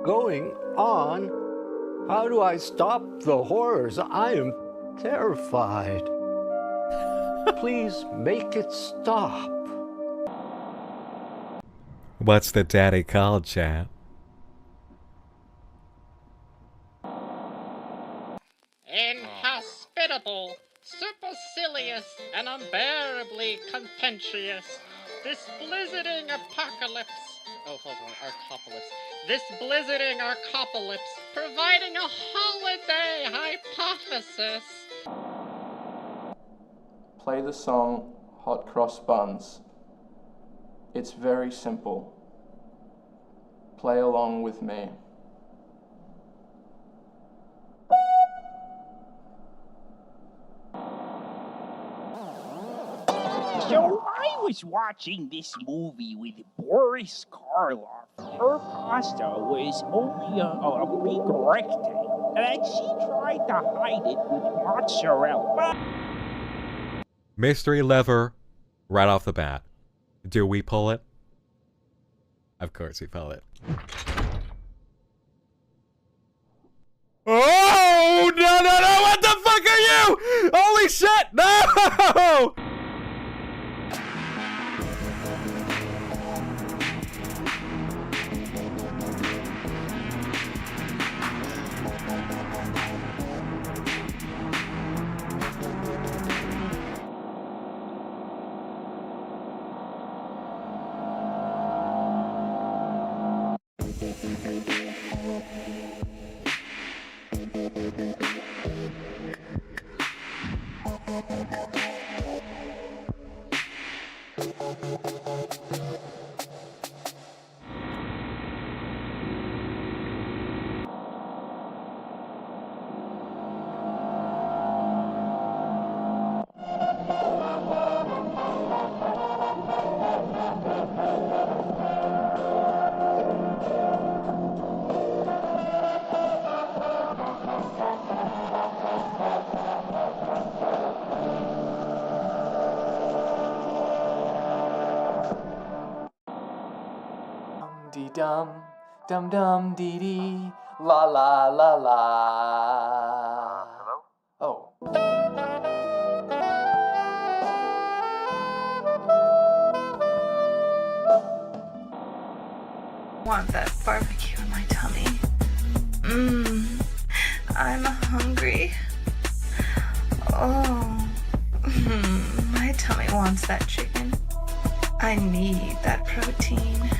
going on? How do I stop the horrors? I am terrified. Please make it stop. What's the daddy called, chat? Inhospitable, supercilious, and unbearably contentious. This blizzarding apocalypse. Oh, hold on, arcopolis. This blizzarding arcopolis, providing a holiday hypothesis. Play the song Hot Cross Buns. It's very simple. Play along with me. So I was watching this movie with Boris Karloff. Her pasta was only a big rectangle, and she tried to hide it with mozzarella. Mystery lever right off the bat. Do we pull it? Of course we pull it. Oh, no, no, no! What the fuck are you? Holy shit! No! Dum dum dum dee dee la la la la. Hello? Oh. Want that barbecue in my tummy. I'm hungry. Oh, my tummy wants that chicken. I need that protein.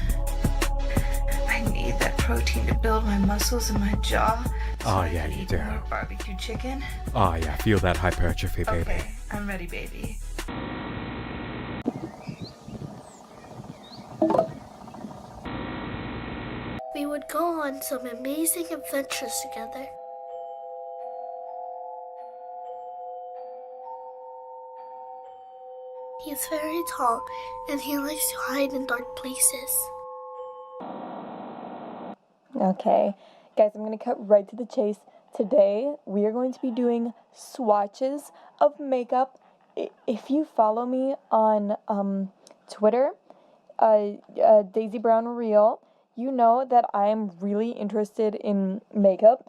I need that protein to build my muscles in my jaw. So Oh yeah, you do. More barbecue chicken. Oh yeah, feel that hypertrophy, baby. Okay, I'm ready, baby. We would go on some amazing adventures together. He's very tall, and he likes to hide in dark places. Okay, guys, I'm going to cut right to the chase. Today, we are going to be doing swatches of makeup. If you follow me on Twitter, Daisy Brown Real, you know that I'm really interested in makeup.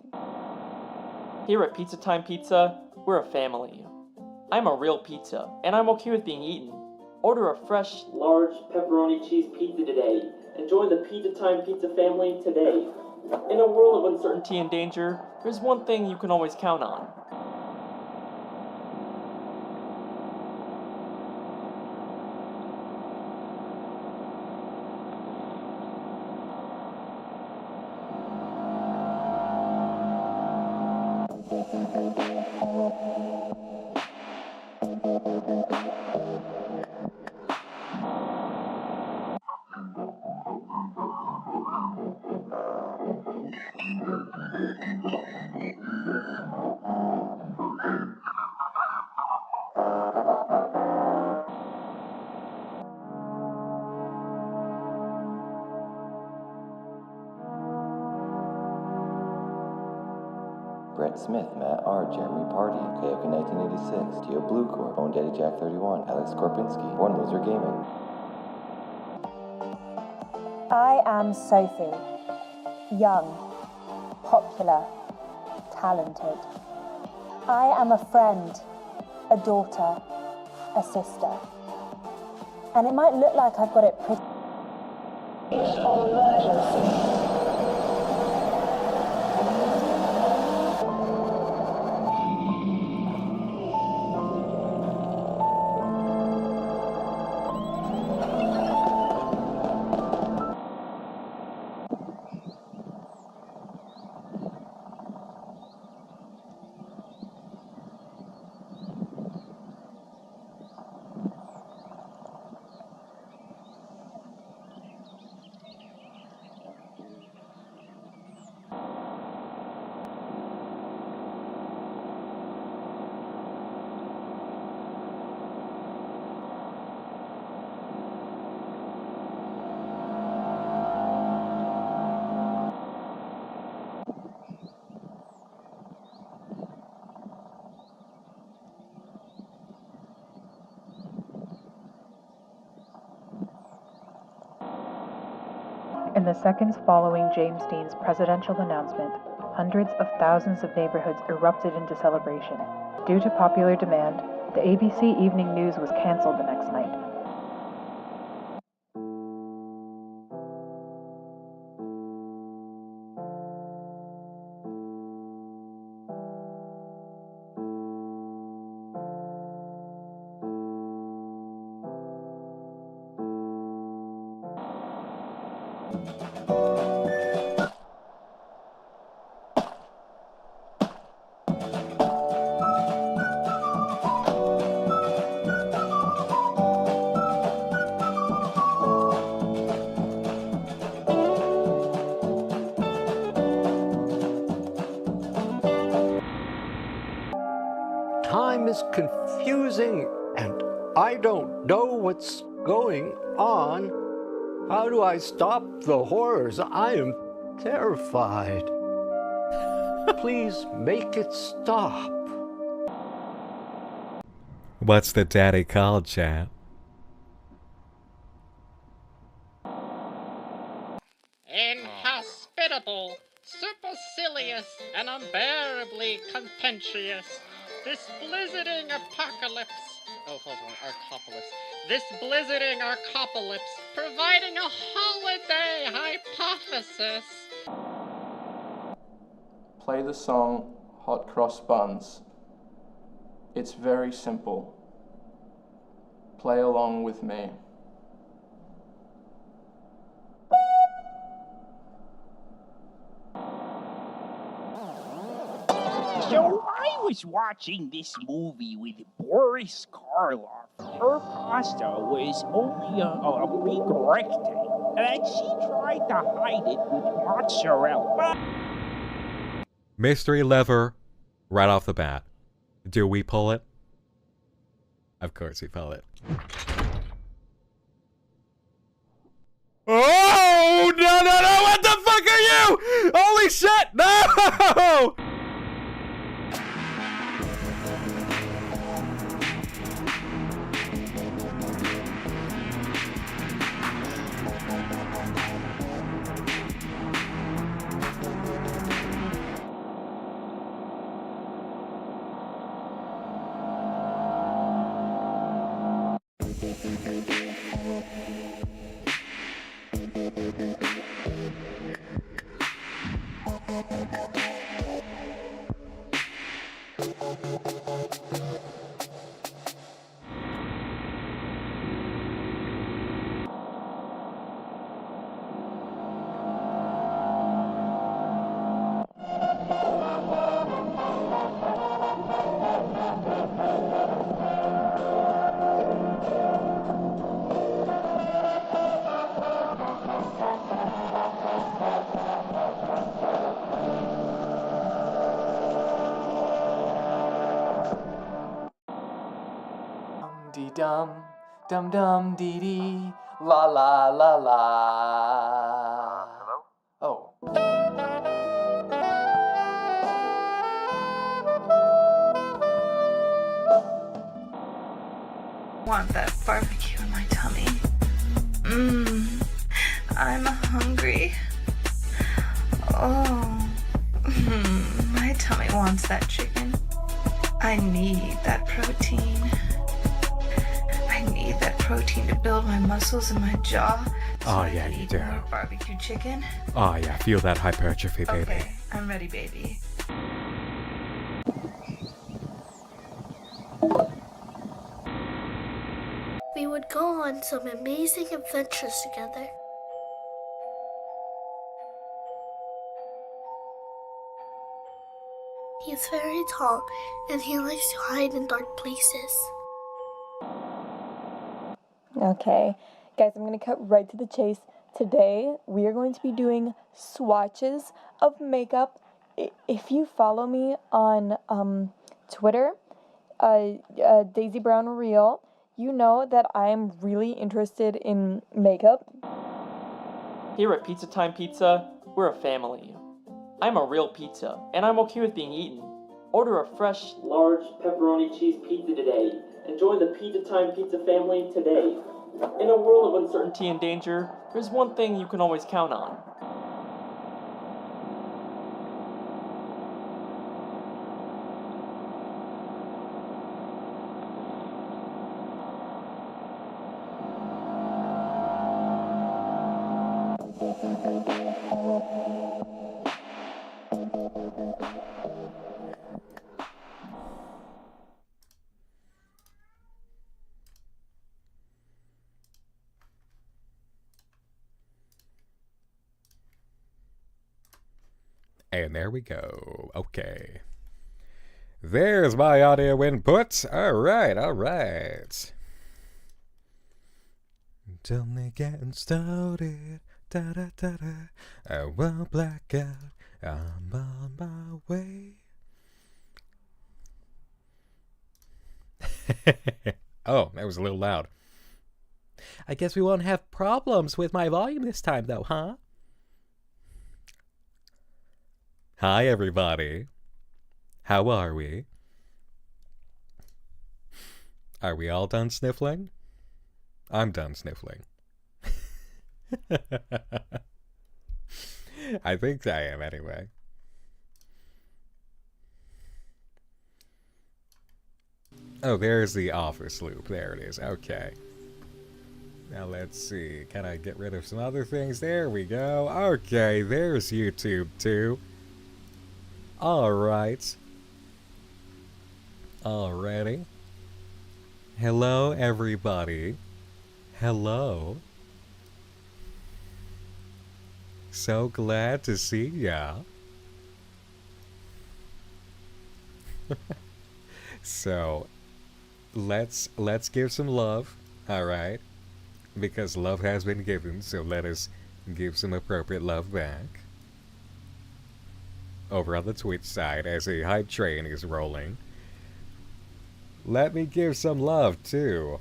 Here at Pizza Time Pizza, we're a family. I'm a real pizza, and I'm okay with being eaten. Order a fresh, large pepperoni cheese pizza today. Enjoy the Pizza Time Pizza family today. In a world of uncertainty and danger, there's one thing you can always count on. Brett Smith, Matt R., Jeremy Party, Kayoka 1986, Geo Blue Corp, Bone Daddy Jack 31, Alex Korpinski, Born Loser Gaming. I am Sophie. Young, popular, talented. I am a friend, a daughter, a sister. And it might look like I've got it pretty. In the seconds following James Dean's presidential announcement, hundreds of thousands of neighborhoods erupted into celebration. Due to popular demand, the ABC Evening News was canceled the next night. Time is confusing and I don't know what's going on. How do I stop the horrors? I am terrified. Please make it stop. What's the daddy called, chat? Inhospitable, supercilious, and unbearably contentious. This blizzarding apocalypse. Oh, hold on, arcopolis. This blizzarding arcopolis, providing a holiday hypothesis. Play the song Hot Cross Buns. It's very simple. Play along with me. So I was watching this movie with Boris Karloff. Her pasta was only a big rectangle, and she tried to hide it with mozzarella. Mystery lever right off the bat. Do we pull it? Of course we pull it. Oh, no, no, no! What the fuck are you? Holy shit! No! Dum dum dum dee dee la la la la. Hello? Oh. Want that barbecue in my tummy. I'm hungry. Oh, My tummy wants that chicken. I need that protein. I need that protein to build my muscles and my jaw. So Oh, I yeah, can you eat do. more barbecue chicken. Oh, yeah, feel that hypertrophy, baby. Okay, I'm ready, baby. We would go on some amazing adventures together. He's very tall, and he likes to hide in dark places. Okay, guys, I'm going to cut right to the chase. Today, we are going to be doing swatches of makeup. If you follow me on Twitter, Daisy Brown Real, you know that I'm really interested in makeup. Here at Pizza Time Pizza, we're a family. I'm a real pizza, and I'm okay with being eaten. Order a fresh, large pepperoni cheese pizza today, and join the Pizza Time Pizza family today. In a world of uncertainty and danger, there's one thing you can always count on. And there we go. Okay. There's my audio input. Alright, alright. Tell me getting started. Da da da da. I won't black out. I'm on my way. Oh, that was a little loud. I guess we won't have problems with my volume this time, though, huh? Hi, everybody. How are we? Are we all done sniffling? I'm done sniffling. I think I am, anyway. Oh, there's the office loop. There it is. Okay. Now let's see. Can I get rid of some other things? There we go. Okay, there's YouTube too. Alright. Alrighty. Hello, everybody. Hello. So glad to see ya. So, let's give some love, alright? Because love has been given, so let us give some appropriate love back. Over on the Twitch side, as a hype train is rolling. Let me give some love, too.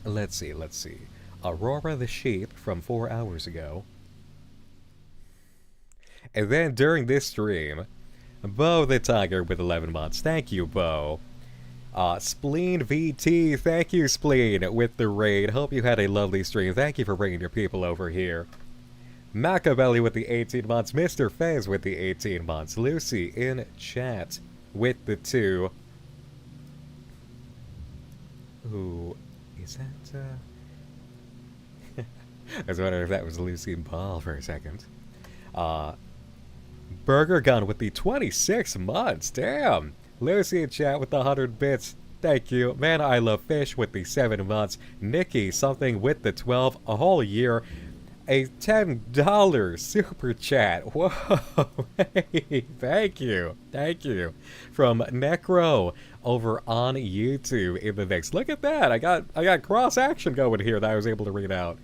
Let's see. Aurora the Sheep from 4 hours ago. And then during this stream, Bo the Tiger with 11 months. Thank you, Bo. Spleen VT, thank you, Spleen, with the raid. Hope you had a lovely stream. Thank you for bringing your people over here. Machiavelli with the 18 months. Mr. Fez with the 18 months. Lucy in chat with the 2. Ooh, is that, I was wondering if that was Lucy Ball for a second. Burger Gun with the 26 months. Damn. Lucy in chat with the 100 bits. Thank you. Man, I Love Fish with the 7 months. Nikki something with the 12. A whole year. A $10 super chat. Whoa. Hey, thank you. Thank you. From Necro over on YouTube in the next. Look at that. I got cross action going here that I was able to read out.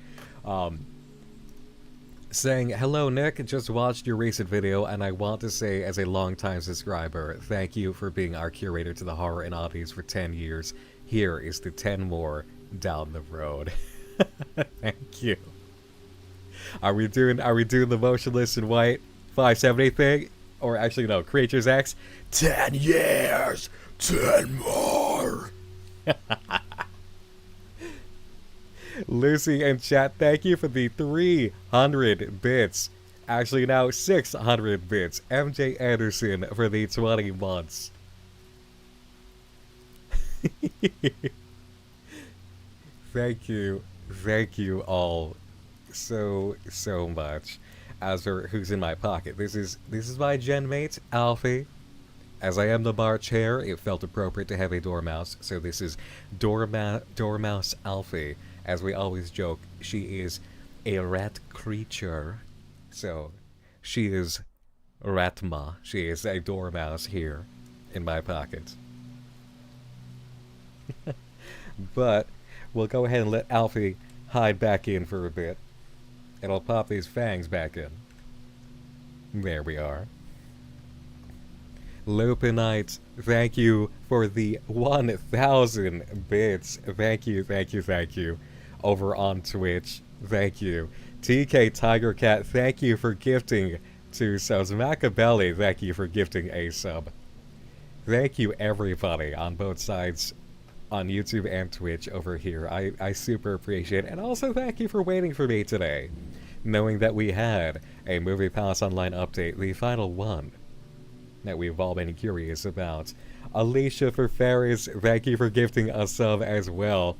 Saying, hello Nick, just watched your recent video and I want to say as a longtime subscriber, thank you for being our curator to the horror and oddities for 10 years. Here is the 10 more down the road. Thank you. Are we doing the motionless in white 570 thing? Or actually no, Creatures X? 10 years! 10 more! Lucy in chat, thank you for the 300 bits. Actually, now 600 bits. MJ Anderson for the 20 months. Thank you all so much. As for who's in my pocket, this is my gen mate, Alfie. As I am the bar chair, it felt appropriate to have a dormouse, so this is Dormouse Alfie. As we always joke, she is a rat creature, so she is Ratma. She is a dormouse here in my pocket. But we'll go ahead and let Alfie hide back in for a bit. And I'll pop these fangs back in. There we are. Lupinite, thank you for the 1,000 bits. Thank you. Over on Twitch, thank you. TK Tiger Cat, thank you for gifting 2 subs. Macabelli, thank you for gifting a sub. Thank you everybody on both sides, on YouTube and Twitch over here. I super appreciate it. And also thank you for waiting for me today, knowing that we had a Movie Palace Online update, the final one, that we've all been curious about. Alicia for Ferris, thank you for gifting a sub as well.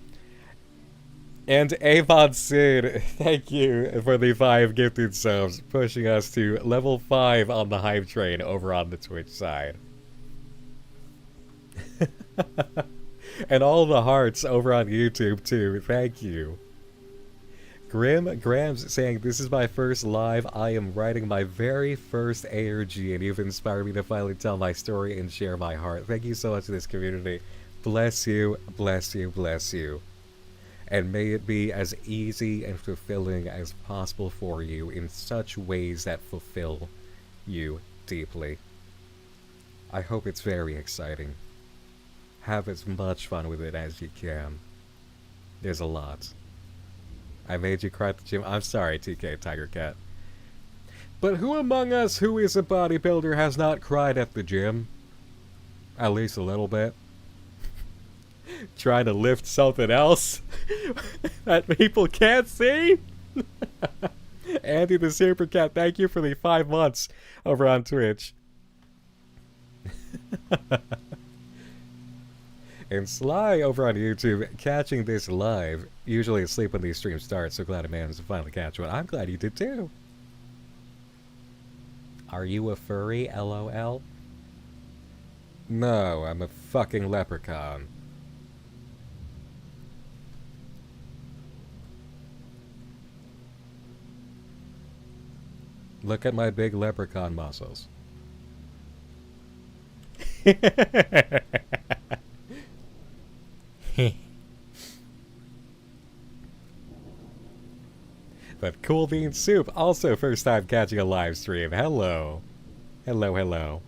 And Avon Sid, thank you for the 5 gifted subs, pushing us to level 5 on the hype train over on the Twitch side. And all the hearts over on YouTube too, thank you. Grams saying, this is my first live. I am writing my very first ARG, and you've inspired me to finally tell my story and share my heart. Thank you so much to this community. Bless you. And may it be as easy and fulfilling as possible for you in such ways that fulfill you deeply. I hope it's very exciting. Have as much fun with it as you can. There's a lot. I made you cry at the gym. I'm sorry, TK Tiger Cat. But who among us who is a bodybuilder has not cried at the gym? At least a little bit. Trying to lift something else that people can't see? Andy the Super Cat, thank you for the 5 months over on Twitch. And Sly over on YouTube, catching this live. Usually asleep when these streams start, so glad I managed to finally catch one. I'm glad you did too. Are you a furry, LOL? No, I'm a fucking leprechaun. Look at my big leprechaun muscles. But Cool Bean Soup, also first time catching a live stream. Hello. Hello.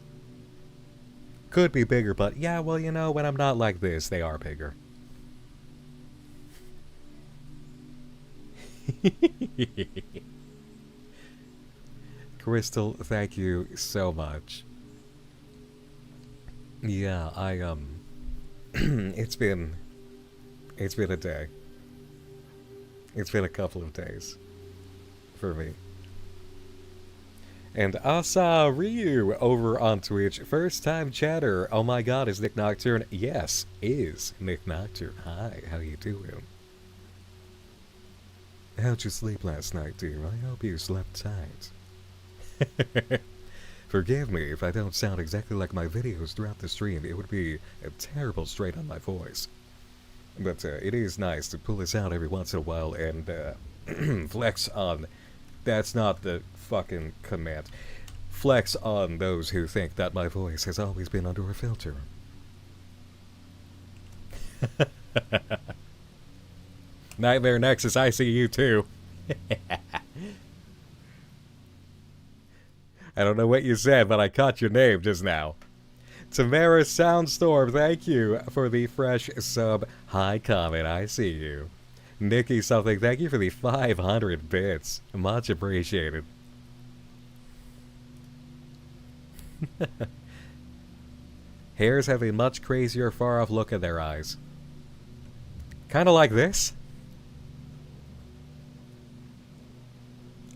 Could be bigger, but yeah, well, you know, when I'm not like this, they are bigger. Crystal, thank you so much. Yeah, it's been a day. It's been a couple of days for me. And Asa Ryu over on Twitch, first time chatter. Oh my god, is Nick Nocturne? Yes, is Nick Nocturne. Hi, how you doing? How'd you sleep last night, dear? I hope you slept tight. Forgive me if I don't sound exactly like my videos throughout the stream. It would be a terrible strain on my voice. But it is nice to pull this out every once in a while and flex on... That's not the fucking command. Flex on those who think that my voice has always been under a filter. Nightmare Nexus, I see you too. I don't know what you said, but I caught your name just now. Tamara Soundstorm, thank you for the fresh sub. Hi, comment, I see you. Nikki something, thank you for the 500 bits. Much appreciated. Hares have a much crazier, far-off look in their eyes. Kind of like this.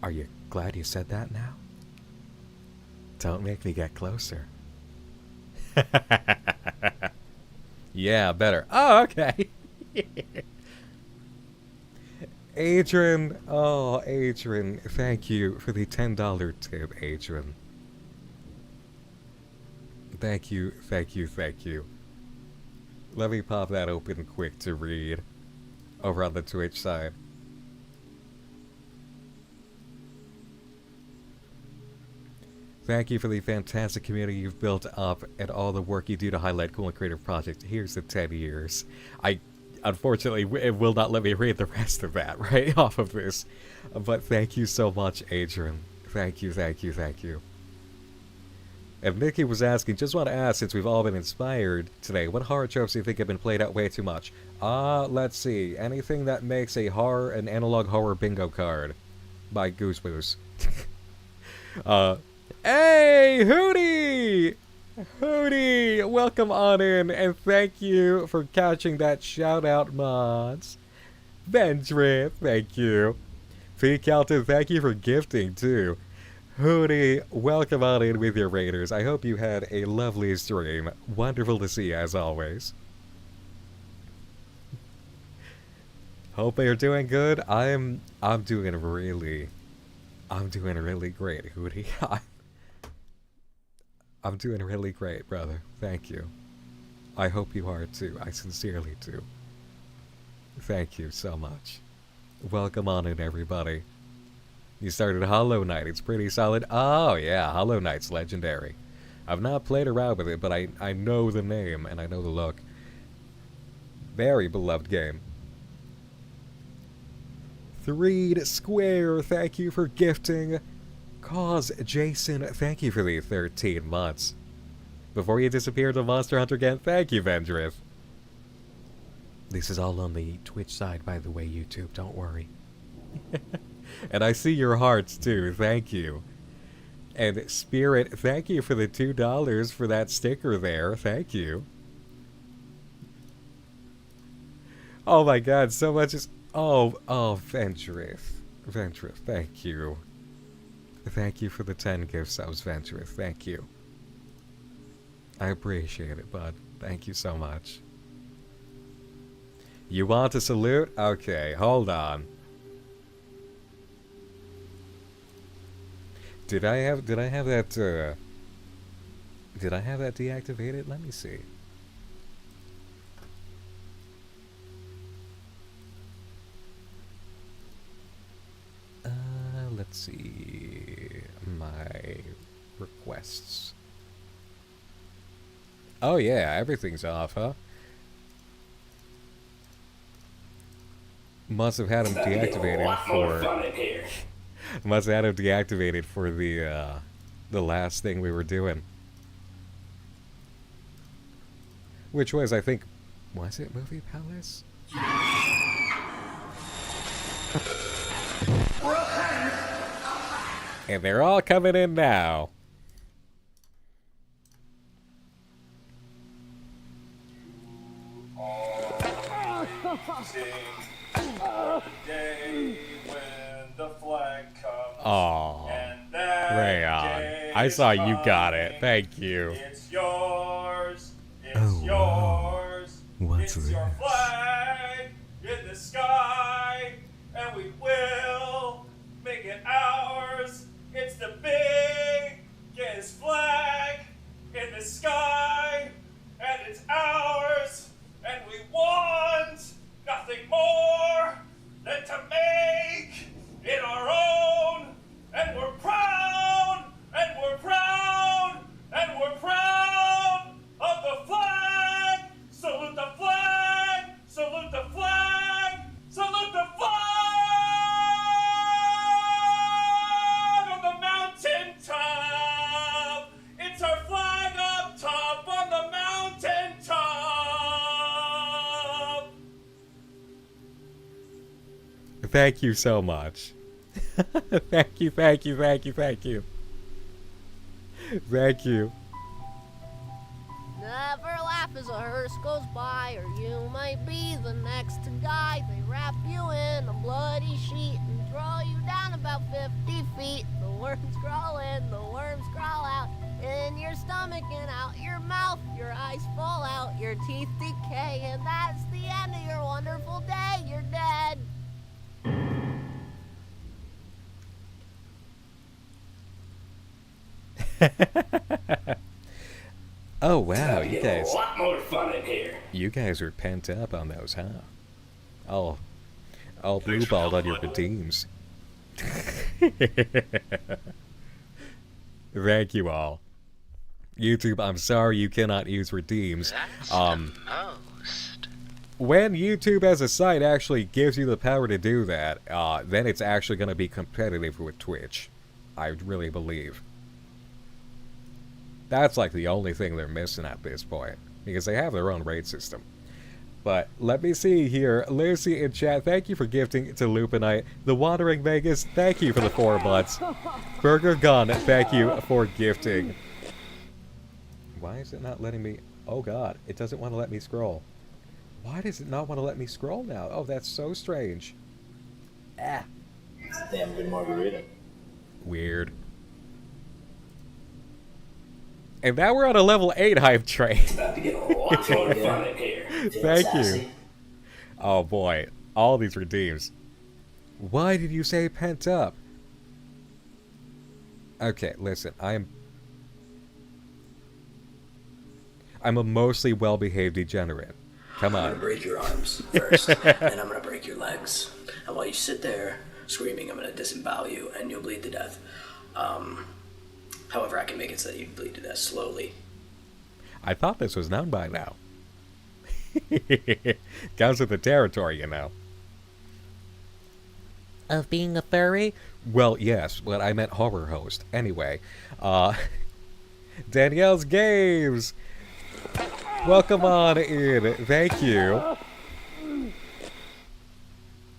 Are you glad you said that now. Don't make me get closer. Yeah, better. Oh, okay. Adrian, oh, Adrian, thank you for the $10 tip, Adrian. Thank you, thank you, thank you. Let me pop that open quick to read over on the Twitch side. Thank you for the fantastic community you've built up and all the work you do to highlight cool and creative projects. Here's the 10 years. Unfortunately, it will not let me read the rest of that right off of this. But thank you so much, Adrian. Thank you, thank you, thank you. And Nikki was asking, just want to ask, since we've all been inspired today, what horror tropes do you think have been played out way too much? Let's see. Anything that makes an analog horror bingo card by Gooseboos. Hey, Hootie! Hootie, welcome on in, and thank you for catching that shout-out, mods. Vendriff, thank you. P. Calton, thank you for gifting, too. Hootie, welcome on in with your raiders. I hope you had a lovely stream. Wonderful to see, as always. Hope you're doing good. I'm doing really great, Hootie. I'm doing really great, brother. Thank you. I hope you are too. I sincerely do. Thank you so much. Welcome on in, everybody. You started Hollow Knight. It's pretty solid. Oh, yeah. Hollow Knight's legendary. I've not played around with it, but I know the name and I know the look. Very beloved game. Threed Square, thank you for gifting. Cause Jason, thank you for the 13 months. Before you disappear to Monster Hunter again, thank you, Vendriff. This is all on the Twitch side, by the way, YouTube. Don't worry. And I see your hearts, too. Thank you. And Spirit, thank you for the $2 for that sticker there. Thank you. Oh my god, so much is... Oh, Vendriff. Vendriff, thank you. Thank you for the 10 gift subs, Vendriff. Thank you. I appreciate it, bud. Thank you so much. You want a salute? Okay, hold on. Did I have that deactivated? Let me see. Let's see my requests. Oh yeah, everything's off, huh? Must have had him deactivated for. Must have had him deactivated for the last thing we were doing, which was, I think, was it Movie Palace? And they're all coming in now. Oh, Rayon, I saw you got it. Thank you. It's yours. It's yours. What's it's your flag in the sky, and we will make it ours. It's the biggest flag in the sky, and it's ours, and we want nothing more than to make it our own, and we're proud, and we're proud, and we're proud of the flag. Salute the flag, salute the flag, salute the flag on the mountain top. It's our flag up top on the mountain top. Thank you so much. Thank you, thank you, thank you, thank you. Thank you. Never laugh as a hearse goes by, or you might be the next to die. They wrap you in a bloody sheet and throw you down about 50 feet. The worms crawl in, the worms crawl out. In your stomach and out your mouth. Your eyes fall out, your teeth decay. And that's the end of your wonderful day. You're dead. Oh wow, you guys. A lot more fun in here. You guys are pent up on those, huh? All blue balled on your redeems. Thank you all. YouTube, I'm sorry you cannot use redeems. When YouTube as a site actually gives you the power to do that, then it's actually going to be competitive with Twitch. I really believe. That's like the only thing they're missing at this point, because they have their own rate system. But let me see here. Lucy in chat, thank you for gifting to Lupinite. The Wandering Vegas, thank you for the 4 months. Burger Gun, thank you for gifting. Why is it not letting me... Oh god, it doesn't want to let me scroll. Why does it not want to let me scroll now? Oh, that's so strange. Ah. Damn good margarita. Weird. And now we're on a level 8 hype train. It's about to get a lot more fun in here. Thank you. Oh boy, all these redeems. Why did you say pent up? Okay, listen, I'm a mostly well-behaved degenerate. Come on. I'm gonna break your arms first, and I'm gonna break your legs. And while you sit there screaming, I'm gonna disembowel you, and you'll bleed to death. However, I can make it so that you bleed to death slowly. I thought this was known by now. Comes with the territory, you know. Of being a furry? Well, yes, but I meant horror host. Anyway, Danielle's Games! Welcome on in. Thank you.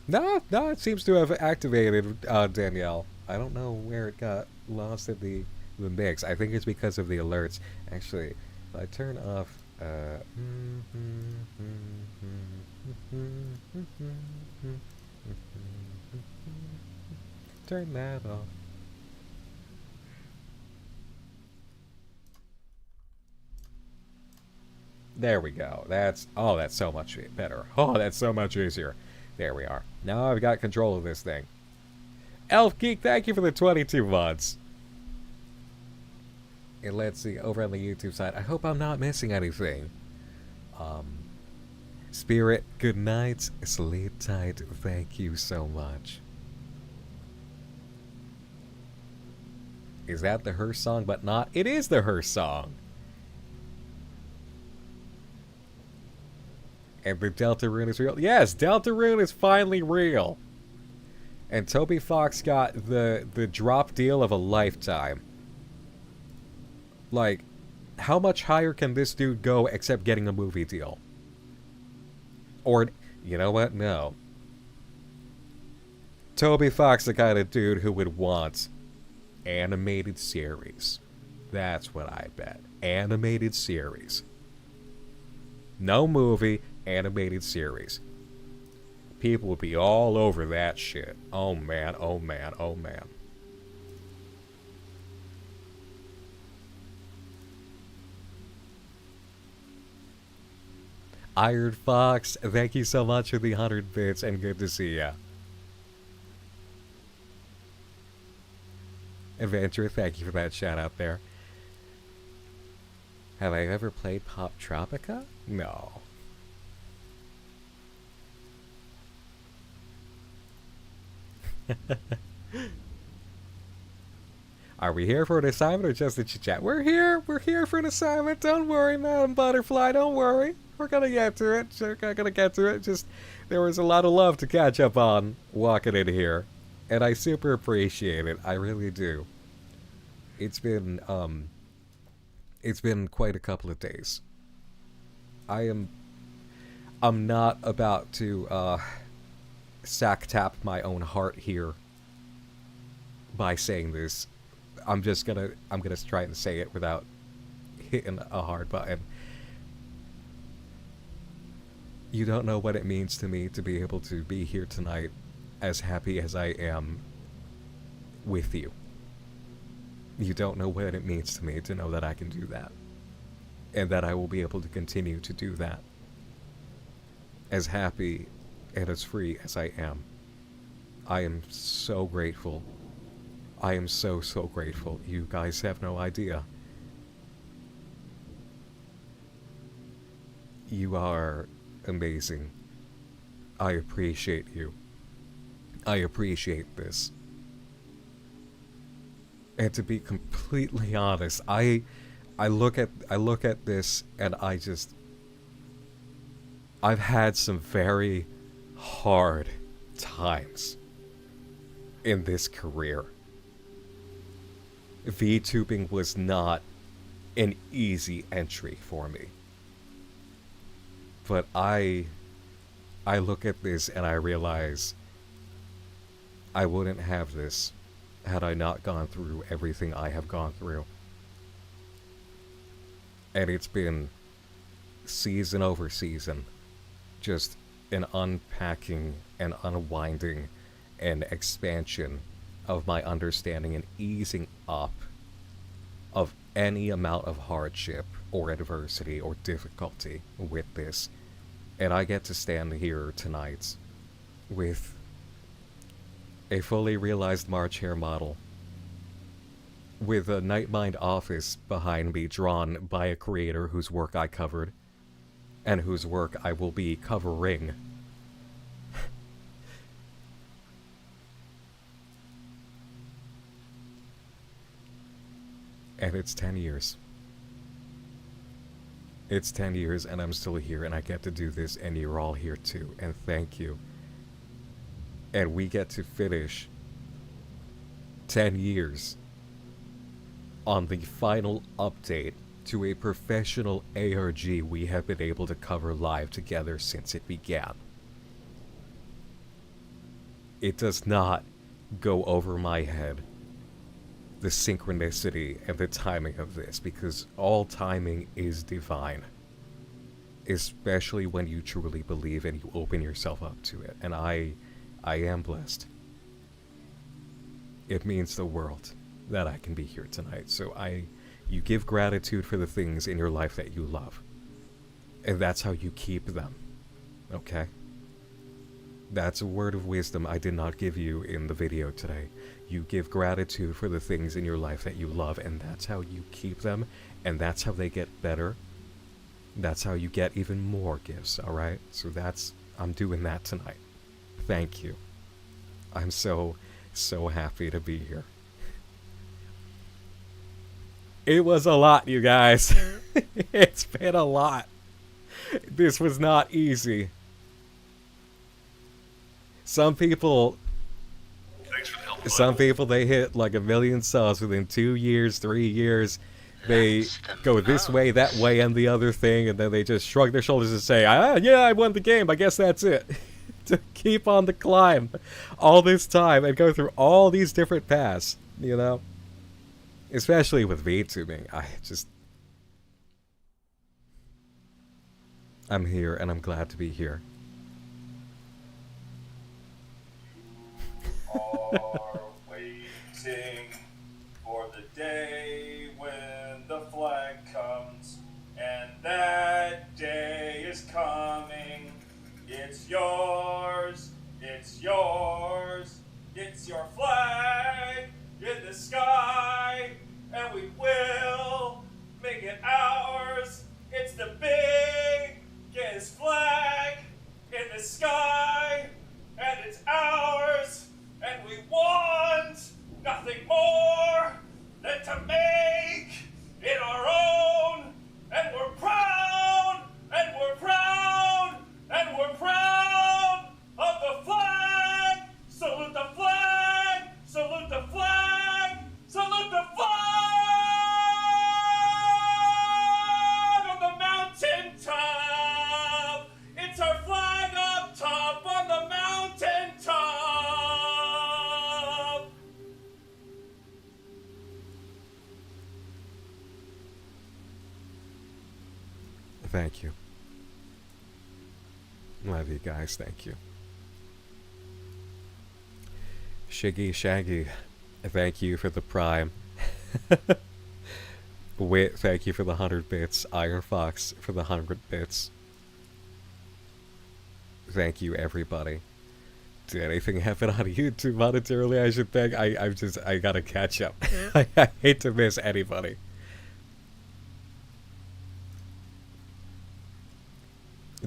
No, it seems to have activated Danielle. I don't know where it got lost in the mix. I think it's because of the alerts. Actually, if I turn off turn that off. There we go. That's so much better. Oh, that's so much easier. There we are. Now I've got control of this thing. Elf Geek, thank you for the 22 months. And let's see, over on the YouTube side, I hope I'm not missing anything. Spirit, good night. Sleep tight. Thank you so much. Is that the Her song but not? It is the Her song. And the Deltarune is real. Yes, Deltarune is finally real. And Toby Fox got the drop deal of a lifetime. Like, how much higher can this dude go except getting a movie deal? Or, you know what? No. Toby Fox, the kind of dude who would want animated series. That's what I bet. Animated series. No movie, animated series. People would be all over that shit. Oh man, oh man, oh man. Iron Fox, thank you so much for the 100 bits and good to see ya. Adventure, thank you for that shout out there. Have I ever played Pop Tropica? No. Are we here for an assignment or just a chit-chat? We're here for an assignment. Don't worry, Madam Butterfly, don't worry. We're gonna get to it. We're gonna get to it. Just, there was a lot of love to catch up on walking in here. And I super appreciate it. I really do. It's been quite a couple of days. I'm not about to sack tap my own heart here by saying this. I'm gonna try and say it without hitting a hard button. You don't know what it means to me to be able to be here tonight as happy as I am with you. You don't know what it means to me to know that I can do that. And that I will be able to continue to do that. As happy and as free as I am. I am so grateful. I am so, so grateful. You guys have no idea. You are amazing. I appreciate you. I appreciate this. And to be completely honest, I look at this and I've had some very hard times in this career. VTubing was not an easy entry for me. But I look at this and I realize I wouldn't have this had I not gone through everything I have gone through. And it's been season over season, just an unpacking and unwinding and expansion of my understanding and easing up of any amount of hardship or adversity or difficulty with this. And I get to stand here tonight with a fully realized March Hare model, with a Nightmind office behind me drawn by a creator whose work I covered, and whose work I will be covering. And it's 10 years. It's 10 years and I'm still here and I get to do this and you're all here too, and thank you. And we get to finish 10 years on the final update to a professional ARG we have been able to cover live together since it began. It does not go over my head, the synchronicity and the timing of this, because all timing is divine. Especially when you truly believe and you open yourself up to it. And I am blessed. It means the world that I can be here tonight. So you give gratitude for the things in your life that you love. And that's how you keep them. Okay? That's a word of wisdom I did not give you in the video today. You give gratitude for the things in your life that you love, and that's how you keep them, and that's how they get better. That's how you get even more gifts, alright? So I'm doing that tonight. Thank you. I'm so, so happy to be here. It was a lot, you guys. It's been a lot. This was not easy. Some people, they hit like 1 million subs within 2 years, 3 years. They go this way, that way, and the other thing, and then they just shrug their shoulders and say, yeah, I won the game, I guess that's it. To keep on the climb all this time and go through all these different paths, you know? Especially with VTubing, I'm here and I'm glad to be here. Are waiting for the day when the flag comes, and that day is coming. It's yours, it's yours, it's your flag in the sky, and we will make it ours. It's the biggest flag in the sky, and it's ours. And we want nothing more than to make it our own. And we're proud, and we're proud, and we're proud of the flag. Salute the flag, salute the flag, salute the flag on the mountain top. It's our flag up top on the mountain top. Thank you. Love you guys, thank you. Shiggy Shaggy, thank you for the Prime. Wit, thank you for the 100 bits. Iron Fox for the 100 bits. Thank you, everybody. Did anything happen on YouTube monetarily? I should think. I gotta catch up. I hate to miss anybody.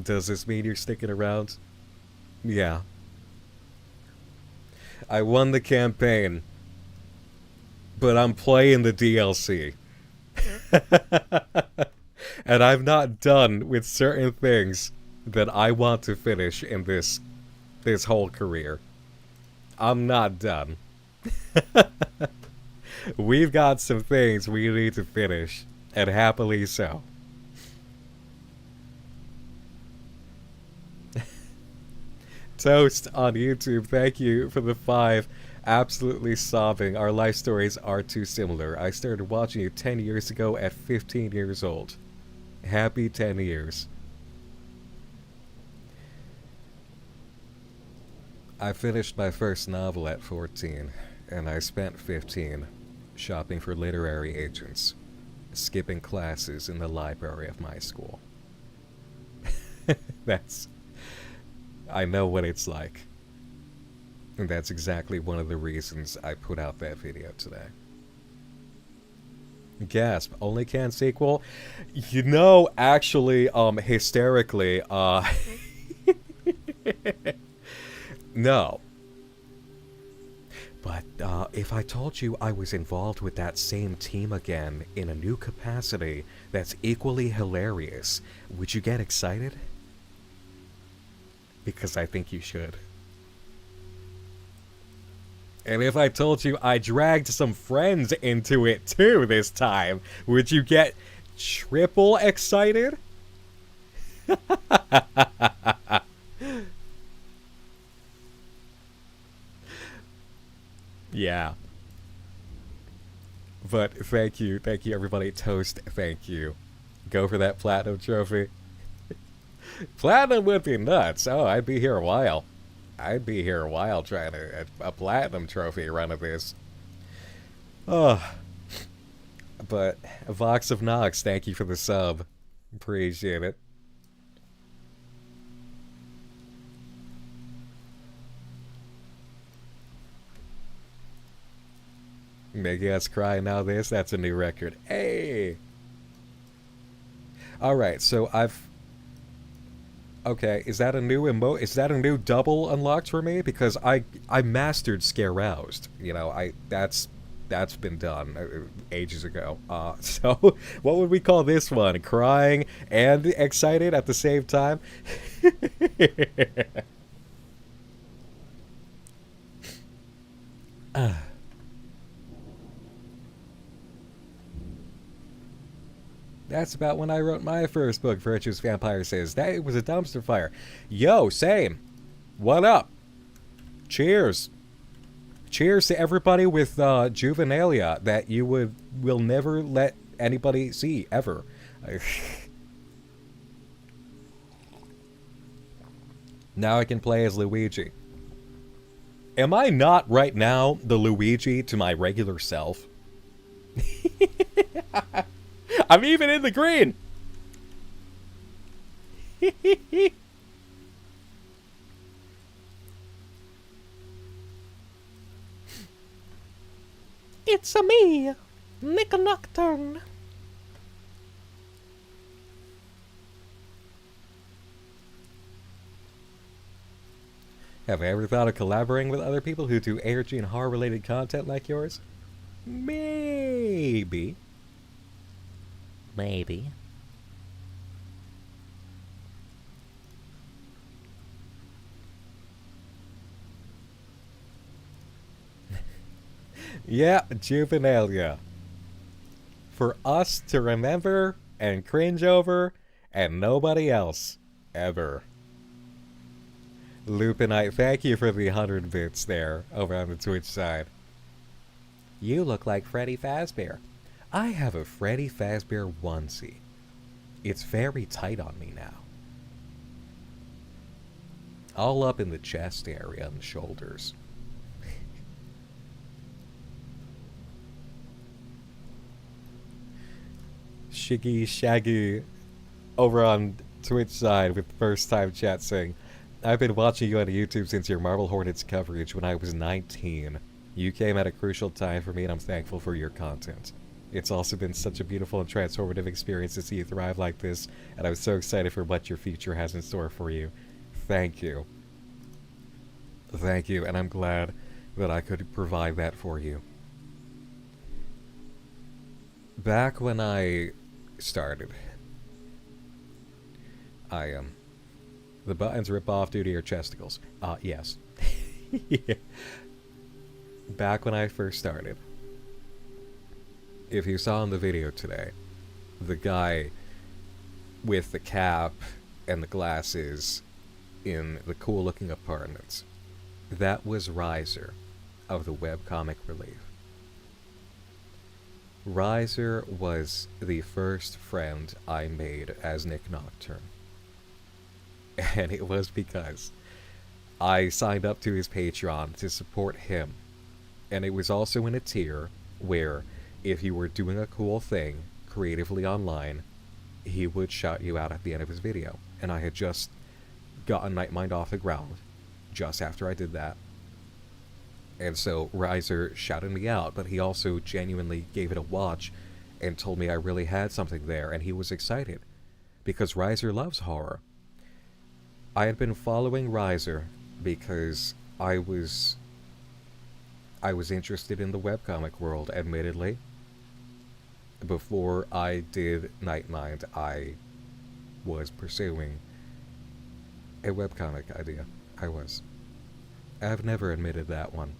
Does this mean you're sticking around? Yeah. I won the campaign, but I'm playing the DLC. And I'm not done with certain things that I want to finish in this whole career. I'm not done. We've got some things we need to finish, and happily so. Toast on YouTube, thank you for the 5. Absolutely sobbing. Our life stories are too similar. I started watching you 10 years ago at 15 years old. Happy 10 years. I finished my first novel at 14, and I spent 15 shopping for literary agents, skipping classes in the library of my school. I know what it's like. And that's exactly one of the reasons I put out that video today. Gasp, only can sequel? You know, actually, hysterically, no. But, if I told you I was involved with that same team again in a new capacity that's equally hilarious, would you get excited? Because I think you should. And if I told you I dragged some friends into it too this time, would you get triple excited? Yeah. But thank you everybody. Toast, thank you. Go for that platinum trophy. Platinum would be nuts. Oh, I'd be here a while. I'd be here a while trying to a platinum trophy run of this. Oh. But Vox of Nox, thank you for the sub. Appreciate it. Making us cry now this, that's a new record. Hey! Alright, so okay, is that a new double unlocked for me? Because I mastered Scare Roused. You know, that's been done ages ago. So what would we call this one? Crying and excited at the same time? That's about when I wrote my first book, Virtuous Vampire Says. That was a dumpster fire. Yo, same. What up? Cheers. Cheers to everybody with juvenilia that you will never let anybody see, ever. Now I can play as Luigi. Am I not right now the Luigi to my regular self? I'm even in the green! It's-a me, Nocturne. Have I ever thought of collaborating with other people who do ARG and horror-related content like yours? Maybe. Maybe. Yeah, juvenilia. For us to remember and cringe over, and nobody else. Ever. Lupinite, thank you for the 100 bits there, over on the Twitch side. You look like Freddy Fazbear. I have a Freddy Fazbear onesie. It's very tight on me now. All up in the chest area and the shoulders. Shiggy Shaggy over on Twitch side with first time chat saying, I've been watching you on YouTube since your Marble Hornets coverage when I was 19. You came at a crucial time for me and I'm thankful for your content. It's also been such a beautiful and transformative experience to see you thrive like this, and I'm so excited for what your future has in store for you. Thank you. Thank you, and I'm glad that I could provide that for you. Back when I started, the buttons rip off due to your chesticles. Yes. Yeah. Back when I first started, if you saw in the video today, the guy with the cap and the glasses in the cool looking apartment, that was Riser of the webcomic Relief. Riser was the first friend I made as Nick Nocturne. And it was because I signed up to his Patreon to support him. And it was also in a tier where if you were doing a cool thing creatively online, he would shout you out at the end of his video. And I had just gotten Nightmind off the ground just after I did that. And so Riser shouted me out, but he also genuinely gave it a watch and told me I really had something there, and he was excited because Riser loves horror. I had been following Riser because I was interested in the webcomic world, admittedly. Before I did Nightmind, I was pursuing a webcomic idea. I've never admitted that one.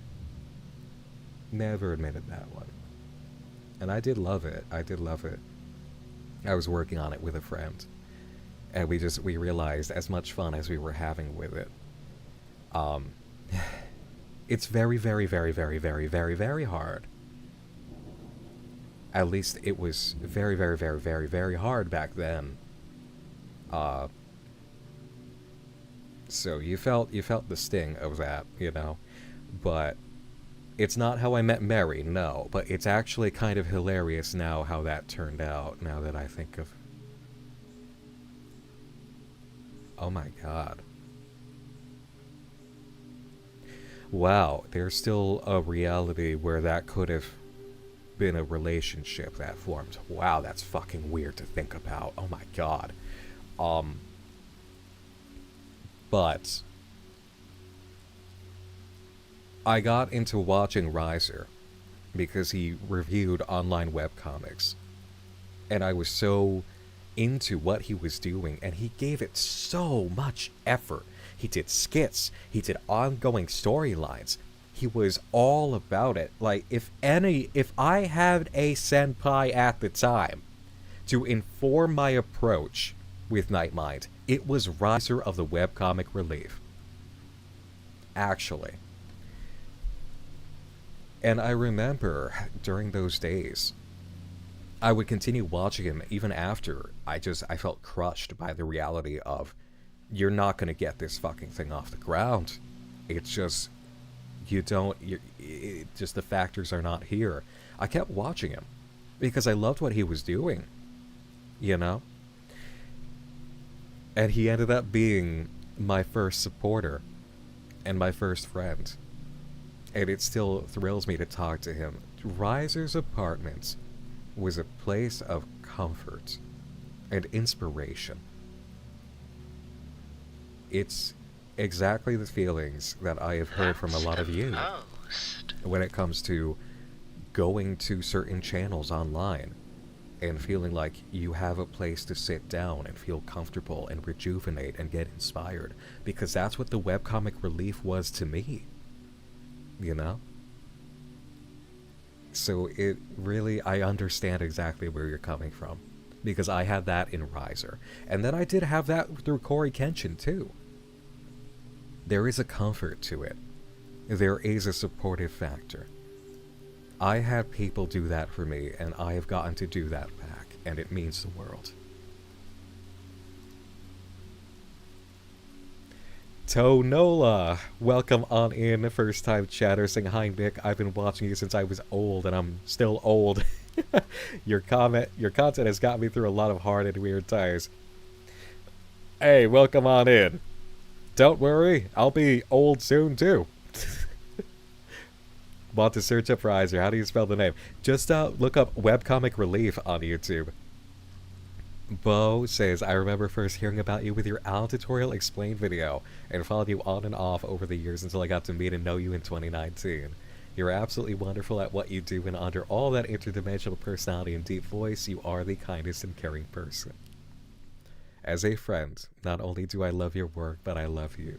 Never admitted that one. And I did love it. I was working on it with a friend. And we realized as much fun as we were having with it. It's very, very, very, very, very, very, very hard. At least it was very, very, very, very, very hard back then. So you felt the sting of that, you know. But it's not how I met Mary, no. But it's actually kind of hilarious now how that turned out, now that I think of... Oh my god. Wow, there's still a reality where that could have been a relationship that formed. Wow, that's fucking weird to think about. Oh my god. But I got into watching Riser because he reviewed online webcomics. And I was so into what he was doing, and he gave it so much effort. He did skits, he did ongoing storylines. He was all about it. Like, if I had a senpai at the time to inform my approach with Nightmind, it was Riser of the webcomic Relief. Actually. And I remember during those days, I would continue watching him even after I felt crushed by the reality of, you're not going to get this fucking thing off the ground. It's just, just the factors are not here. I kept watching him because I loved what he was doing, you know? And he ended up being my first supporter and my first friend. And it still thrills me to talk to him. Riser's apartment was a place of comfort and inspiration. It's exactly the feelings that I have heard from a lot of you when it comes to going to certain channels online and feeling like you have a place to sit down and feel comfortable and rejuvenate and get inspired, because that's what the webcomic Relief was to me, you know? So it really, I understand exactly where you're coming from, because I had that in Riser. And then I did have that through Corey Kenshin too. There is a comfort to it. There is a supportive factor. I had people do that for me, and I have gotten to do that back, and it means the world. Tonola, welcome on in, first time chatter, saying hi Nick, I've been watching you since I was old, and I'm still old. Your content has got me through a lot of hard and weird times. Hey, welcome on in. Don't worry, I'll be old soon too. Want to search up Riser? How do you spell the name? Just look up Webcomic Relief on YouTube. Bo says, I remember first hearing about you with your Al tutorial explain video and followed you on and off over the years until I got to meet and know you in 2019. You're absolutely wonderful at what you do, and under all that interdimensional personality and deep voice, you are the kindest and caring person. As a friend, not only do I love your work, but I love you.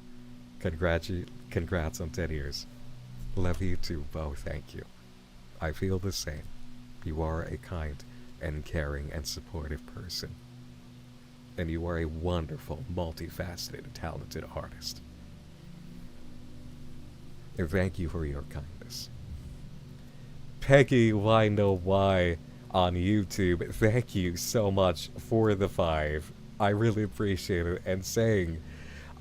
Congrats on 10 years. Love you too, Bo, thank you. I feel the same. You are a kind and caring and supportive person. And you are a wonderful, multifaceted, talented artist. And thank you for your kindness. Peggy Why No Why on YouTube, thank you so much for the 5. I really appreciate it. And saying,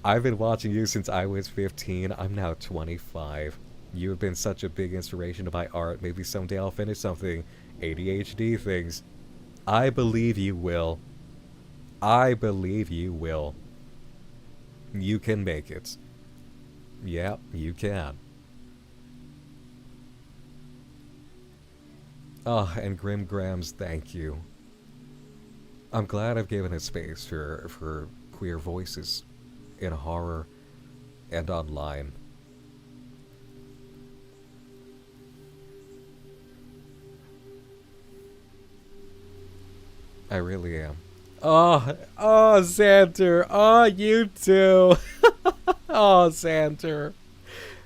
I've been watching you since I was 15. I'm now 25. You have been such a big inspiration to my art. Maybe someday I'll finish something. ADHD things. I believe you will. I believe you will. You can make it. Yeah, you can. Oh, and Grim Grams, thank you. I'm glad I've given a space for queer voices in horror and online. I really am. Oh, Xander. Oh, you too. Oh, Xander.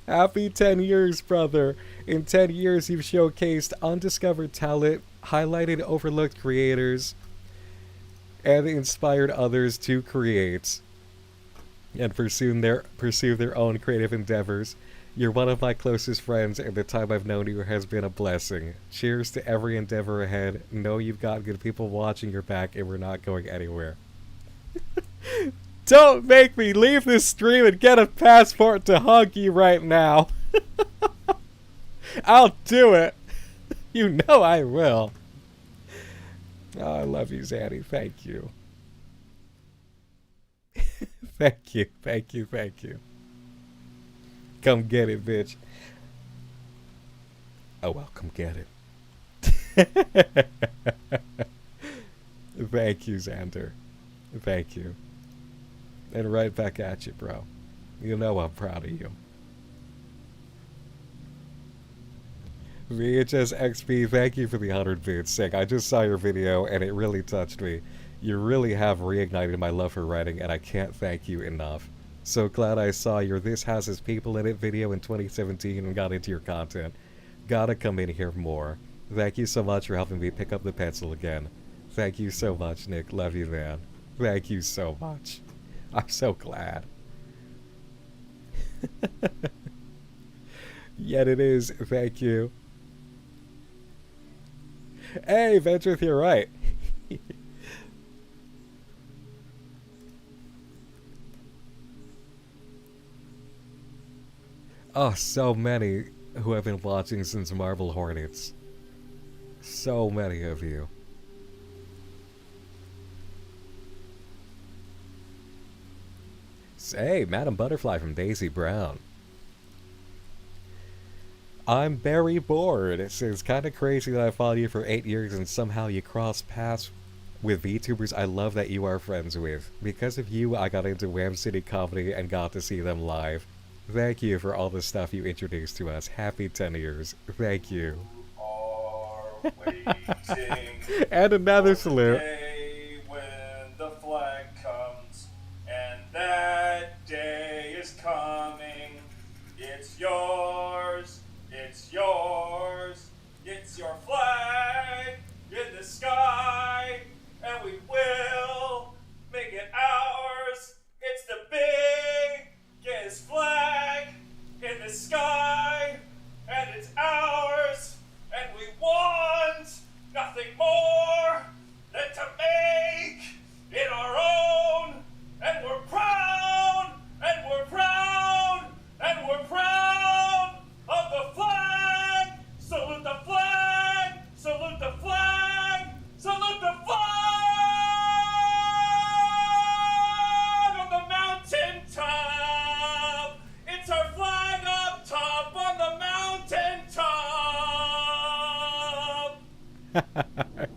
Happy 10 years, brother. In 10 years, you've showcased undiscovered talent, highlighted overlooked creators, and inspired others to create and pursue their own creative endeavors. You're one of my closest friends, and the time I've known you has been a blessing. Cheers to every endeavor ahead. Know you've got good people watching your back, and we're not going anywhere. Don't make me leave this stream and get a passport to hug you right now. I'll do it. You know I will. Oh, I love you, Zanny. Thank you. Thank you, thank you, thank you. Come get it, bitch. Oh, well, come get it. Thank you, Xander. Thank you. And right back at you, bro. You know I'm proud of you. VHS XP, thank you for the 100 bits. Sick. I just saw your video and it really touched me. You really have reignited my love for writing, and I can't thank you enough. So glad I saw your This Has People in It video in 2017 and got into your content. Gotta come in here more. Thank you so much for helping me pick up the pencil again. Thank you so much, Nick. Love you, man. Thank you so much. I'm so glad. Yet it is. Thank you. Hey, Ventrith, you're right. Oh, so many who have been watching since Marble Hornets. So many of you. Hey, Madam Butterfly from Daisy Brown. I'm very bored. It's kind of crazy that I followed you for 8 years and somehow you cross paths with VTubers I love that you are friends with. Because of you, I got into Wham City Comedy and got to see them live. Thank you for all the stuff you introduced to us. Happy 10 years. Thank you. And another salute. When the flag comes, and that day is coming, it's yours, it's yours, it's your flag in the sky, and we will make it ours. It's the biggest flag in the sky, and it's ours, and we want nothing more than to make it our own, and we're proud, and we're proud, and we're proud of the flag. Salute the flag, salute the flag.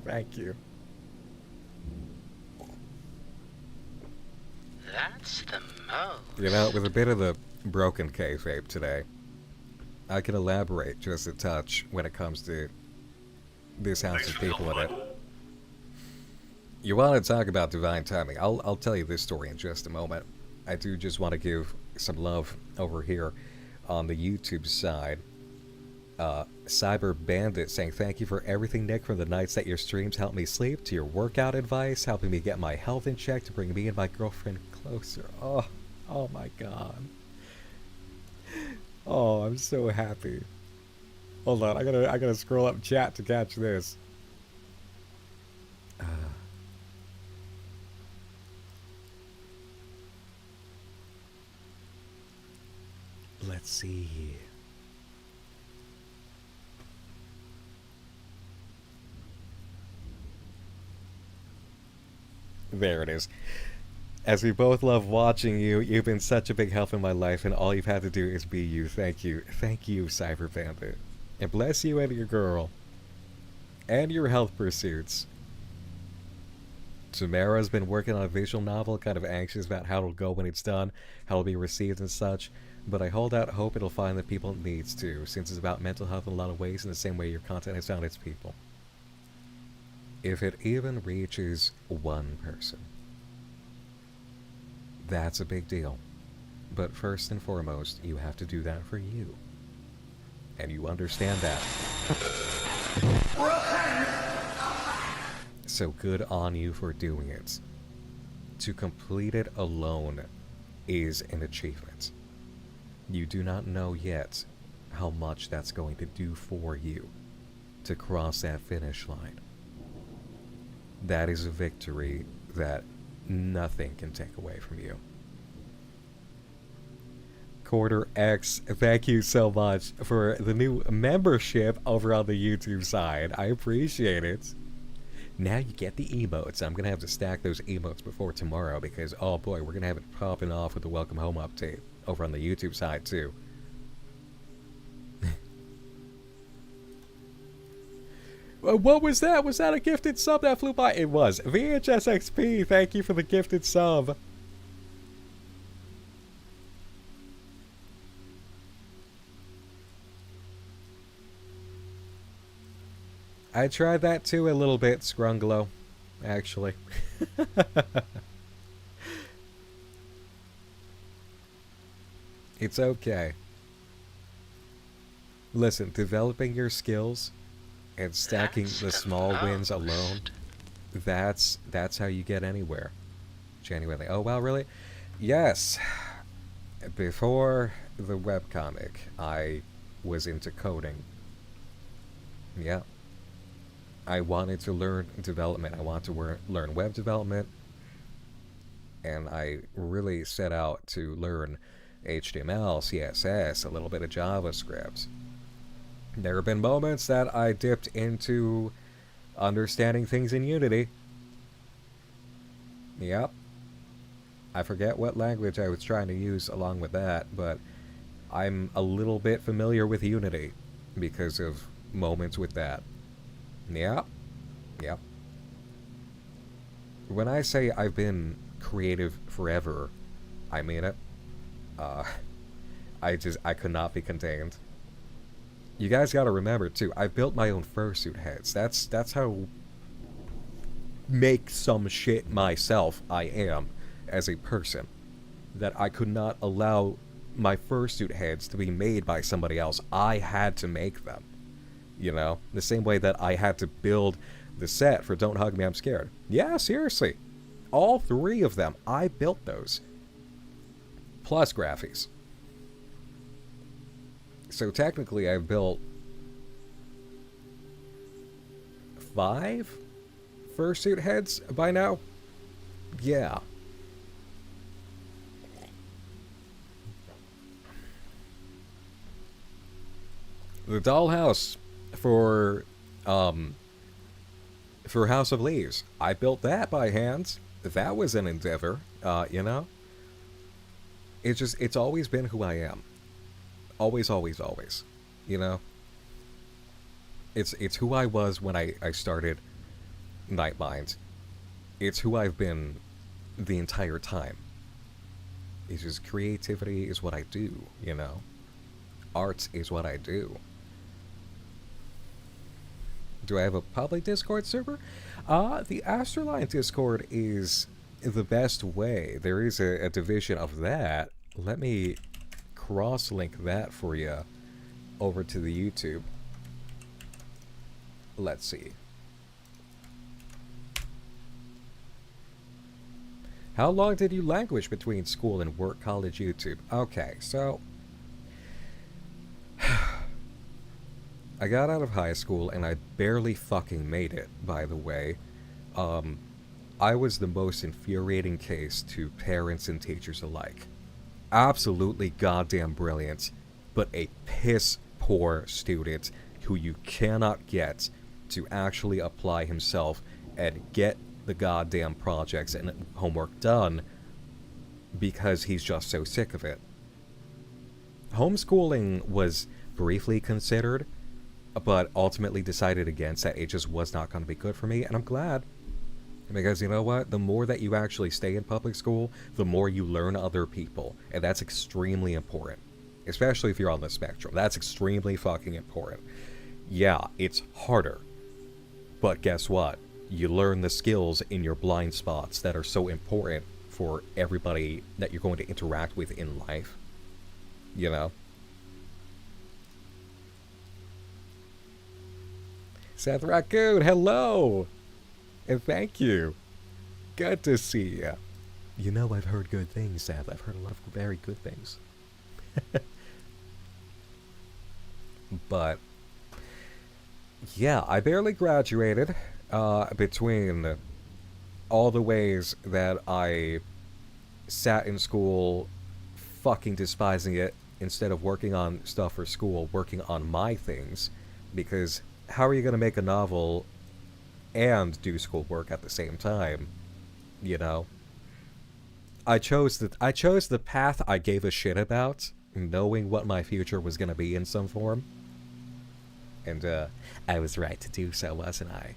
Thank you. That's the most. You know, with a bit of the broken kayfabe today, I can elaborate just a touch when it comes to this house of people in it. You want to talk about divine timing? I'll tell you this story in just a moment. I do just want to give some love over here on the YouTube side. Cyber Bandit saying, thank you for everything, Nick, from the nights that your streams helped me sleep, to your workout advice, helping me get my health in check, to bring me and my girlfriend closer. Oh my god. Oh, I'm so happy. Hold on, I gotta scroll up chat to catch this. Let's see. There it is. As we both love watching you, you've been such a big help in my life, and all you've had to do is be you. Thank you. Thank you, Cyber Bandit. And bless you and your girl. And your health pursuits. Tamara's been working on a visual novel, kind of anxious about how it'll go when it's done, how it'll be received and such, but I hold out hope it'll find the people it needs to, since it's about mental health in a lot of ways in the same way your content has found its people. If it even reaches one person, that's a big deal. But first and foremost, you have to do that for you. And you understand that. So good on you for doing it. To complete it alone is an achievement. You do not know yet how much that's going to do for you to cross that finish line. That is a victory that nothing can take away from you. Quarter X, thank you so much for the new membership over on the YouTube side. I appreciate it. Now you get the emotes. I'm going to have to stack those emotes before tomorrow because, oh boy, we're going to have it popping off with the Welcome Home update over on the YouTube side too. What was that? Was that a gifted sub that flew by? It was. VHSXP, thank you for the gifted sub. I tried that too a little bit, Scrunglow, actually. It's okay. Listen, developing your skills and stacking the small wins alone, that's how you get anywhere. Genuinely. Oh, wow, really? Yes. Before the webcomic, I was into coding. Yeah. I wanted to learn development. I wanted to learn web development. And I really set out to learn HTML, CSS, a little bit of JavaScript. There have been moments that I dipped into understanding things in Unity. Yep. I forget what language I was trying to use along with that, but I'm a little bit familiar with Unity because of moments with that. Yep. Yep. When I say I've been creative forever, I mean it. I could not be contained. You guys gotta remember, too, I built my own fursuit heads. That's how make some shit myself I am as a person. That I could not allow my fursuit heads to be made by somebody else. I had to make them. You know? The same way that I had to build the set for Don't Hug Me, I'm Scared. Yeah, seriously. All 3 of them, I built those. Plus graphics. So technically I've built 5 fursuit heads by now? Yeah. The dollhouse for House of Leaves. I built that by hand. That was an endeavor, you know? It's always been who I am. Always, always, always. You know? It's who I was when I started Nightmind. It's who I've been the entire time. It's just creativity is what I do, you know? Art is what I do. Do I have a public Discord server? The AstraLine Discord is the best way. There is a division of that. Let me cross-link that for you over to the YouTube. Let's see. How long did you languish between school and work, college, YouTube? Okay, so I got out of high school and I barely fucking made it, by the way. I was the most infuriating case to parents and teachers alike. Absolutely goddamn brilliant, but a piss poor student who you cannot get to actually apply himself and get the goddamn projects and homework done because he's just so sick of it. Homeschooling was briefly considered, but ultimately decided against that. It just was not going to be good for me, and I'm glad. Because you know what? The more that you actually stay in public school, the more you learn other people, and that's extremely important. Especially if you're on the spectrum. That's extremely fucking important. Yeah, it's harder. But guess what? You learn the skills in your blind spots that are so important for everybody that you're going to interact with in life. You know? Seth Raccoon, hello! And thank you. Good to see you. You know I've heard good things, Seth. I've heard a lot of very good things. But yeah, I barely graduated. Between all the ways that I sat in school fucking despising it instead of working on stuff for school, working on my things, because how are you going to make a novel and do schoolwork at the same time, you know? I chose the path I gave a shit about, knowing what my future was going to be in some form. And I was right to do so, wasn't I?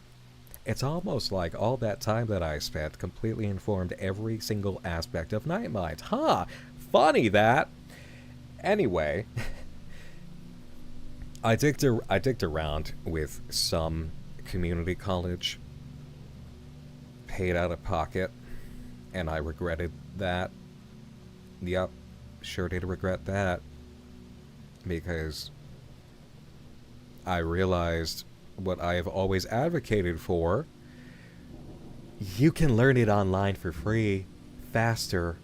It's almost like all that time that I spent completely informed every single aspect of Nightmind. Huh! Funny that! Anyway, I digged around with some community college, paid out of pocket, and I regretted that. Yep, sure did regret that. Because I realized what I have always advocated for. You can learn it online for free, faster.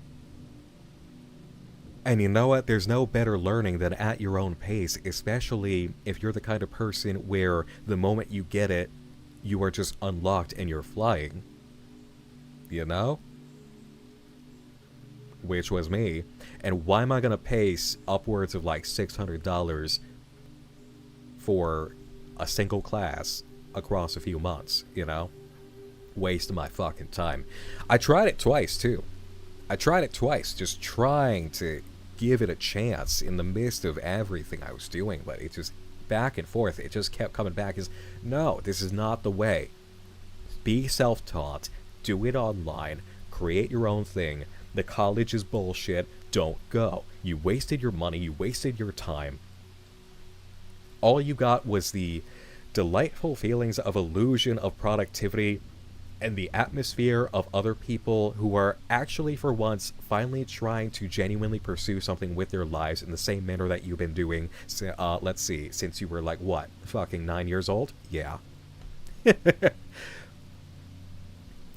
And you know what? There's no better learning than at your own pace, especially if you're the kind of person where the moment you get it, you are just unlocked and you're flying. You know? Which was me. And why am I gonna pay upwards of like $600 for a single class across a few months, you know? Waste of my fucking time. I tried it twice, too. I tried it twice, just trying to give it a chance in the midst of everything I was doing, but it just, back and forth, it just kept coming back as, no, this is not the way. Be self-taught, do it online, create your own thing. The college is bullshit, don't go. You wasted your money, you wasted your time. All you got was the delightful feelings of illusion of productivity and the atmosphere of other people who are actually, for once, finally trying to genuinely pursue something with their lives in the same manner that you've been doing, let's see, since you were like, what, fucking 9 years old? Yeah.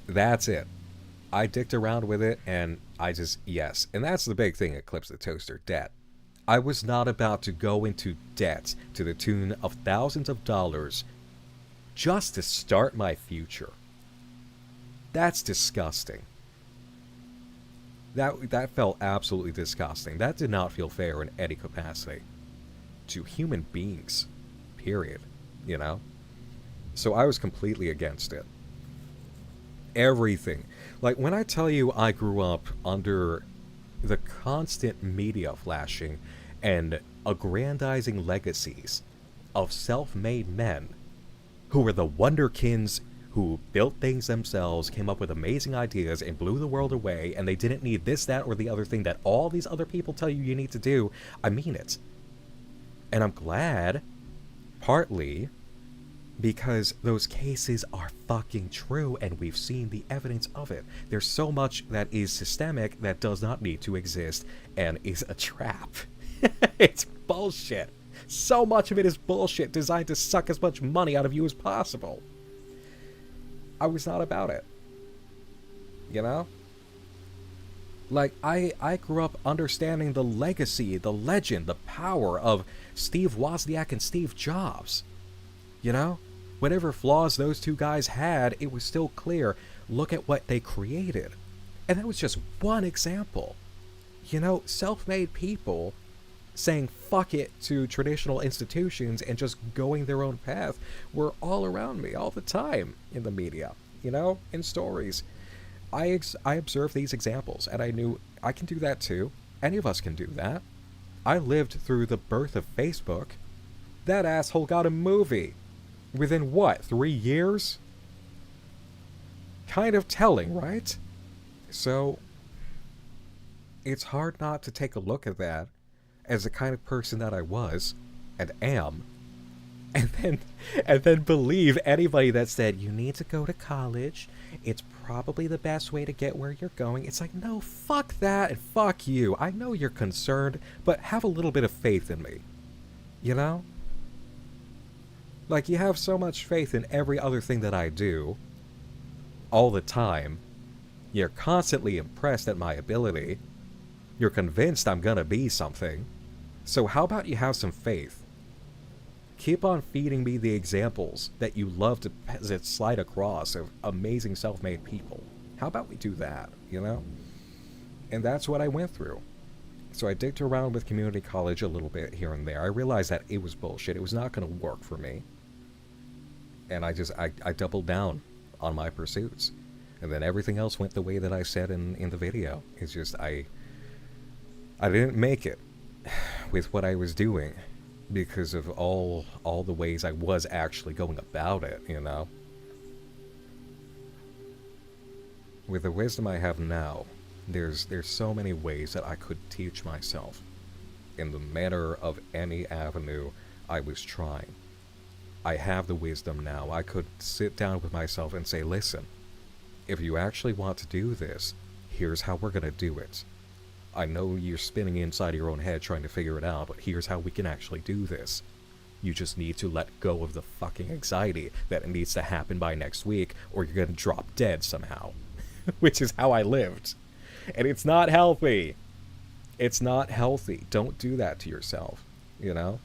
That's it. I dicked around with it, and I just, yes. And that's the big thing at Clips the Toaster, debt. I was not about to go into debt to the tune of thousands of dollars just to start my future. That's disgusting. That felt absolutely disgusting. That did not feel fair in any capacity. To human beings. Period. You know? So I was completely against it. Everything. Like, when I tell you I grew up under the constant media flashing and aggrandizing legacies of self-made men who were the wonderkins who built things themselves, came up with amazing ideas, and blew the world away, and they didn't need this, that, or the other thing that all these other people tell you need to do. I mean it. And I'm glad, partly, because those cases are fucking true, and we've seen the evidence of it. There's so much that is systemic that does not need to exist, and is a trap. It's bullshit. So much of it is bullshit designed to suck as much money out of you as possible. I was not about it. You know? Like, I grew up understanding the legacy, the legend, the power of Steve Wozniak and Steve Jobs. You know? Whatever flaws those two guys had, it was still clear. Look at what they created. And that was just one example. You know, self-made people saying fuck it to traditional institutions and just going their own path were all around me all the time in the media, you know, in stories. I observed these examples, and I knew I can do that too. Any of us can do that. I lived through the birth of Facebook. That asshole got a movie. Within what, 3 years? Kind of telling, right? So, it's hard not to take a look at that as the kind of person that I was and am, and then believe anybody that said you need to go to college, it's probably the best way to get where you're going. It's like, no, fuck that and fuck you. I know you're concerned, but have a little bit of faith in me. You know? Like, you have so much faith in every other thing that I do all the time. You're constantly impressed at my ability. You're convinced I'm gonna be something. So how about you have some faith? Keep on feeding me the examples that you love to slide across of amazing self-made people. How about we do that, you know? And that's what I went through. So I digged around with community college a little bit here and there. I realized that it was bullshit. It was not going to work for me. And I doubled down on my pursuits. And then everything else went the way that I said in the video. It's just, I didn't make it with what I was doing because of all the ways I was actually going about it, you know? With the wisdom I have now, there's so many ways that I could teach myself in the manner of any avenue I was trying. I have the wisdom now. I could sit down with myself and say, listen, if you actually want to do this, here's how we're going to do it. I know you're spinning inside your own head trying to figure it out, but here's how we can actually do this. You just need to let go of the fucking anxiety that it needs to happen by next week, or you're going to drop dead somehow. Which is how I lived. And it's not healthy. It's not healthy. Don't do that to yourself, you know?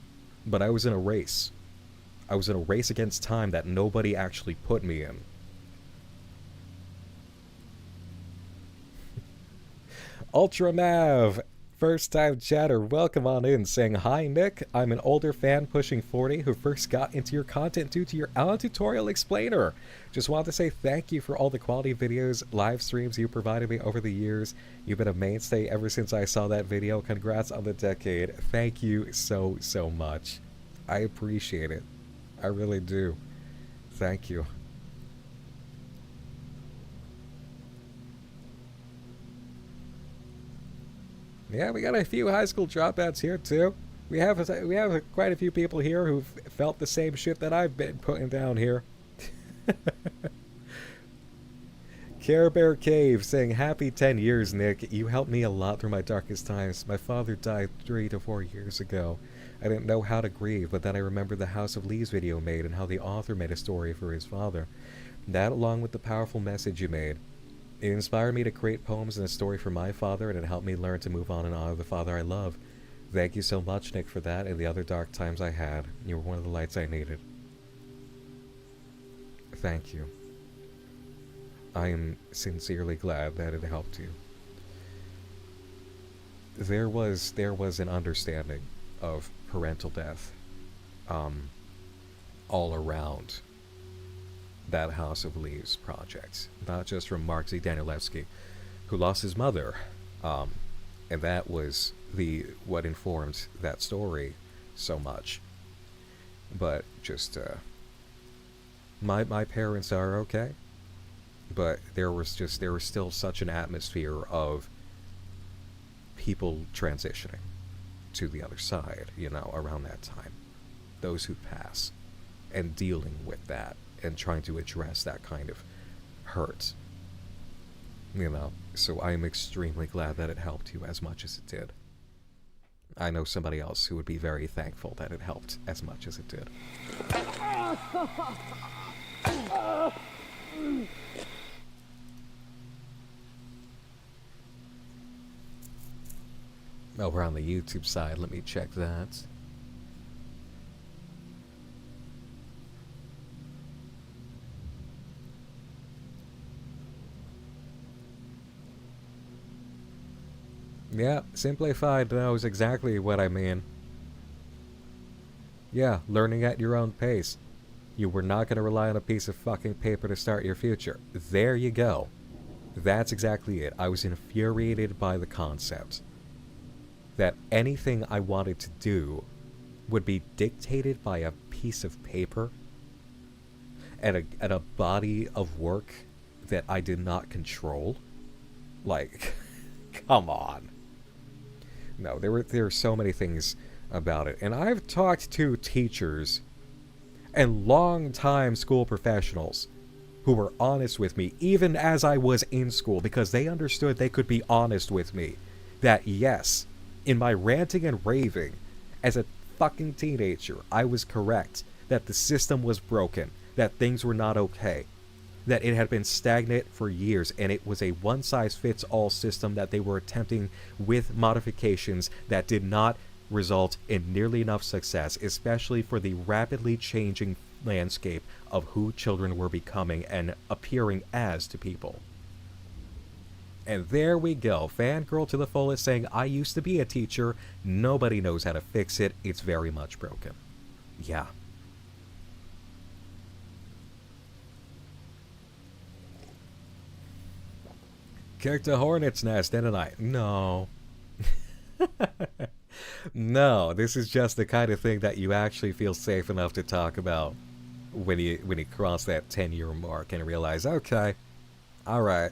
But I was in a race. I was in a race against time that nobody actually put me in. Ultramav, first time chatter, welcome on in, saying, hi Nick, I'm an older fan pushing 40 who first got into your content due to your Alan tutorial explainer. Just want to say thank you for all the quality videos, live streams you provided me over the years. You've been a mainstay ever since I saw that video. Congrats on the decade. Thank you so much. I appreciate it. I really do. Thank you. Yeah, we got a few high school dropouts here too. We have quite a few people here who've felt the same shit that I've been putting down here. Care Bear Cave saying, happy 10 years, Nick. You helped me a lot through my darkest times. My father died 3 to 4 years ago. I didn't know how to grieve, but then I remembered the House of Leaves video made and how the author made a story for his father. That, along with the powerful message you made, it inspired me to create poems and a story for my father, and it helped me learn to move on and honor the father I love. Thank you so much, Nick, for that and the other dark times I had. You were one of the lights I needed. Thank you. I am sincerely glad that it helped you. There was an understanding of parental death all around that House of Leaves project, not just from Mark Z. Danielewski, who lost his mother, and that was what informed that story so much. But just My parents are okay. But there was still such an atmosphere of people transitioning to the other side, around that time. Those who pass, and dealing with that, and trying to address that kind of hurt. So I'm extremely glad that it helped you as much as it did. I know somebody else who would be very thankful that it helped as much as it did. Over on the YouTube side, let me check that. Yeah, Simplified knows exactly what I mean. Yeah, learning at your own pace. You were not going to rely on a piece of fucking paper to start your future. There you go. That's exactly it. I was infuriated by the concept that anything I wanted to do would be dictated by a piece of paper and a body of work that I did not control. Like, come on. No, there were so many things about it. And I've talked to teachers and long-time school professionals who were honest with me, even as I was in school, because they understood they could be honest with me. That yes, in my ranting and raving as a fucking teenager, I was correct. That the system was broken. That things were not okay. That it had been stagnant for years, and it was a one-size-fits-all system that they were attempting with modifications that did not result in nearly enough success, especially for the rapidly changing landscape of who children were becoming and appearing as to people. And there we go, fangirl to the fullest, saying, I used to be a teacher, nobody knows how to fix it, it's very much broken. Yeah. Kicked a hornet's nest, didn't I? No. No, this is just the kind of thing that you actually feel safe enough to talk about when you cross that 10-year mark and realize, okay, alright.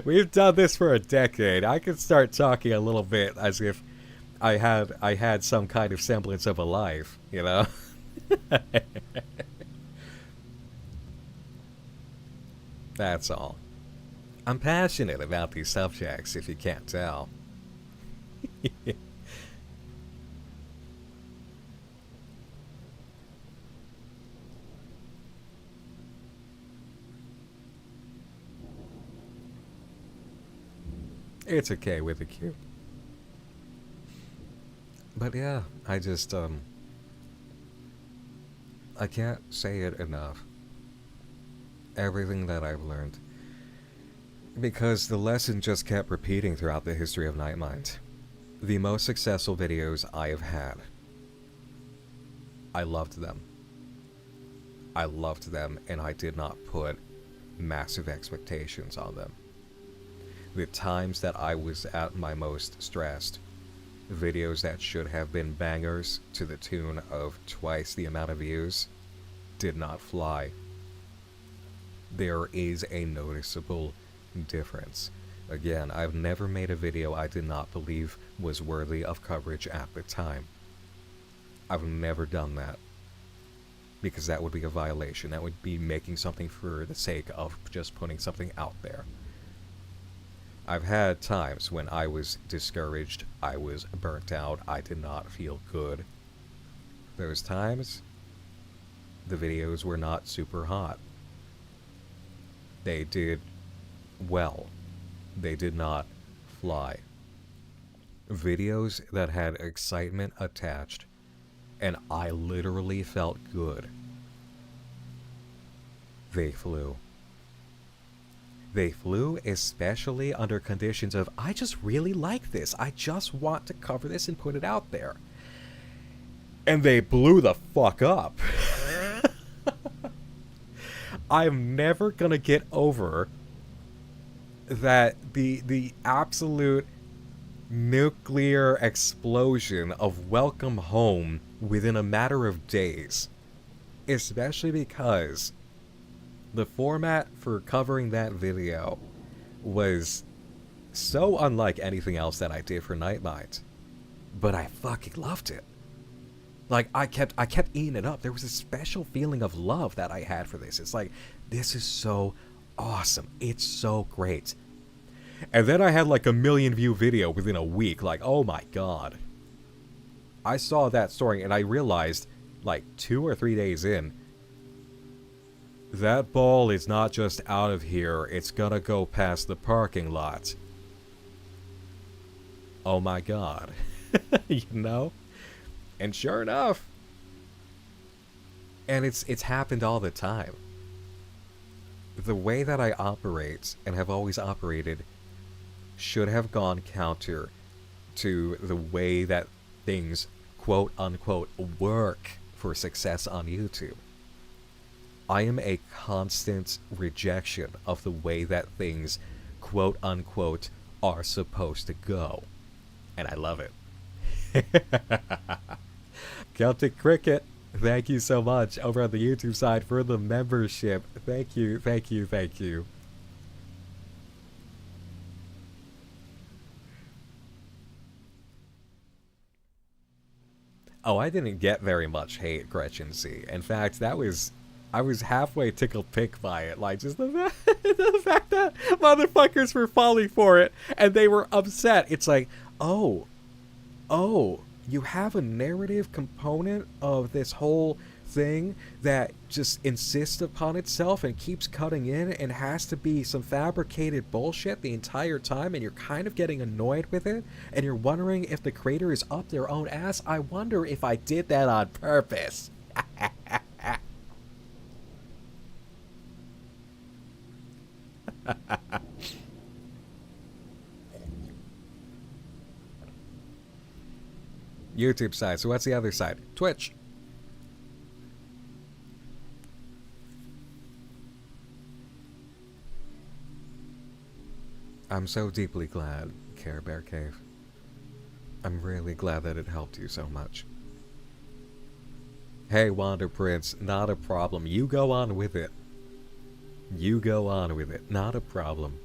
We've done this for a decade. I can start talking a little bit as if I had some kind of semblance of a life, That's all. I'm passionate about these subjects, if you can't tell. It's okay with a Q. But yeah, I just, I can't say it enough. Everything that I've learned. Because the lesson just kept repeating throughout the history of Nightmind. The most successful videos I have had. I loved them. I loved them, and I did not put massive expectations on them. The times that I was at my most stressed, videos that should have been bangers to the tune of twice the amount of views, did not fly. There is a noticeable difference. Again, I've never made a video I did not believe was worthy of coverage at the time. I've never done that. Because that would be a violation. That would be making something for the sake of just putting something out there. I've had times when I was discouraged, I was burnt out, I did not feel good. Those times, the videos were not super hot. They did well. They did not fly. Videos that had excitement attached, and I literally felt good. They flew. They flew, especially under conditions of, I just really like this. I just want to cover this and put it out there. And they blew the fuck up. I'm never gonna get over that the absolute nuclear explosion of Welcome Home within a matter of days. especially because the format for covering that video was so unlike anything else that I did for Night Minds. But I fucking loved it. Like, I kept eating it up. There was a special feeling of love that I had for this. It's like, this is so awesome. It's so great. And then I had like a 1 million view video within a week. Like, oh my god. I saw that story and I realized, like 2 or 3 days in, that ball is not just out of here, it's gonna go past the parking lot. Oh my god. You know? And sure enough. And it's happened all the time. The way that I operate, and have always operated, should have gone counter to the way that things, quote unquote, work for success on YouTube. I am a constant rejection of the way that things, quote unquote, are supposed to go. And I love it. Celtic Cricket, thank you so much over on the YouTube side for the membership. Thank you, thank you, thank you. Oh, I didn't get very much hate, Gretchen C. In fact, I was halfway tickled pink by it. Like, just the fact that motherfuckers were falling for it and they were upset. It's like, oh, you have a narrative component of this whole thing that just insists upon itself and keeps cutting in and has to be some fabricated bullshit the entire time, and you're kind of getting annoyed with it, and you're wondering if the creator is up their own ass. I wonder if I did that on purpose. YouTube side. So what's the other side? Twitch. I'm so deeply glad, Care Bear Cave. I'm really glad that it helped you so much. Hey, Wander Prince, not a problem. You go on with it. You go on with it. Not a problem.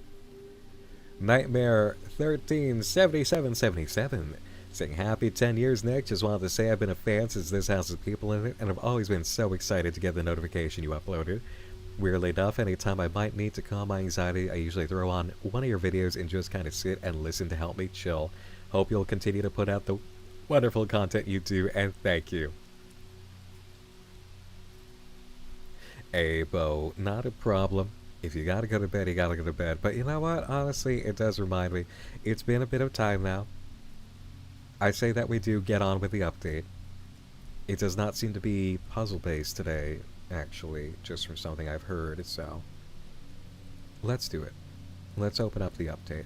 Nightmare 137777 saying happy 10 years, Nick. Just wanted to say I've been a fan since this house has people in it, and I've always been so excited to get the notification you uploaded. Weirdly enough, anytime I might need to calm my anxiety, I usually throw on one of your videos and just kind of sit and listen to help me chill. Hope you'll continue to put out the wonderful content you do, and thank you. Bo, not a problem. If you gotta go to bed, you gotta go to bed. But you know what? Honestly, it does remind me. It's been a bit of time now. I say that we do get on with the update. It does not seem to be puzzle-based today, actually, just from something I've heard, so let's do it. Let's open up the update.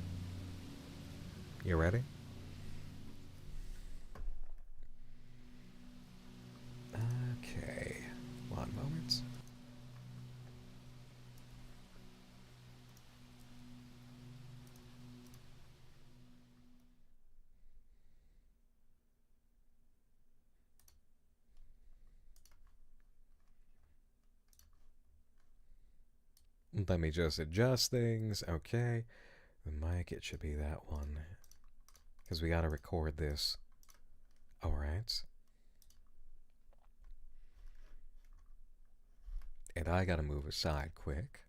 You ready? Okay, one moment. Let me just adjust things. Okay. The mic, it should be that one. Because we gotta record this. Alright. And I gotta move aside quick.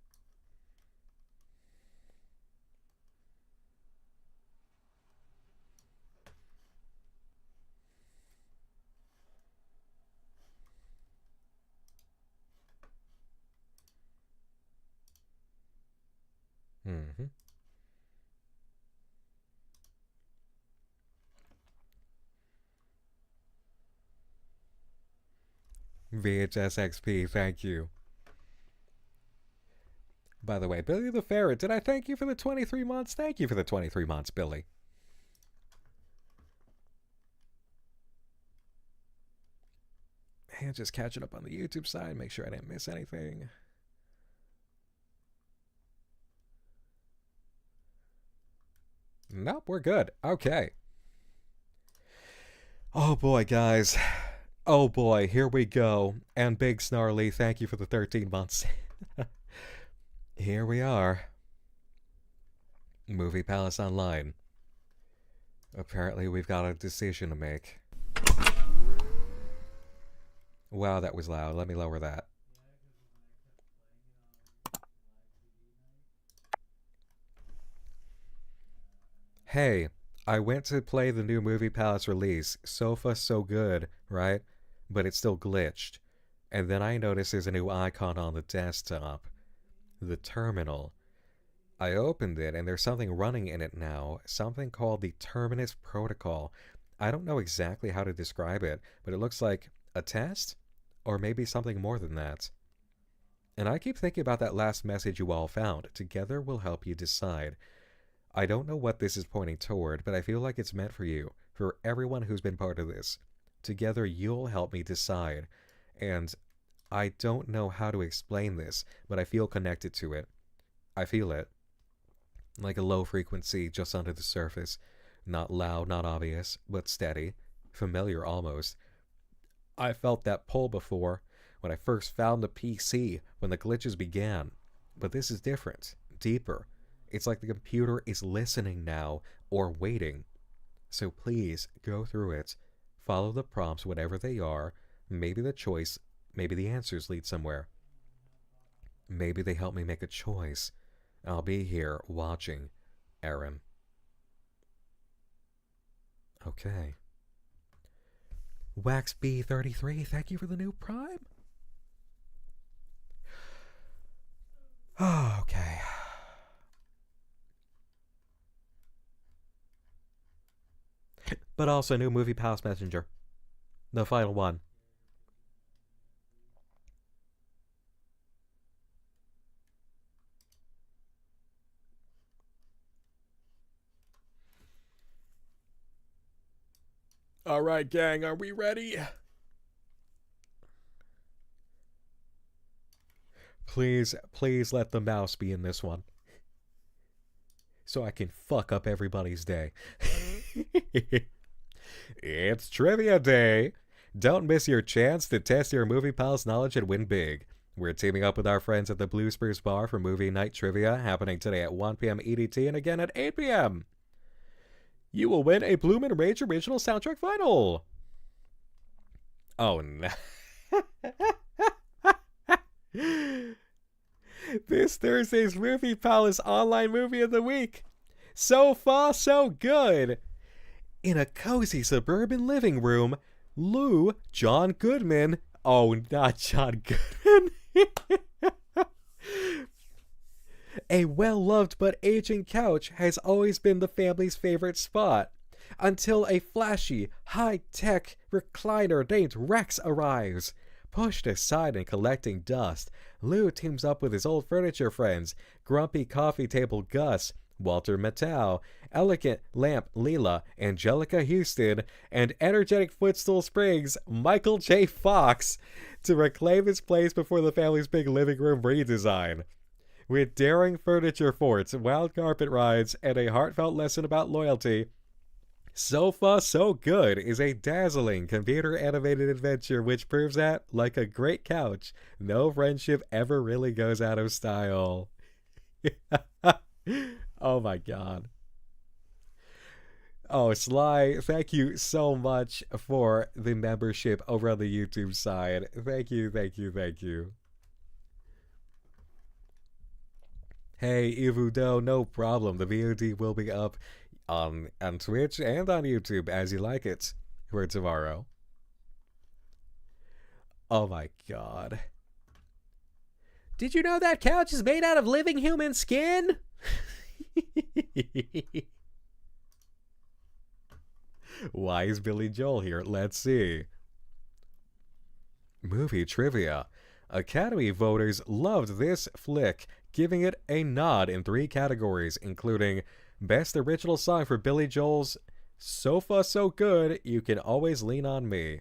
VHS XP, thank you. By the way, Billy the Ferret, did I thank you for the 23 months? Thank you for the 23 months, Billy. And just catching up on the YouTube side, make sure I didn't miss anything. Nope, we're good. Okay. Oh boy, guys. Oh boy, here we go. And Big Snarly, thank you for the 13 months. Here we are. Movie Palace Online. Apparently we've got a decision to make. Wow, that was loud. Let me lower that. Hey, I went to play the new Movie Palace release. So far, so good, right? But it's still glitched. And then I noticed there's a new icon on the desktop. The terminal. I opened it and there's something running in it now. Something called the terminus protocol. I don't know exactly how to describe it, but it looks like a test? Or maybe something more than that. And I keep thinking about that last message you all found. Together we'll help you decide. I don't know what this is pointing toward, but I feel like it's meant for you. For everyone who's been part of this. Together you'll help me decide. And I don't know how to explain this, but I feel connected to it. I feel it. Like a low frequency just under the surface. Not loud, not obvious, but steady. Familiar almost. I felt that pull before, when I first found the PC, when the glitches began. But this is different. Deeper. It's like the computer is listening now, or waiting. So please, go through it. Follow the prompts, whatever they are. Maybe the choice, maybe the answers lead somewhere. Maybe they help me make a choice. I'll be here, watching. Aaron. Okay. WaxB33, thank you for the new Prime. Oh, okay. But also new Movie Palace Messenger. The final one. All right, gang, are we ready? Please, please let the mouse be in this one. So I can fuck up everybody's day. It's Trivia Day. Don't miss your chance to test your Movie Palace knowledge and win big. We're teaming up with our friends at the Blue Spruce Bar for Movie Night Trivia, happening today at 1 p.m. EDT and again at 8 p.m. You will win a Bloom and Rage original soundtrack vinyl. Oh no. This Thursday's Movie Palace online movie of the week. So far, so good. In a cozy suburban living room, John Goodman. Oh, not John Goodman. A well-loved but aging couch has always been the family's favorite spot. Until a flashy, high-tech recliner named Rex arrives. Pushed aside and collecting dust, Lou teams up with his old furniture friends, Grumpy Coffee Table Gus, Walter Matthau, Elegant Lamp Leela, Angelica Houston, and Energetic Footstool Springs, Michael J. Fox, to reclaim his place before the family's big living room redesign. With daring furniture forts, wild carpet rides, and a heartfelt lesson about loyalty, So Far So Good is a dazzling computer-animated adventure which proves that, like a great couch, no friendship ever really goes out of style. Oh my god. Oh, Sly, thank you so much for the membership over on the YouTube side. Thank you, thank you, thank you. Hey, Ivudo, no problem. The VOD will be up on Twitch and on YouTube as you like it for tomorrow. Oh my god. Did you know that couch is made out of living human skin? Why is Billy Joel here? Let's see. Movie trivia. Academy voters loved this flick, giving it a nod in 3 categories, including Best Original Song for Billy Joel's So Far So Good, You Can Always Lean On Me.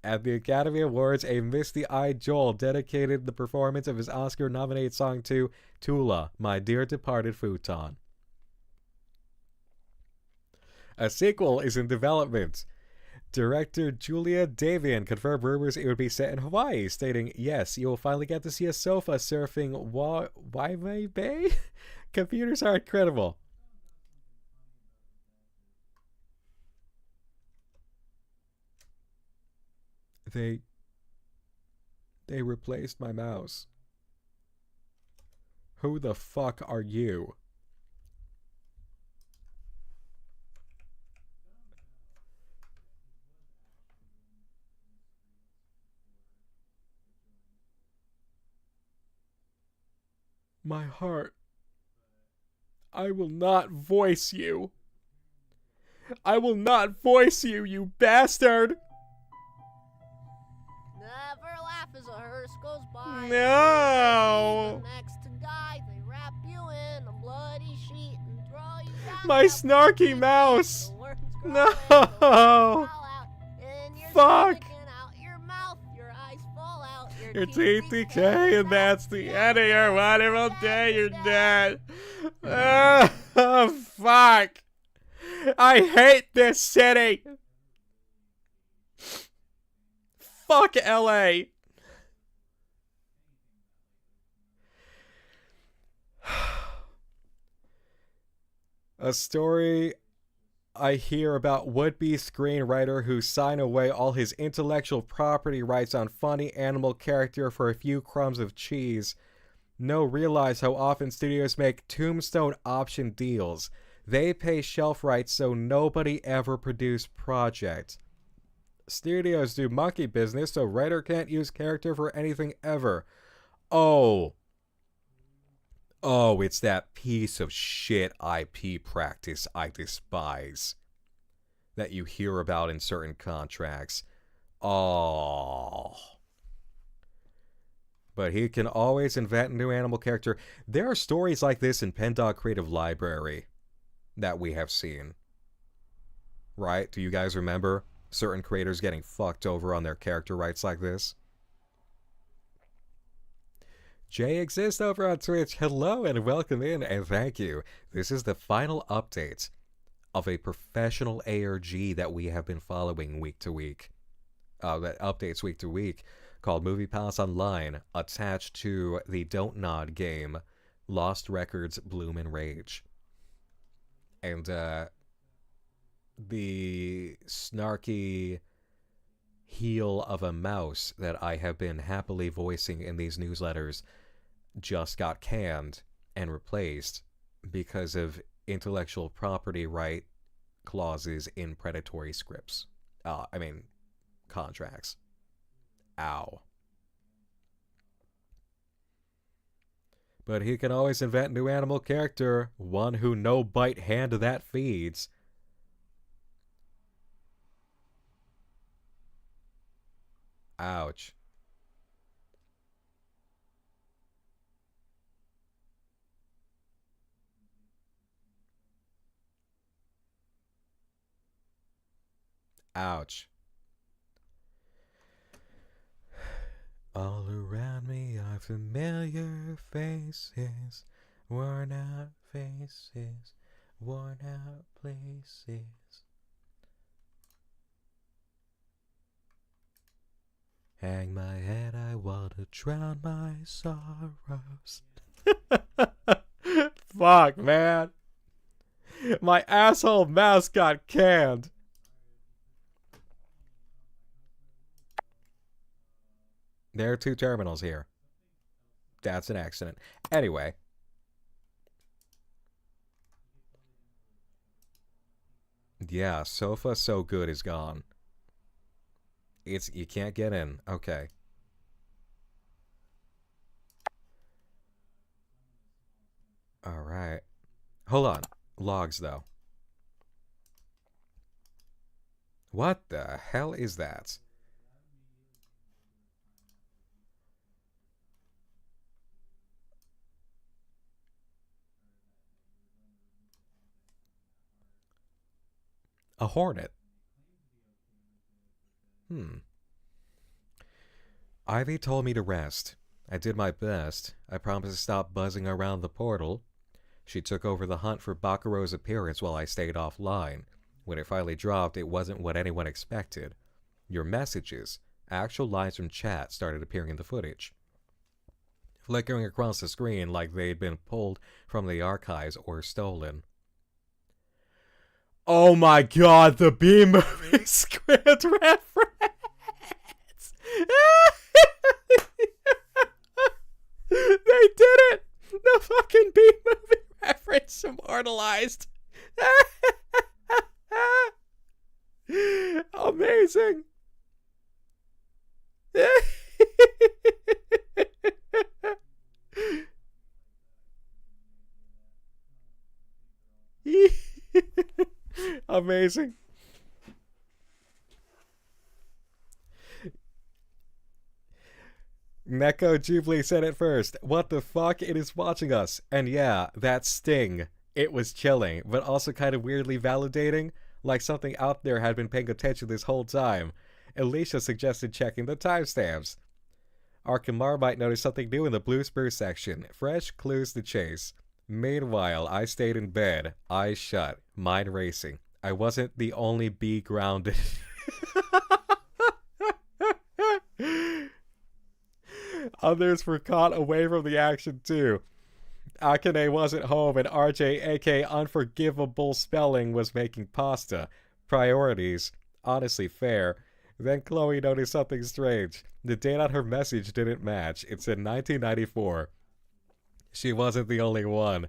At the Academy Awards, a misty-eyed Joel dedicated the performance of his Oscar-nominated song to Tula, My Dear Departed Futon. A sequel is in development. Director Julia Davian confirmed rumors it would be set in Hawaii, stating, "Yes, you will finally get to see a sofa surfing Waimea Bay." Computers are incredible. They replaced my mouse. Who the fuck are you? My heart. I will not voice you. I will not voice you, you bastard! Never laugh as a hearse goes by. No! The next to die, they wrap you in a bloody sheet and throw you down. My snarky mouse! No! Fuck! Your teeth decay, and that's the end of your wonderful day. You're dead. Oh, fuck! I hate this city. Fuck LA. A story I hear about would-be screenwriter who signed away all his intellectual property rights on funny animal character for a few crumbs of cheese. No realize how often studios make tombstone option deals. They pay shelf rights so nobody ever produce projects. Studios do monkey business so writer can't use character for anything ever. Oh, it's that piece of shit IP practice I despise that you hear about in certain contracts. Oh. But he can always invent a new animal character. There are stories like this in PenDog Creative Library that we have seen. Right? Do you guys remember certain creators getting fucked over on their character rights like this? Jay exists over on Twitch. Hello and welcome in and thank you. This is the final update of a professional ARG that we have been following week to week. That updates week to week, called Movie Palace Online, attached to the Don't Nod game, Lost Records Bloom and Rage. And the snarky heel of a mouse that I have been happily voicing in these newsletters just got canned and replaced because of intellectual property right clauses in predatory scripts. Contracts. Ow. But he can always invent new animal character, one who no bite hand that feeds. Ouch. Ouch. All around me are familiar faces, worn out faces, worn out places. Hang my head, I want to drown my sorrows. Fuck, man. My asshole mouse got canned. There are two terminals here. That's an accident. Anyway. Yeah, Sofa So Good is gone. You can't get in. Okay. Alright. Hold on. Logs, though. What the hell is that? A hornet. Ivy told me to rest. I did my best. I promised to stop buzzing around the portal. She took over the hunt for Bakuro's appearance while I stayed offline. When it finally dropped, it wasn't what anyone expected. Your messages, actual lines from chat, started appearing in the footage, flickering across the screen like they'd been pulled from the archives or stolen. Oh my god, the B-movie script reference! They did it! The fucking B-movie reference immortalized! Amazing! Amazing. Neko Jubilee said it first. What the fuck? It is watching us. And yeah, that sting. It was chilling, but also kind of weirdly validating, like something out there had been paying attention this whole time. Alicia suggested checking the timestamps. Arkhamar might notice something new in the Blue Spruce section. Fresh clues to chase. Meanwhile, I stayed in bed, eyes shut, mind racing. I wasn't the only bee grounded. Others were caught away from the action too. Akane wasn't home and RJ, aka Unforgivable Spelling, was making pasta. Priorities. Honestly fair. Then Chloe noticed something strange. The date on her message didn't match. It said 1994. She wasn't the only one.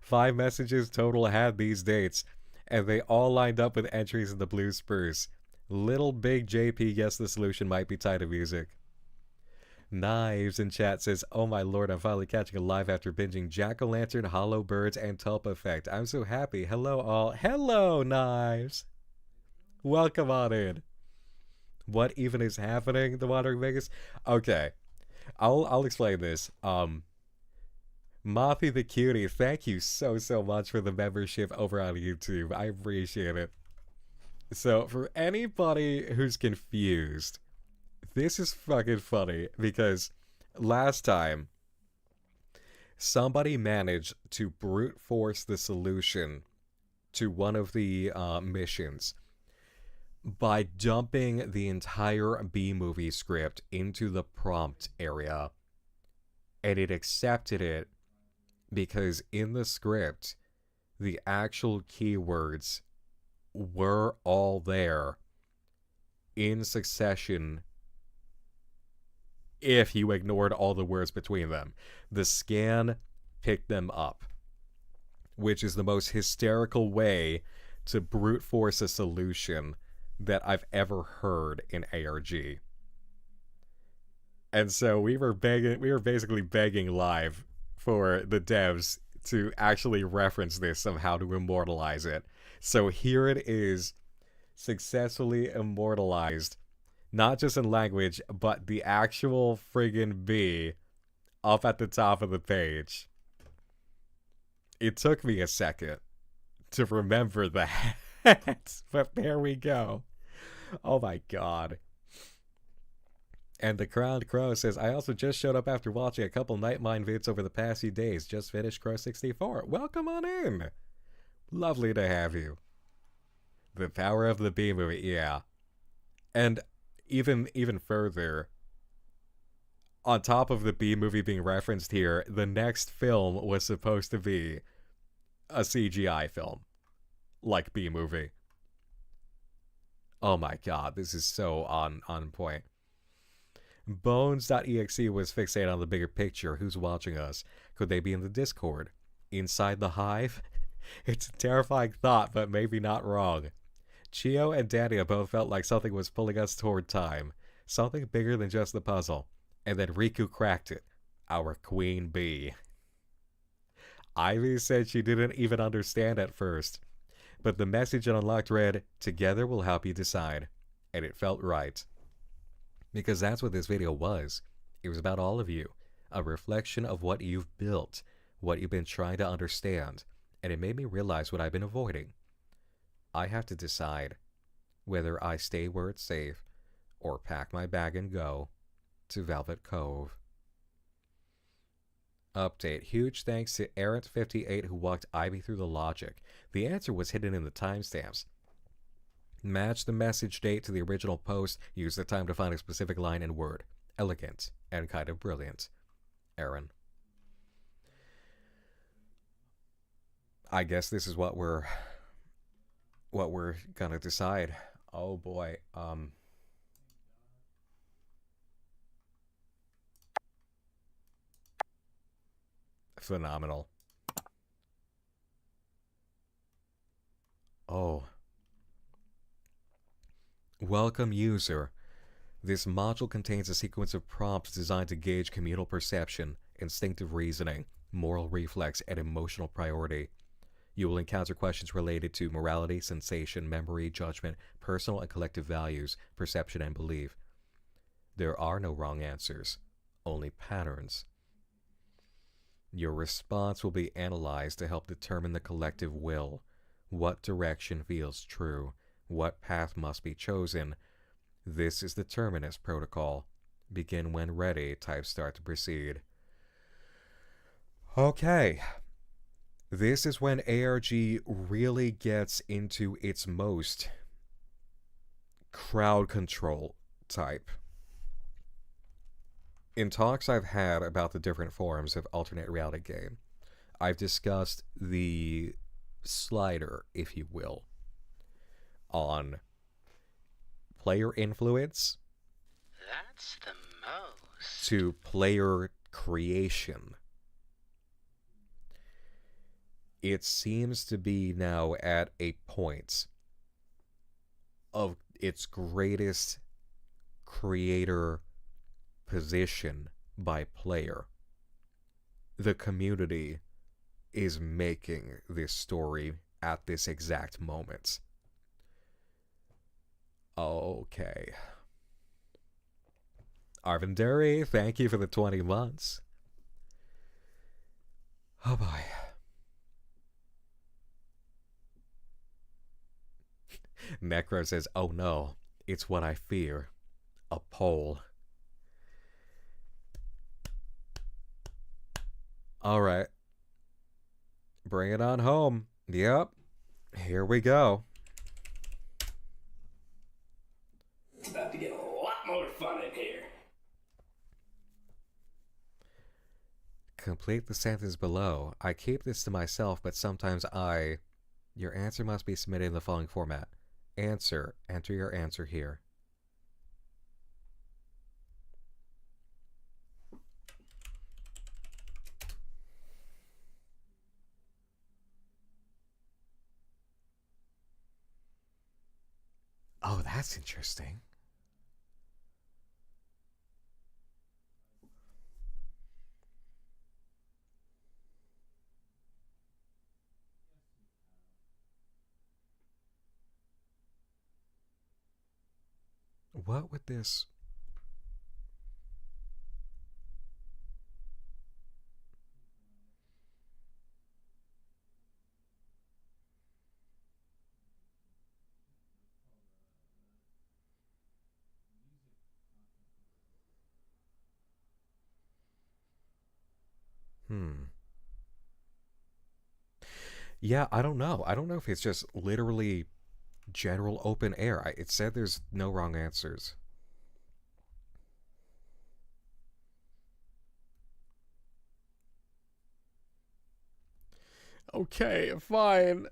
5 messages total had these dates, and they all lined up with entries in the Blue Spruce. Little Big JP guessed the solution might be tied to music. Knives in chat says, oh my lord, I'm finally catching a live after binging Jack-O-Lantern, Hollow Birds, and Tulp Effect. I'm so happy. Hello all. Hello, Knives! Welcome on in. What even is happening, The Wandering Vegas? Okay, I'll explain this. Mothy the Cutie, thank you so much for the membership over on YouTube. I appreciate it. So, for anybody who's confused, this is fucking funny because last time somebody managed to brute force the solution to one of the missions by dumping the entire B-movie script into the prompt area, and it accepted it because in the script the actual keywords were all there in succession if you ignored all the words between them. The scan picked them up, which is the most hysterical way to brute force a solution that I've ever heard in ARG. And so we were basically begging Live for the devs to actually reference this of how to immortalize it. So here it is, successfully immortalized, not just in language, but the actual friggin' bee up at the top of the page. It took me a second to remember that, but there we go. Oh my god. And the Crowned Crow says, I also just showed up after watching a couple Nightmind vids over the past few days. Just finished Crow 64. Welcome on in. Lovely to have you. The power of the B movie, yeah. And even further, on top of the B movie being referenced here, the next film was supposed to be a CGI film. Like B movie. Oh my god, this is so on point. Bones.exe was fixated on the bigger picture. Who's watching us? Could they be in the Discord? Inside the hive? It's a terrifying thought, but maybe not wrong. Chio and Dania both felt like something was pulling us toward time. Something bigger than just the puzzle. And then Riku cracked it. Our queen bee. Ivy said she didn't even understand at first. But the message it unlocked read, together we'll help you decide. And it felt right. Because that's what this video was. It was about all of you. A reflection of what you've built. What you've been trying to understand. And it made me realize what I've been avoiding. I have to decide whether I stay where it's safe or pack my bag and go to Velvet Cove. Update. Huge thanks to Errant58 who walked Ivy through the logic. The answer was hidden in the timestamps. Match the message date to the original post. Use the time to find a specific line and word. Elegant and kind of brilliant. Aaron. I guess this is what we're gonna decide. Oh boy. Phenomenal. Oh. Welcome, user. This module contains a sequence of prompts designed to gauge communal perception, instinctive reasoning, moral reflex, and emotional priority. You will encounter questions related to morality, sensation, memory, judgment, personal and collective values, perception, and belief. There are no wrong answers, only patterns. Your response will be analyzed to help determine the collective will, what direction feels true, what path must be chosen. This is the terminus protocol. Begin when ready. Type start to proceed. Okay. This is when ARG really gets into its most crowd control type. In talks I've had about the different forms of alternate reality game, I've discussed the slider, if you will, on player influence That's the most. to player creation. It seems to be now at a point of its greatest creator position by player. The community is making this story at this exact moment. Okay. Arvindari, thank you for the 20 months. Oh boy. Necro says, oh no, it's what I fear. A poll. Alright. Bring it on home. Yep. Here we go. It's about to get a lot more fun in here. Complete the sentence below. I keep this to myself, but sometimes Your answer must be submitted in the following format. Answer. Enter your answer here. Oh, that's interesting. What would this... Yeah, I don't know. I don't know if it's just literally general open air. It said there's no wrong answers. Okay, fine.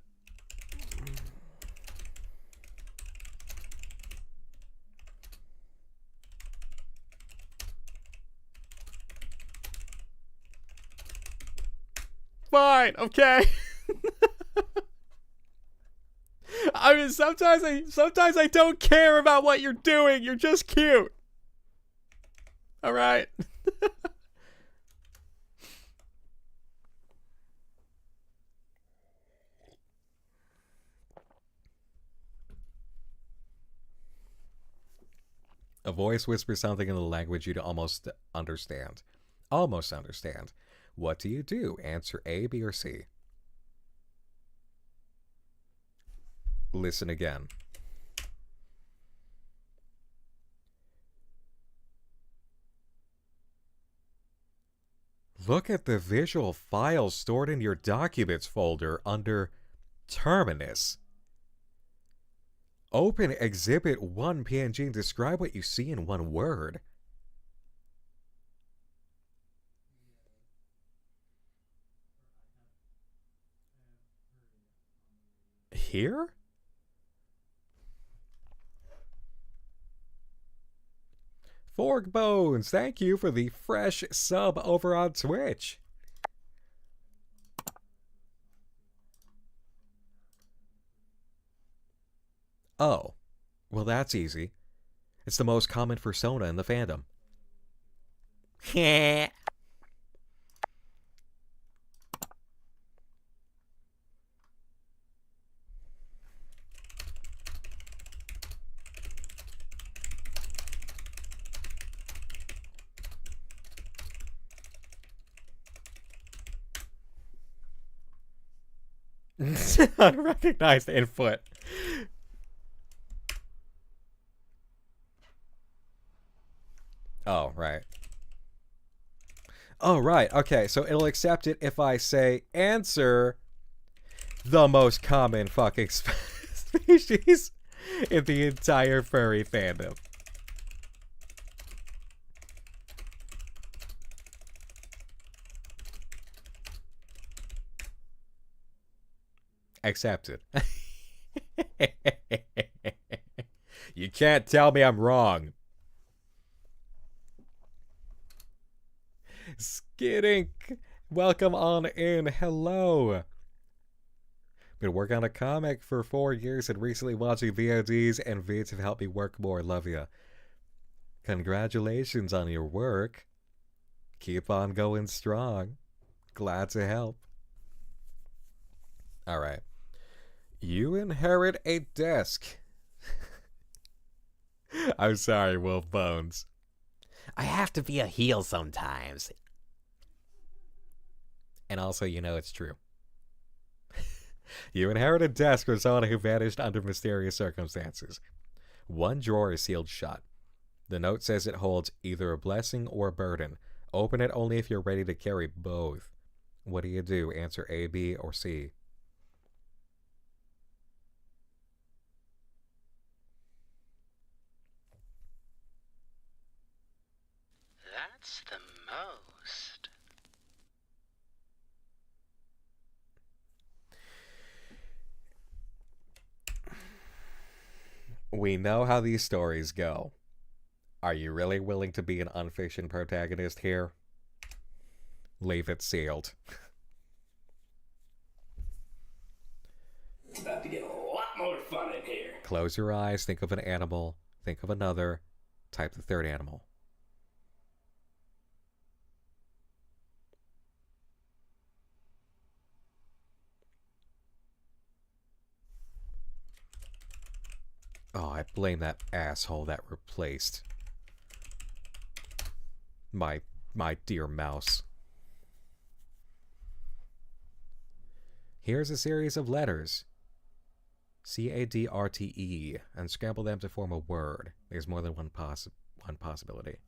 Fine, okay. I mean, sometimes I don't care about what you're doing. You're just cute. All right. A voice whispers something in the language you almost understand. Almost understand. What do you do? Answer A, B, or C. Listen again. Look at the visual files stored in your documents folder under Terminus. Open Exhibit 1 PNG and describe what you see in one word. Here? Fork Bones, thank you for the fresh sub over on Twitch. Oh, well that's easy. It's the most common persona in the fandom. Heh. Unrecognized input. Oh, right. Oh, right. Okay, so it'll accept it if I say answer the most common fucking species in the entire furry fandom. Accepted. You can't tell me I'm wrong. Skidink, welcome on in. Hello. Been working on a comic for 4 years and recently watching VODs and vids have helped me work more. Love ya. Congratulations on your work. Keep on going strong. Glad to help. Alright. You inherit a desk. I'm sorry, Wolf Bones. I have to be a heel sometimes. And also, you know it's true. You inherit a desk from someone who vanished under mysterious circumstances. One drawer is sealed shut. The note says it holds either a blessing or a burden. Open it only if you're ready to carry both. What do you do? Answer A, B, or C. That's the most. We know how these stories go. Are you really willing to be an unfictioned protagonist here? Leave it sealed. It's about to get a lot more fun in here. Close your eyes, think of an animal, think of another, type the third animal. Oh, I blame that asshole that replaced my dear mouse. Here's a series of letters. C-A-D-R-T-E, and scramble them to form a word. There's more than one possibility.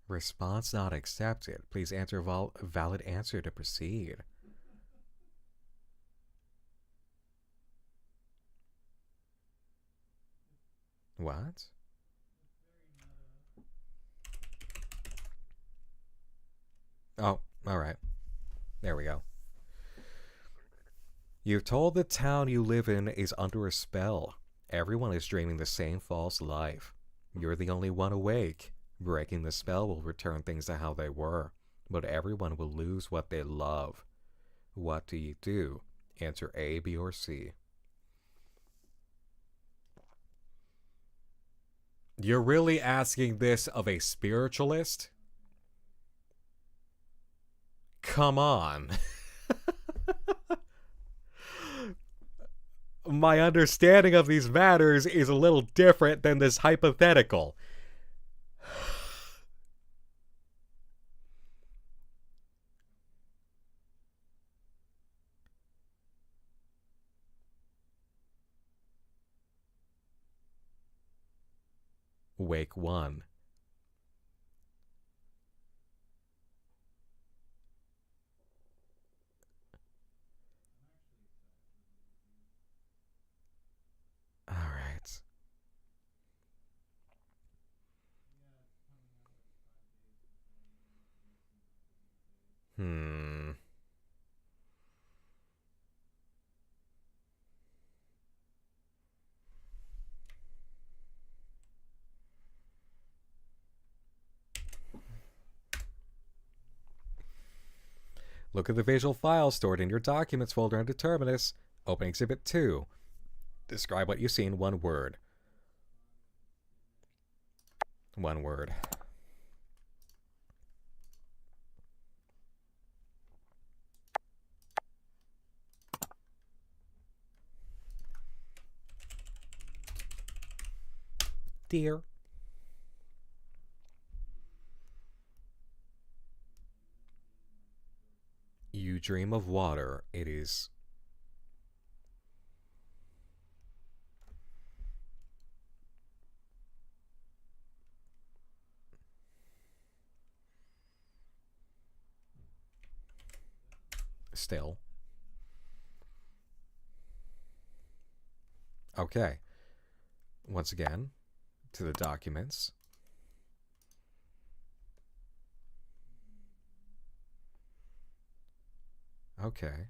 Response not accepted. Please answer valid answer to proceed. What? Oh, alright. There we go. You've told the town you live in is under a spell. Everyone is dreaming the same false life. You're the only one awake. Breaking the spell will return things to how they were, but everyone will lose what they love. What do you do? Answer A, B, or C. You're really asking this of a spiritualist? come on. My understanding of these matters is a little different than this hypothetical. Wake 1. All right. Look at the visual file stored in your Documents folder under Terminus. Open Exhibit 2. Describe what you see in one word. One word. Dear. You dream of water. It is still. Okay. Once again, to the Documents. Okay.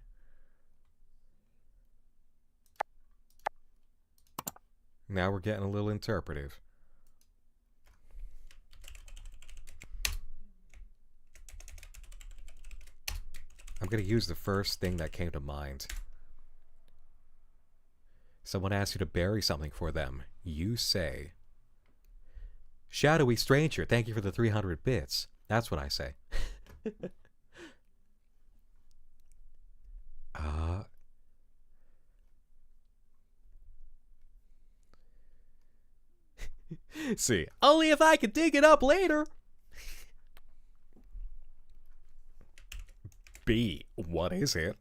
Now we're getting a little interpretive. I'm going to use the first thing that came to mind. Someone asks you to bury something for them. You say, "Shadowy stranger, thank you for the 300 bits." That's what I say. See, only if I could dig it up later. B, what is it?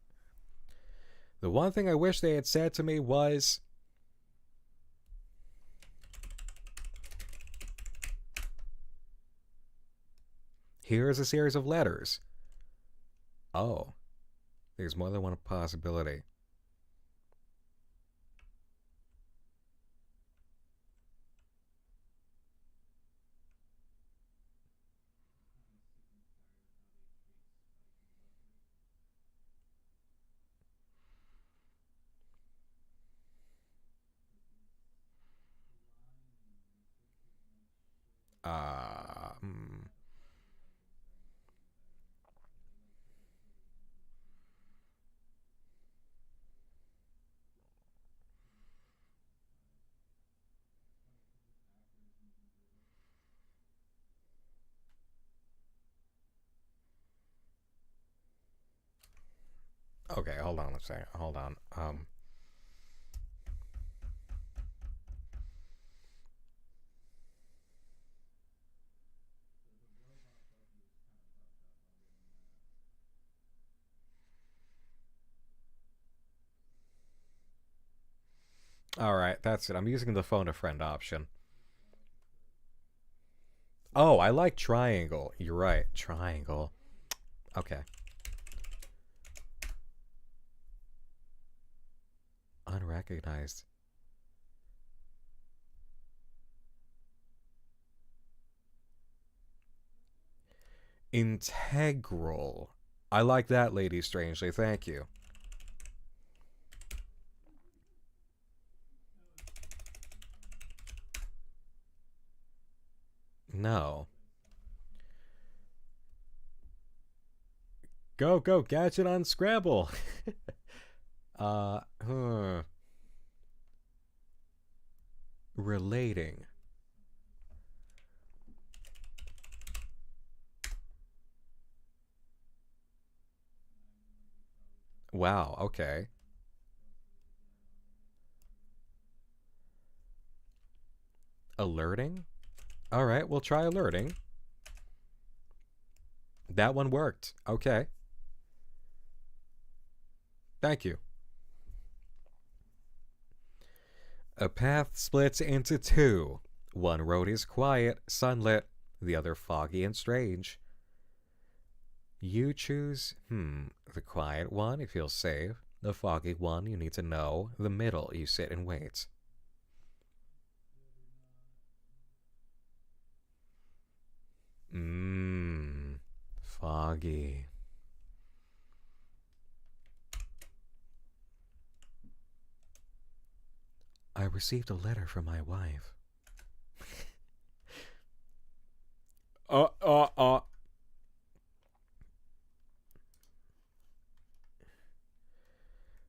The one thing I wish they had said to me was, here is a series of letters. Oh, there's more than one possibility. Okay, hold on a second. Hold on. Alright, that's it. I'm using the phone a friend option. Oh, I like triangle. You're right. Triangle. Okay. Unrecognized. Integral. I like that, Lady Strangely. Thank you. No. Go, gadget on Scrabble. Relating. wow, okay. Alerting? Alright, we'll try alerting. That one worked. Okay. Thank you. A path splits into two. One road is quiet, sunlit, the other foggy and strange. You choose, the quiet one, you feel safe. The foggy one, you need to know. The middle, you sit and wait. Foggy. I received a letter from my wife.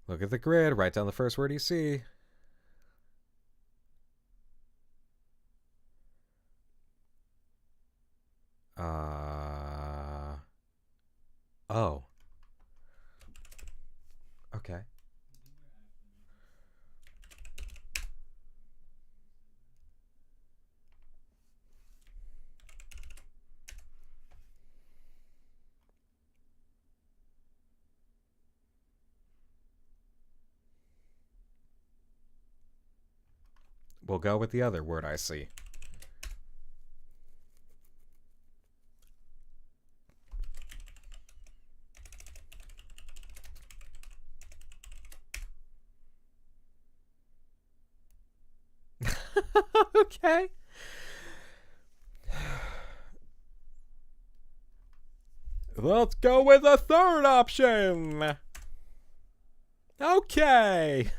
Look at the grid, write down the first word you see. Oh. Okay. We'll go with the other word I see. Okay. Let's go with the third option. Okay.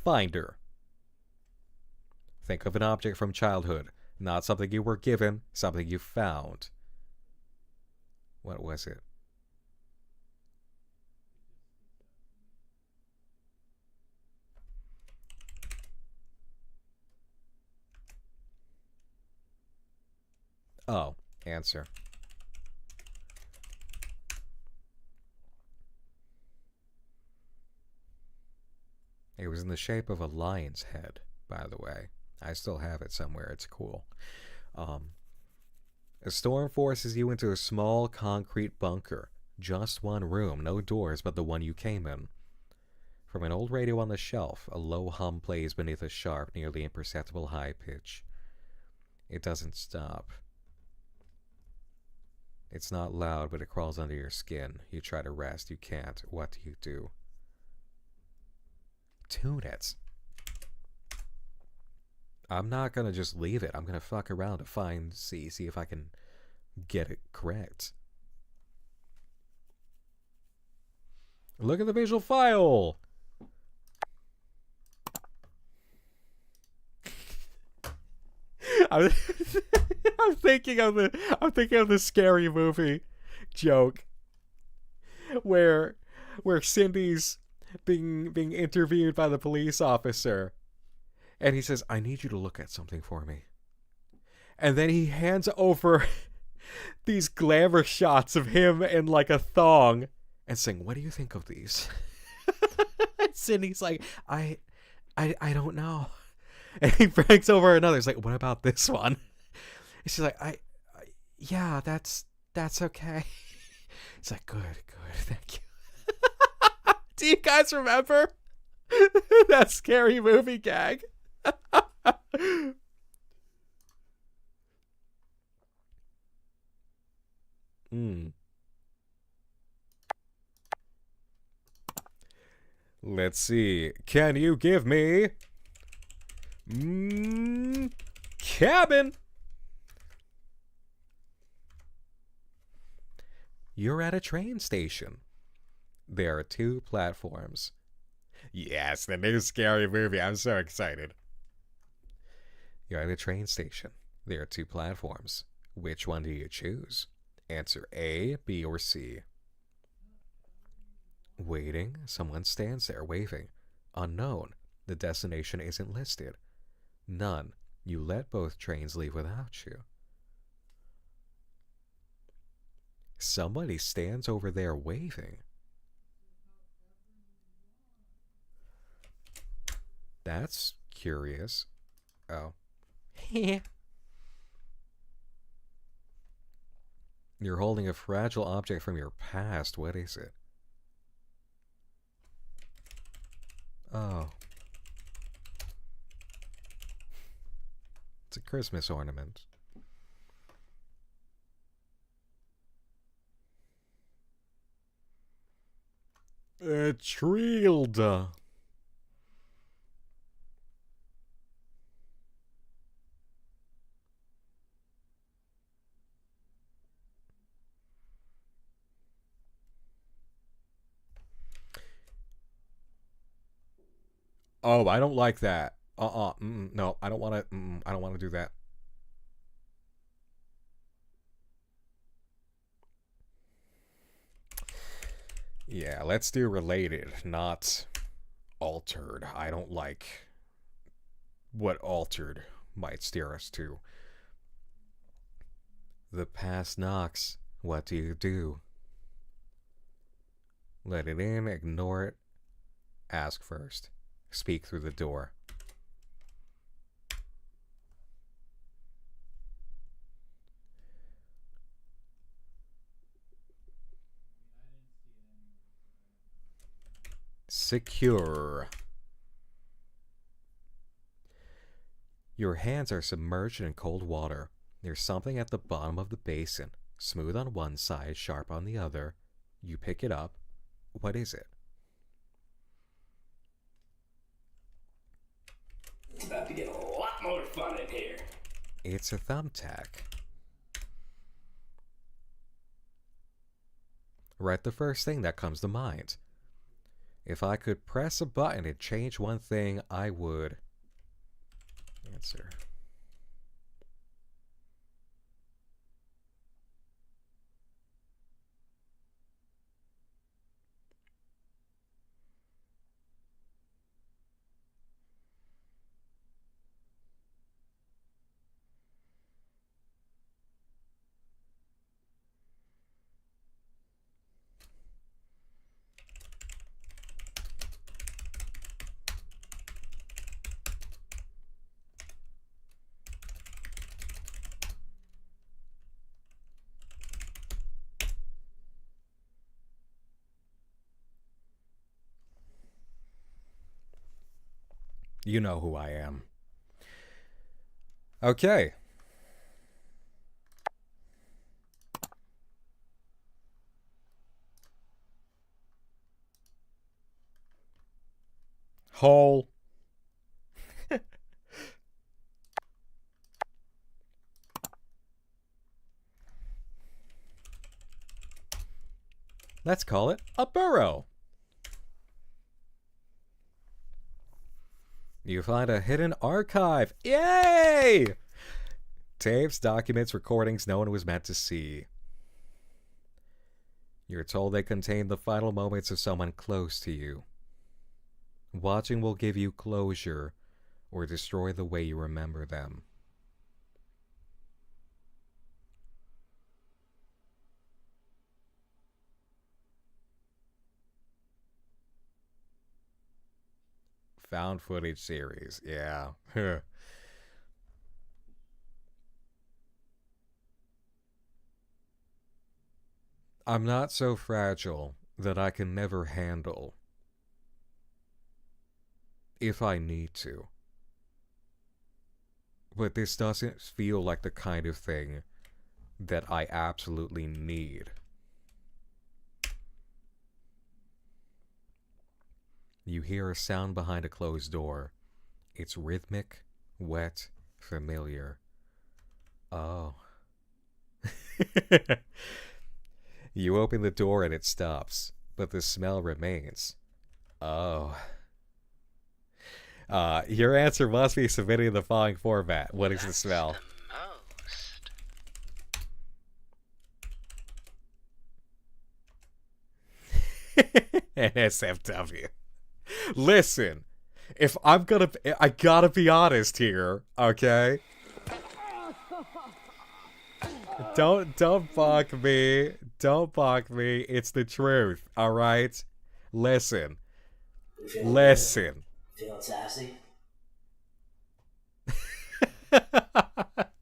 Finder. Think of an object from childhood, not something you were given, something you found. What was it? Oh, answer. It was in the shape of a lion's head, by the way. I still have it somewhere. It's cool. A storm forces you into a small concrete bunker. Just one room, no doors but the one you came in. From an old radio on the shelf, a low hum plays beneath a sharp, nearly imperceptible high pitch. It doesn't stop. It's not loud, but it crawls under your skin. You try to rest, you can't. What do? Tune it. I'm not gonna just leave it. I'm gonna fuck around to see if I can get it correct. Look at the visual file. I'm thinking of the Scary Movie joke where Cindy's being interviewed by the police officer, and he says, "I need you to look at something for me," and then he hands over these glamour shots of him in like a thong and saying, "What do you think of these?" And Cindy's like, I don't know. And he brings over another. He's like, "What about this one?" And she's like, yeah, that's okay." He's like, good, thank you. Do you guys remember that Scary Movie gag? Let's see. Can you give me cabin? You're at a train station. There are two platforms. Yes, the new Scary Movie. I'm so excited. You're at a train station. There are two platforms. Which one do you choose? Answer A, B, or C. Waiting. Someone stands there waving. Unknown. The destination isn't listed. None. You let both trains leave without you. Somebody stands over there waving. That's curious. Oh. You're holding a fragile object from your past. What is it? Oh. It's a Christmas ornament. A Trilda. Oh, I don't like that. No, I don't want to. I don't want to do that. Yeah, let's do related, not altered. I don't like what altered might steer us to. The past knocks. What do you do? Let it in, ignore it, ask first. Speak through the door. Secure. Your hands are submerged in cold water. There's something at the bottom of the basin, smooth on one side, sharp on the other. You pick it up. What is it? It's about to get a lot more fun in here. It's a thumbtack. Write the first thing that comes to mind. If I could press a button and change one thing, I would. Answer. You know who I am. Okay. Hole. Let's call it a burrow. You find a hidden archive. Yay! Tapes, documents, recordings no one was meant to see. You're told they contain the final moments of someone close to you. Watching will give you closure or destroy the way you remember them. Found footage series, yeah. I'm not so fragile that I can never handle if I need to. But this doesn't feel like the kind of thing that I absolutely need. You hear a sound behind a closed door. It's rhythmic, wet, familiar. Oh. You open the door and it stops, but the smell remains. Oh. Your answer must be submitted in the following format. What is the smell? NSFW. Listen, if I'm gonna, I gotta be honest here, okay? Don't balk me. Don't balk me. It's the truth, alright? Listen. Listen. Feeling sassy?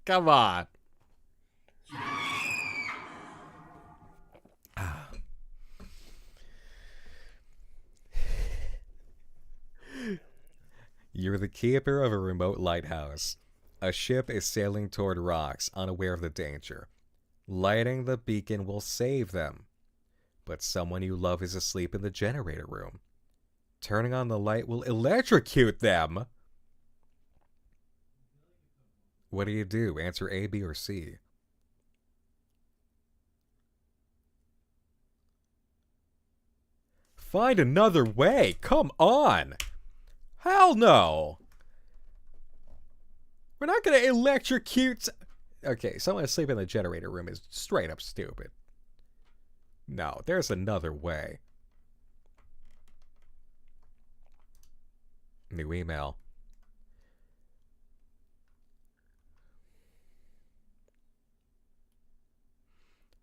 Come on. You're the keeper of a remote lighthouse. A ship is sailing toward rocks, unaware of the danger. Lighting the beacon will save them. But someone you love is asleep in the generator room. Turning on the light will electrocute them. What do you do? Answer A, B, or C. Find another way. Come on. Hell no. We're not going to electrocute... Okay, someone asleep in the generator room is straight up stupid. No, there's another way. New email.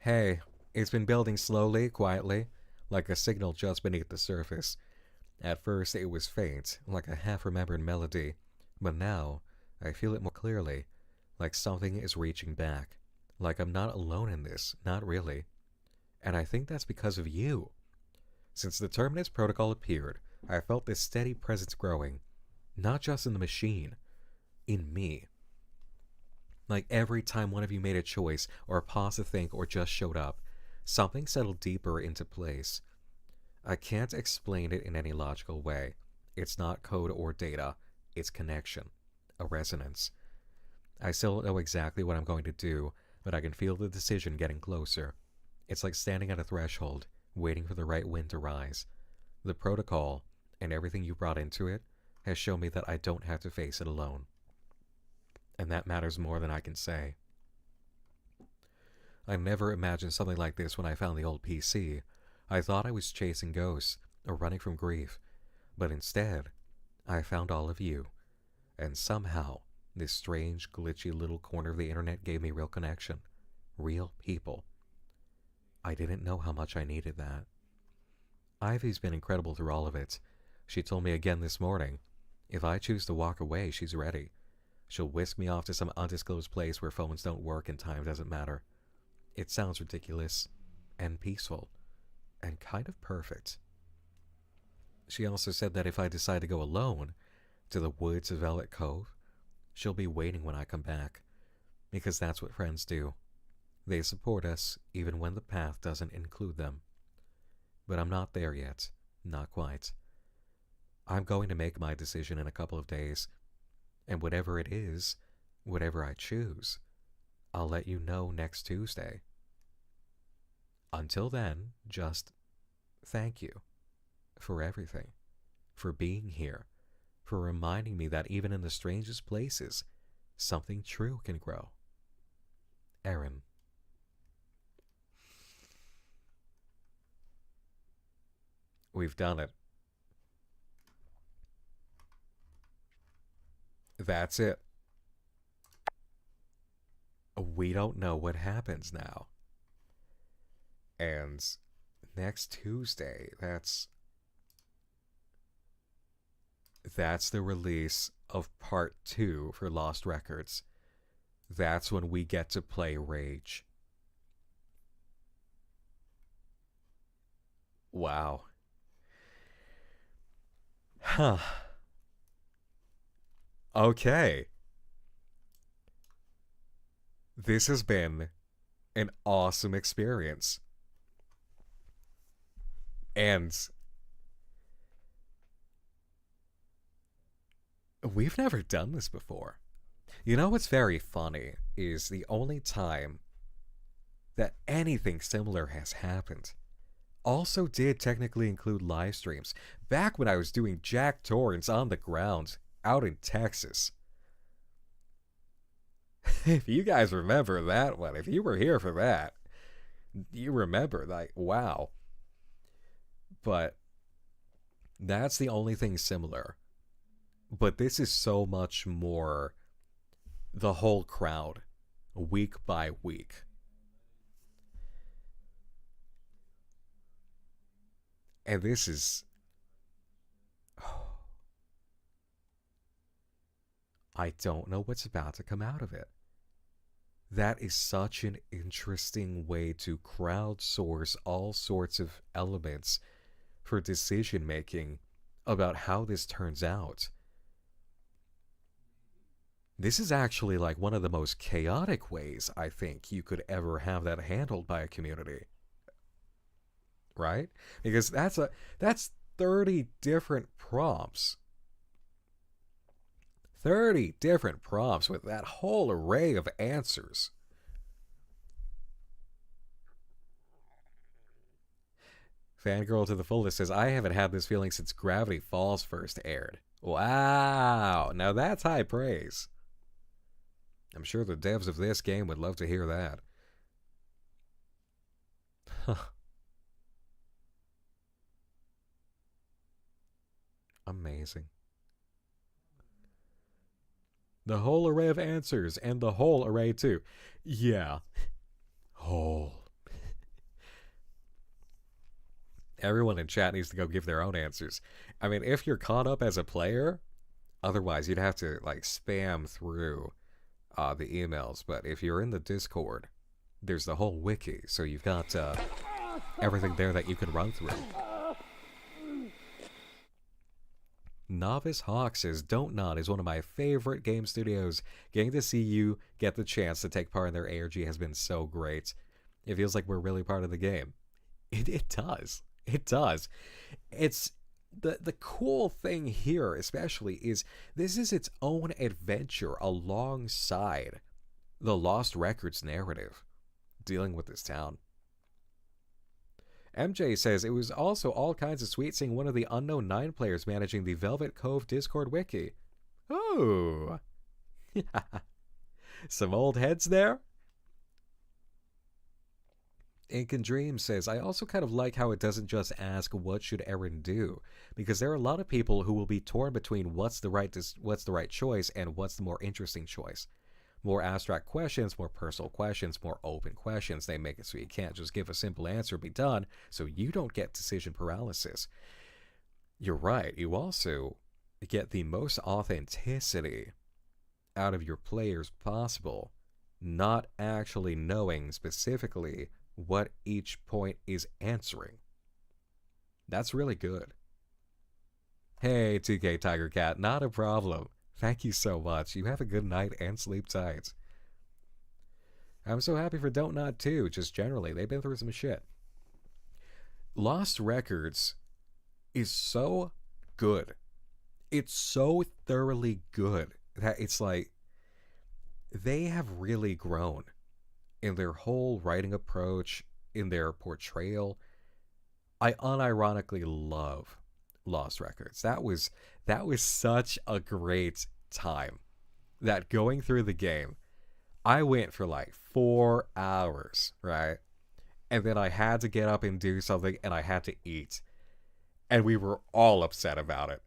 Hey, it's been building slowly, quietly, like a signal just beneath the surface. At first it was faint, like a half-remembered melody, but now I feel it more clearly, like something is reaching back, like I'm not alone in this, not really. And I think that's because of you. Since the Terminus protocol appeared, I felt this steady presence growing, not just in the machine, in me. Like every time one of you made a choice, or paused to think, or just showed up, something settled deeper into place. I can't explain it in any logical way. It's not code or data, it's connection, a resonance. I still don't know exactly what I'm going to do, but I can feel the decision getting closer. It's like standing at a threshold, waiting for the right wind to rise. The protocol, and everything you brought into it, has shown me that I don't have to face it alone. And that matters more than I can say. I never imagined something like this when I found the old PC. I thought I was chasing ghosts, or running from grief. But instead, I found all of you. And somehow, this strange, glitchy little corner of the internet gave me real connection. Real people. I didn't know how much I needed that. Ivy's been incredible through all of it. She told me again this morning, if I choose to walk away, she's ready. She'll whisk me off to some undisclosed place where phones don't work and time doesn't matter. It sounds ridiculous, and peaceful, and kind of perfect. She also said that if I decide to go alone, to the woods of Velvet Cove, she'll be waiting when I come back, because that's what friends do. They support us, even when the path doesn't include them. But I'm not there yet, not quite. I'm going to make my decision in a couple of days, and whatever it is, whatever I choose, I'll let you know next Tuesday. Until then, just thank you for everything, for being here, for reminding me that even in the strangest places, something true can grow. Erin. We've done it. That's it. We don't know what happens now. And next Tuesday, that's the release of part 2 for Lost Records. That's when we get to play Rage. Wow. Huh. Okay. This has been an awesome experience. And we've never done this before. You know what's very funny is the only time that anything similar has happened also did technically include live streams back when I was doing Jack Torrance on the ground out in Texas. If you guys remember that one, if you were here for that, you remember, like, wow. But that's the only thing similar But this is so much more the whole crowd, week by week. And this is... I don't know what's about to come out of it. That is such an interesting way to crowdsource all sorts of elements for decision making about how this turns out. This is actually like one of the most chaotic ways I think you could ever have that handled by a community. Right? Because that's 30 different prompts. 30 different prompts with that whole array of answers. Fangirl to the fullest says, I haven't had this feeling since Gravity Falls first aired. Wow, now that's high praise. I'm sure the devs of this game would love to hear that. Amazing. The whole array of answers, and the whole array too. Yeah. Whole. Everyone in chat needs to go give their own answers. I mean, if you're caught up as a player, otherwise you'd have to like spam through the emails. But if you're in the Discord, there's the whole wiki, so you've got everything there that you can run through. Novice Hawk says, Don't Nod is one of my favorite game studios. Getting to see you get the chance to take part in their ARG has been so great. It feels like we're really part of the game. It does. It does. It's the cool thing here, especially, is this is its own adventure alongside the Lost Records narrative dealing with this town. MJ says, it was also all kinds of sweet seeing one of the Unknown 9 players managing the Velvet Cove Discord wiki. Oh. Some old heads there? Incan Dream says, I also kind of like how it doesn't just ask what should Eren do, because there are a lot of people who will be torn between what's the right choice and what's the more interesting choice. More abstract questions, more personal questions, more open questions. They make it so you can't just give a simple answer and be done, so you don't get decision paralysis. You're right, you also get the most authenticity out of your players possible, not actually knowing specifically what each point is answering. That's really good. Hey, 2K Tiger Cat, not a problem. Thank you so much. You have a good night and sleep tight. I'm so happy for Don't Nod too, just generally. They've been through some shit. Lost Records is so good. It's so thoroughly good that it's like they have really grown in their whole writing approach, in their portrayal. I unironically love Lost Records. That was such a great time. That going through the game, I went for like 4 hours, right? And then I had to get up and do something, and I had to eat. And we were all upset about it,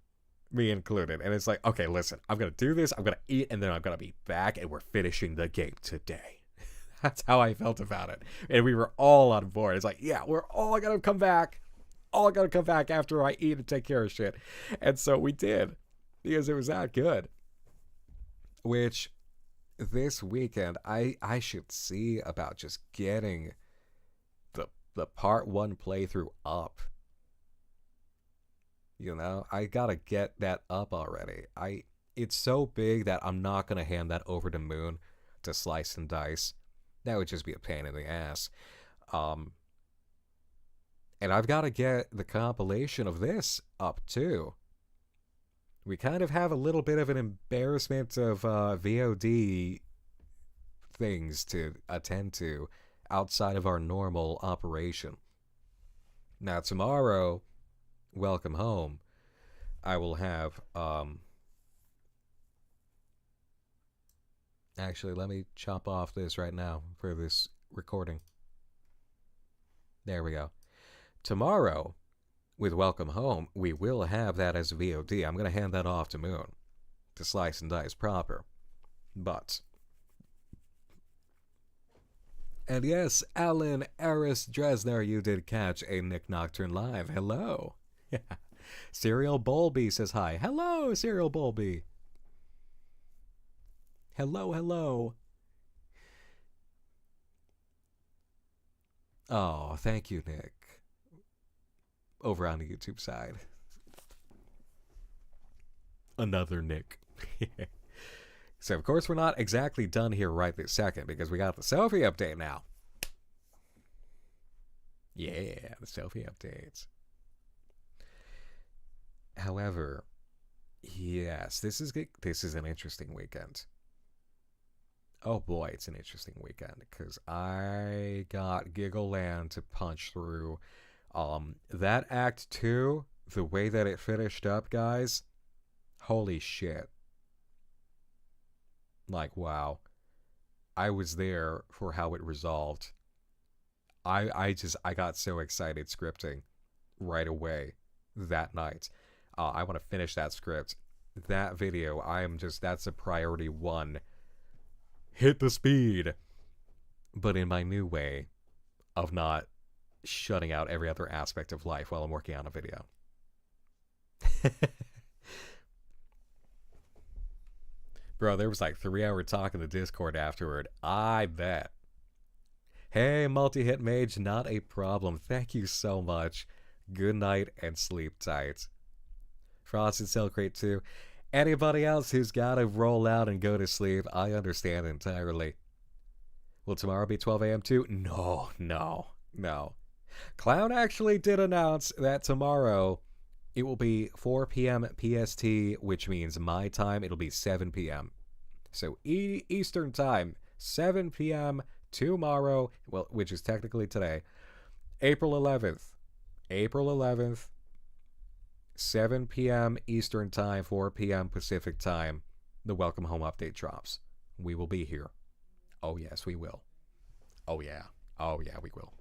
me included. And it's like, okay, listen, I'm going to do this, I'm going to eat, and then I'm going to be back, and we're finishing the game today. That's how I felt about it. And we were all on board. It's like, yeah, we're all going to come back. All got to come back after I eat and take care of shit. And so we did, because it was that good. Which, this weekend, I should see about just getting the part 1 playthrough up. You know, I gotta get that up already. It's so big that I'm not gonna hand that over to Moone to slice and dice. That would just be a pain in the ass. And I've got to get the compilation of this up, too. We kind of have a little bit of an embarrassment of VOD things to attend to outside of our normal operation. Now, tomorrow, welcome home, I will have... Actually, let me chop off this right now for this recording. There we go. Tomorrow, with Welcome Home, we will have that as VOD. I'm going to hand that off to Moone. to slice and dice proper. But... And yes, Alan Eris Dresner, you did catch a Nick Nocturne live. Hello. Yeah. Serial Bulby says hi. Hello, Serial Bulby. Hello, hello. Oh, thank you, Nick. Over on the YouTube side. Another Nick. So, of course, we're not exactly done here right this second because we got the Sophie update now. Yeah, the Sophie updates. However, yes, this is an interesting weekend. Oh boy, it's an interesting weekend because I got Giggleland to punch through. That Act 2, the way that it finished up, guys, holy shit. Like, wow. I was there for how it resolved. I got so excited scripting right away that night. I want to finish that script. That video, that's a priority 1. Hit the speed. But in my new way of not shutting out every other aspect of life while I'm working on a video. Bro, there was like 3-hour talk in the Discord afterward. I bet. Hey, multi-hit mage, not a problem. Thank you so much. Good night and sleep tight. Frosted Cellcrate 2. Anybody else who's gotta roll out and go to sleep, I understand entirely. Will tomorrow be 12 a.m. too? No. Clown actually did announce that tomorrow it will be 4 p.m. PST, which means my time, it'll be 7 p.m. So Eastern time, 7 p.m. tomorrow, well, which is technically today, April 11th, 7 p.m. Eastern time, 4 p.m. Pacific time, the Welcome Home update drops. We will be here. Oh, yes, we will. Oh, yeah, we will.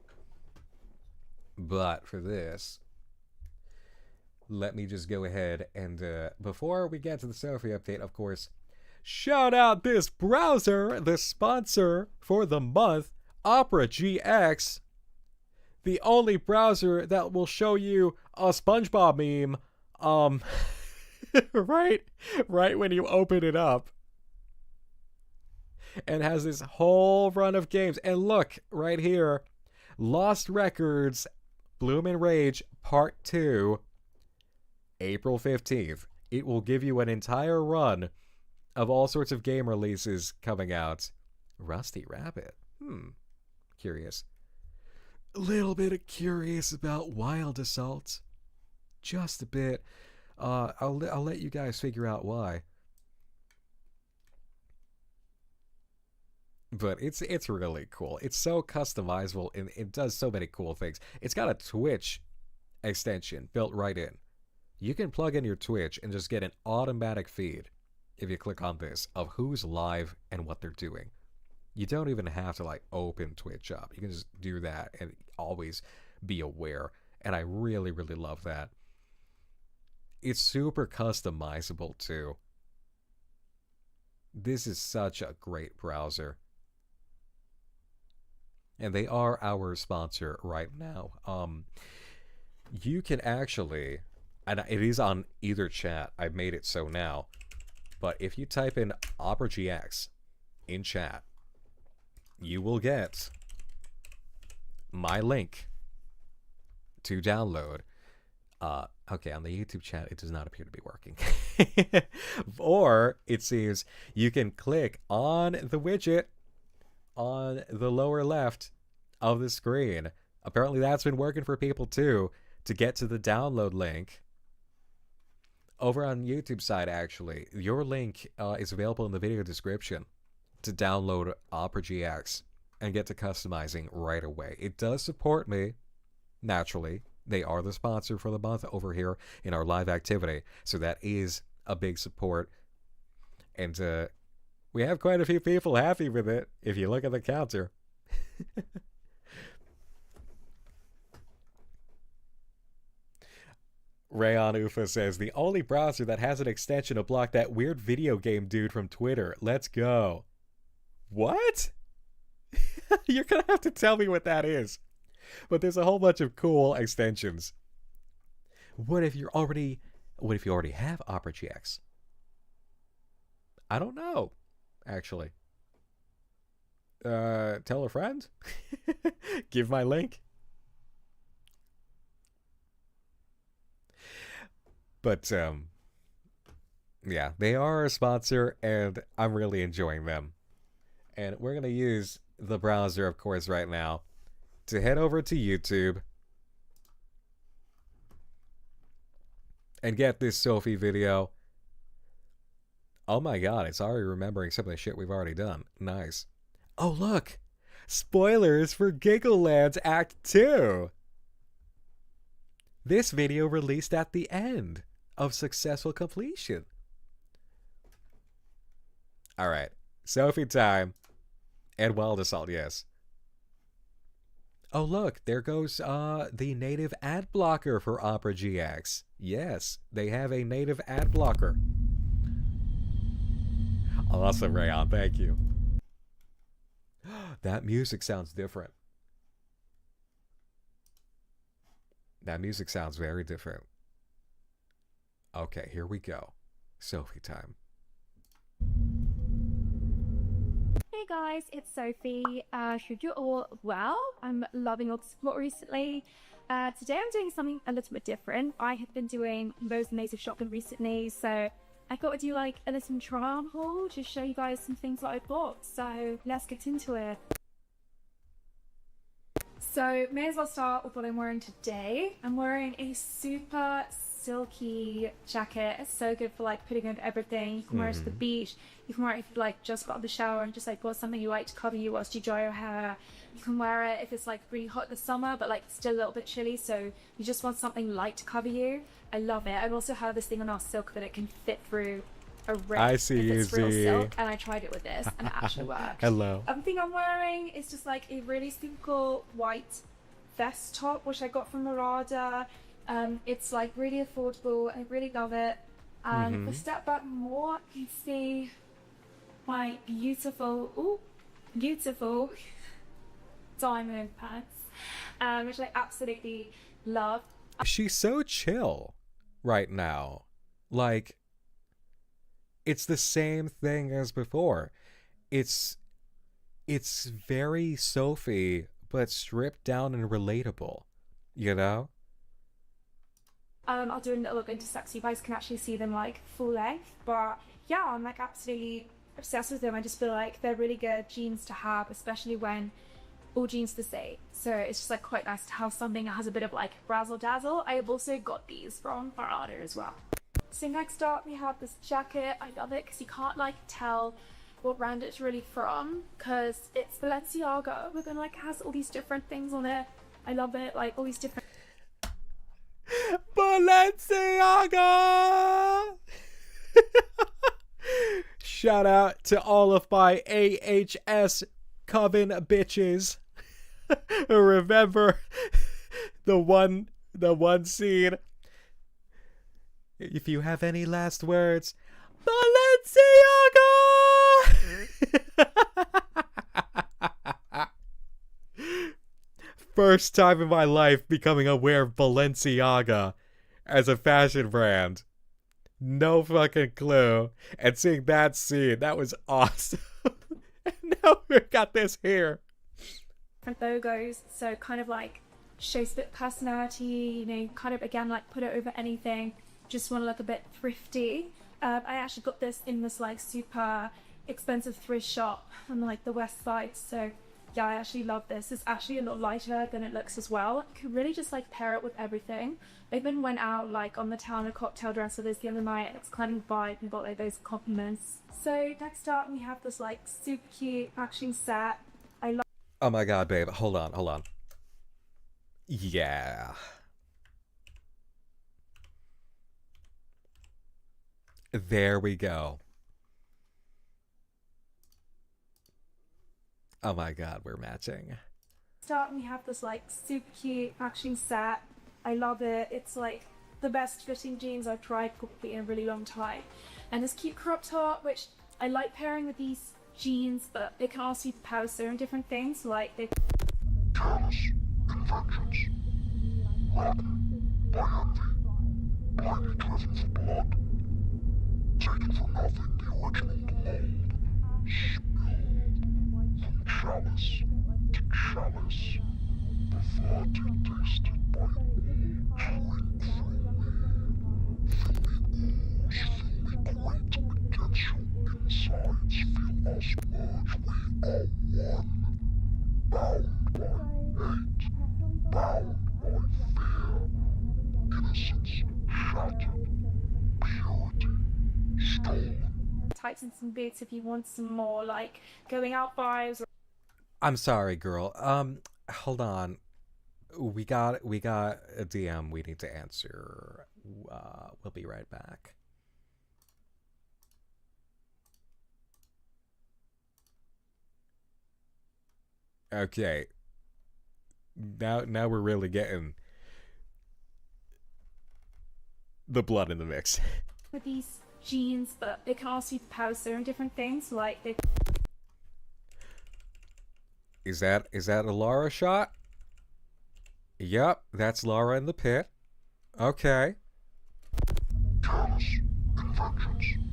But for this, let me just go ahead and, before we get to the Sophie update, of course, shout out this browser, the sponsor for the month, Opera GX, the only browser that will show you a SpongeBob meme, right when you open it up, and has this whole run of games. And look, right here, Lost Records, Bloom and Rage Part 2, April 15th. It will give you an entire run of all sorts of game releases coming out. Rusty Rabbit. Curious. A little bit curious about Wild Assault. Just a bit. I'll let you guys figure out why. But it's really cool. It's so customizable and it does so many cool things. It's got a Twitch extension built right in. You can plug in your Twitch and just get an automatic feed, if you click on this, of who's live and what they're doing. You don't even have to like open Twitch up. You can just do that and always be aware. And I really, really love that. It's super customizable too. This is such a great browser. And they are our sponsor right now. You can actually, and it is on either chat, I've made it so now, but if you type in Opera GX in chat, you will get my link to download. Okay, on the YouTube chat, it does not appear to be working. Or, it seems, you can click on the widget on the lower left of the screen. Apparently that's been working for people too, to get to the download link. Over on YouTube side, actually, your link is available in the video description to download Opera GX and get to customizing right away. It does support me, naturally. They are the sponsor for the month over here in our live activity, so that is a big support. And we have quite a few people happy with it, if you look at the counter. Rayon Ufa says, the only browser that has an extension to block that weird video game dude from Twitter. Let's go. What? You're gonna have to tell me what that is. But there's a whole bunch of cool extensions. What if you already have Opera GX? I don't know, actually. Tell a friend? Give my link? But, yeah, they are a sponsor, and I'm really enjoying them. And we're going to use the browser, of course, right now to head over to YouTube and get this Sophie video. Oh my god, it's already remembering some of the shit we've already done. Nice. Oh, look! Spoilers for Giggleland's Act 2! This video released at the end of successful completion. Alright, Sophie time. And Wild Assault, yes. Oh look, there goes the native ad blocker for Opera GX. Yes, they have a native ad blocker. Awesome, Rayon, thank you. That music sounds different. That music sounds very different. Okay, here we go. Sophie time. Hey guys, it's Sophie. Hope you're all well. I'm loving all the support recently. Today I'm doing something a little bit different. I have been doing Moe's Native Shotgun recently, so I thought I'd do like a little try-on haul, just show you guys some things that I bought. So let's get into it. So may as well start with what I'm wearing today. I'm wearing a super silky jacket. It's so good for like putting over everything. You can wear it to the beach. You can wear it if you like just got out of the shower and just like bought something you like to cover you whilst you dry your hair. You can wear it if it's like really hot in the summer but like still a little bit chilly, so you just want something light to cover you. I love it. I also have this thing on our silk that it can fit through a rip. I see you, it's real Z. silk, and I tried it with this and it actually worked. Hello. Other thing I'm wearing is just like a really simple white vest top which I got from Murada. It's like really affordable. I really love it. And if I step back more, you can see my beautiful diamond pants, which I absolutely love. She's so chill right now. Like, it's the same thing as before. It's very Sophie, but stripped down and relatable, you know? I'll do a little look into sex. You guys can actually see them like full length, but yeah, I'm like absolutely obsessed with them. I just feel like they're really good jeans to have, especially when all jeans the same. So it's just like quite nice to have something that has a bit of like razzle dazzle. I have also got these from Murada as well. So next up we have this jacket. I love it because you can't like tell what brand it's really from because it's Balenciaga. We're gonna like it has all these different things on it. I love it, like all these different Balenciaga! Shout out to all of my AHS coven bitches who remember the one scene. If you have any last words, Balenciaga! First time in my life becoming aware of Balenciaga as a fashion brand. No fucking clue. And seeing that scene, that was awesome. And now we got this here. different logos, so kind of like shows a bit of personality, you know, kind of again like put it over anything. Just want to look a bit thrifty. I actually got this in this like super expensive thrift shop on like the west side, so yeah, I actually love this. It's actually a lot lighter than it looks as well. You could really just like pair it with everything. I even went out like on the town a cocktail dress with this the other night, and it's kind of vibe and got like those compliments. So next up we have this like super cute matching set. I love. Oh my god, babe, hold on. Yeah. There we go. Oh my god, we're matching. Start, we have this like super cute matching set. I love it. It's like the best fitting jeans I've tried probably in a really long time. And this cute crop top, which I like pairing with these jeans, but they can also be power sewn different things, like they... Careless inventions. Led by envy. Blindly driven for blood. Taken for nothing the original mold. Spilled from chalice to chalice. Perverted, tasted by all pouring through me. Fill me great against your insides. Feel us merge, we are one. Bound by hate, bound by fear. Innocence shattered, purity stolen. Tights and some boots if you want some more, like, going out vibes. I'm sorry, girl. Hold on. We got a DM we need to answer. We'll be right back. Okay. Now we're really getting the blood in the mix. With these jeans, but they can also be power sewn different things, like they... Is that a Laura shot? Yep, that's Laura in the pit. Okay. Careless inventions.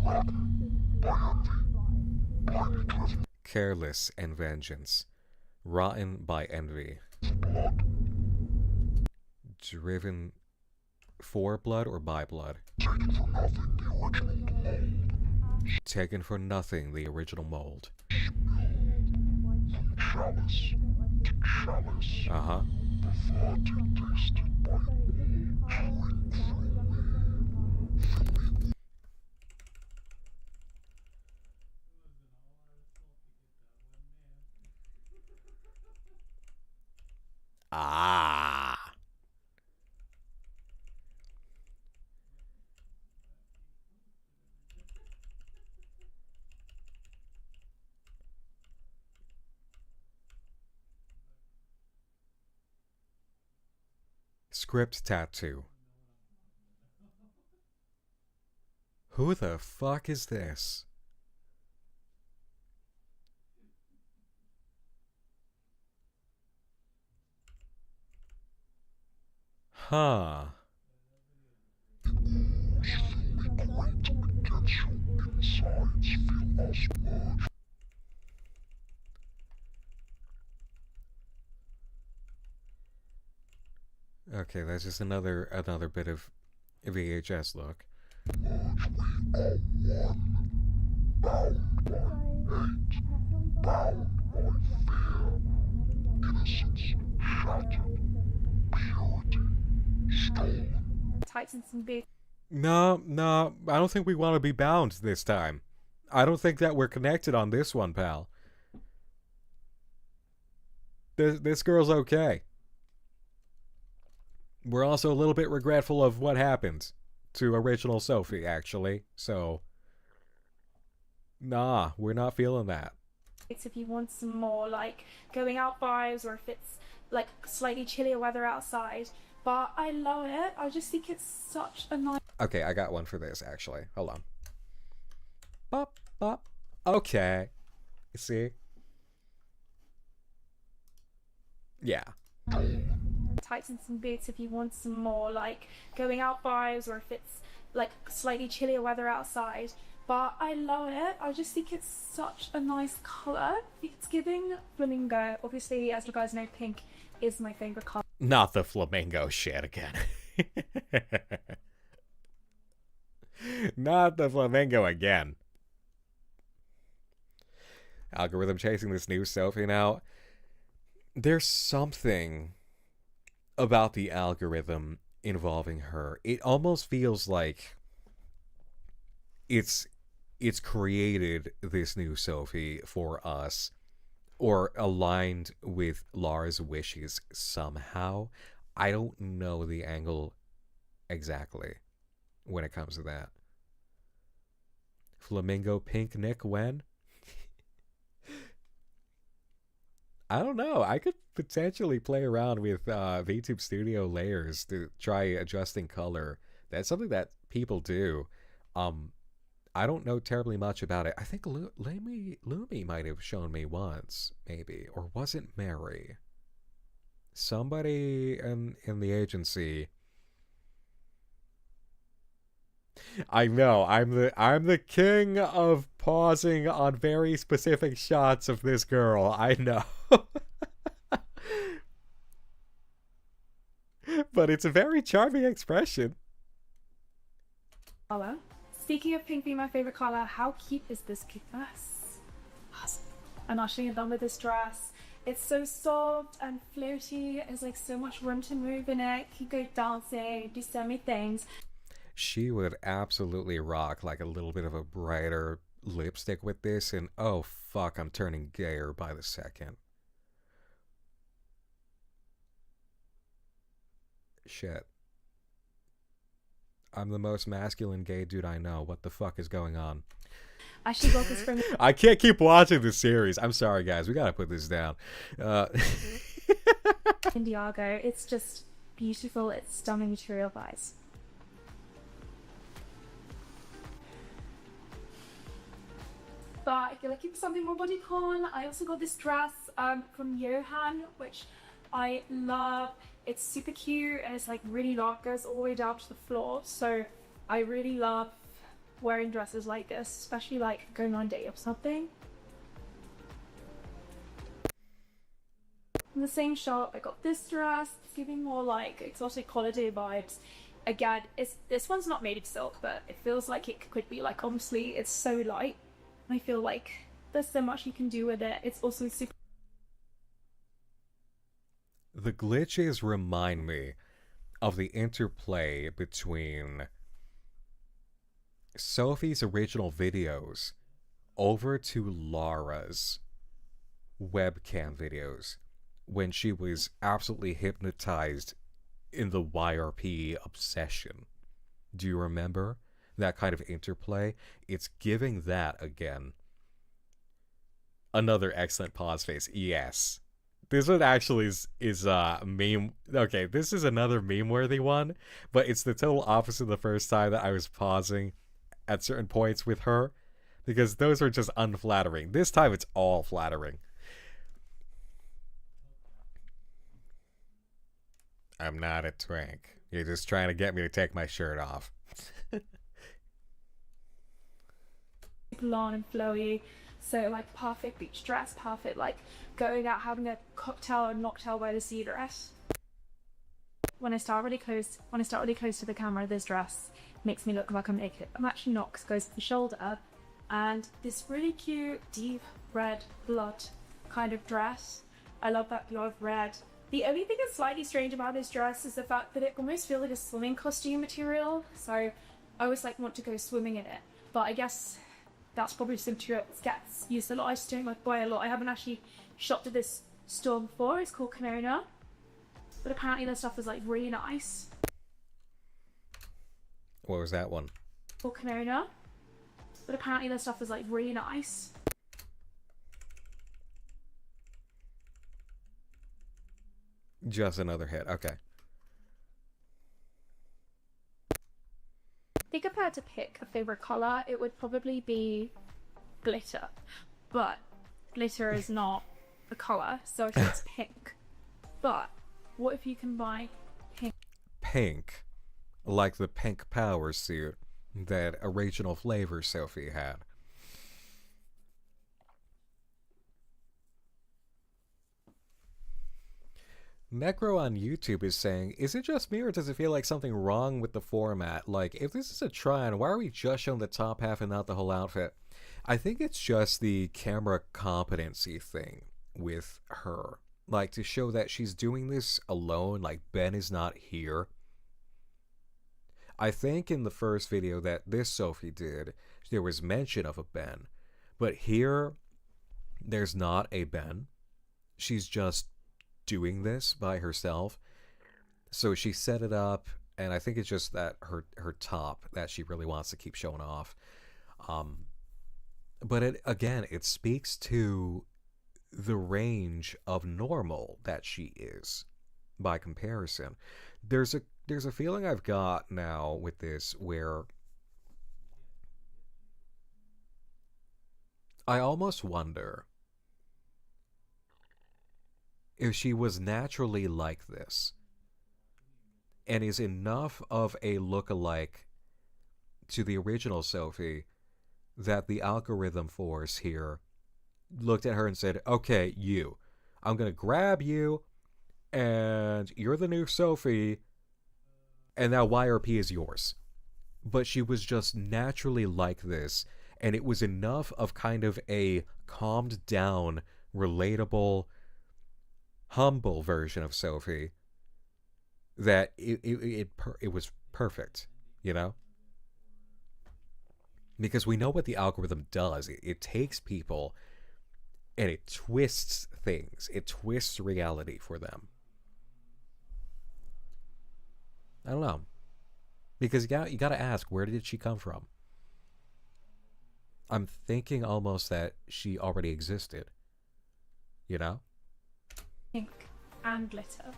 Led by envy. Blindly driven. Careless and vengeance. Rotten by envy. Blood. Driven for blood or by blood? Taken for nothing the original mold. Taken for nothing the original mold. From chalice to chalice. Uh-huh. Perverted, tasted by all pouring through me. Ah. Script tattoo. Who the fuck is this? Huh. Okay, that's just another bit of VHS look. Tights and some boots. No, I don't think we want to be bound this time. I don't think that we're connected on this one, pal. This girl's okay. We're also a little bit regretful of what happened to original Sophie, actually. So, nah, we're not feeling that. If you want some more, like, going out vibes, or if it's, like, slightly chillier weather outside. But I love it. I just think it's such a nice... Okay, I got one for this, actually. Hold on. Bop, bop. Okay. You see? Yeah. Tights and some boots if you want some more, like, going out vibes, or if it's, like, slightly chillier weather outside. But I love it. I just think it's such a nice colour. It's giving flamingo. Obviously, as you guys know, pink is my favourite colour. Not the flamingo shit again. Not the flamingo again. Algorithm chasing this new Sophie now. There's something about the algorithm involving her. It almost feels like it's created this new Sophie for us, or aligned with Lara's wishes somehow. I don't know the angle exactly when it comes to that. Flamingo pink Nick when? I don't know. I could potentially play around with VTube Studio layers to try adjusting color. That's something that people do. I don't know terribly much about it. I think Lumi might have shown me once, maybe, or was it Mary? Somebody in the agency. I know, I'm the king of pausing on very specific shots of this girl. I know. But it's a very charming expression. Color. Speaking of pink being my favorite color, how cute is this dress? Awesome. I'm actually done with this dress. It's so soft and floaty. There's like so much room to move in it. You go dancing, do so many things. She would absolutely rock like a little bit of a brighter lipstick with this, and oh fuck, I'm turning gayer by the second. Shit. I'm the most masculine gay dude I know. What the fuck is going on? Actually got this from I can't keep watching this series. I'm sorry, guys. We gotta put this down. Indiago. It's just beautiful. It's stunning material wise. But if you're looking for something more bodycon, I also got this dress from Johan, which I love. It's super cute and it's like really long, goes all the way down to the floor. So I really love wearing dresses like this, especially like going on a date or something. In the same shop, I got this dress. It's giving more like exotic holiday vibes. Again, this one's not made of silk, but it feels like it could be. Like, honestly, it's so light. I feel like there's so much you can do with it. It's also super. The glitches remind me of the interplay between Sophie's original videos over to Laura's webcam videos when she was absolutely hypnotized in the YRP obsession. Do you remember that kind of interplay? It's giving that again. Another excellent pause face. Yes. This one actually is meme. Okay, this is another meme-worthy one, but it's the total opposite of the first time that I was pausing at certain points with her, because those were just unflattering. This time it's all flattering. I'm not a twink. You're just trying to get me to take my shirt off. Long and flowy, so like perfect beach dress, perfect like going out having a cocktail or mocktail by the sea dress. When I start really close to the camera, this dress makes me look like I'm naked. I'm actually not, because it goes to the shoulder, and this really cute deep red blood kind of dress. I love that glow of red. The only thing that's slightly strange about this dress is the fact that it almost feels like a swimming costume material, so I always like want to go swimming in it, but I guess that's probably something that gets used a lot. I just don't like buy a lot. I haven't actually shopped at this store before. It's called Kimona, but apparently their stuff is like really nice. What was that one? Called Kimona, but apparently their stuff is like really nice. Just another hit. Okay. I think if I had to pick a favorite color, it would probably be glitter, but glitter is not a color, so I think it's pink. But what if you can buy pink? Pink, like the pink power suit that original flavor Sophie had. Necro on YouTube is saying, is it just me or does it feel like something wrong with the format? Like, if this is a try-on, why are we just showing the top half and not the whole outfit? I think it's just the camera competency thing with her. Like, to show that she's doing this alone, like, Ben is not here. I think in the first video that this Sophie did, there was mention of a Ben. But here, there's not a Ben. She's just doing this by herself, so she set it up, and I think it's just that her top that she really wants to keep showing off. But it speaks to the range of normal that she is by comparison. There's a feeling I've got now with this where I almost wonder if she was naturally like this and is enough of a lookalike to the original Sophie that the algorithm force here looked at her and said, okay, I'm going to grab you, and you're the new Sophie, and now YRP is yours. But she was just naturally like this, and it was enough of kind of a calmed down, relatable, humble version of Sophie that it was perfect, you know? Because we know what the algorithm does. It takes people and it twists things. It twists reality for them. I don't know. Because you got to ask, where did she come from? I'm thinking almost that she already existed. You know? Ink and glitter.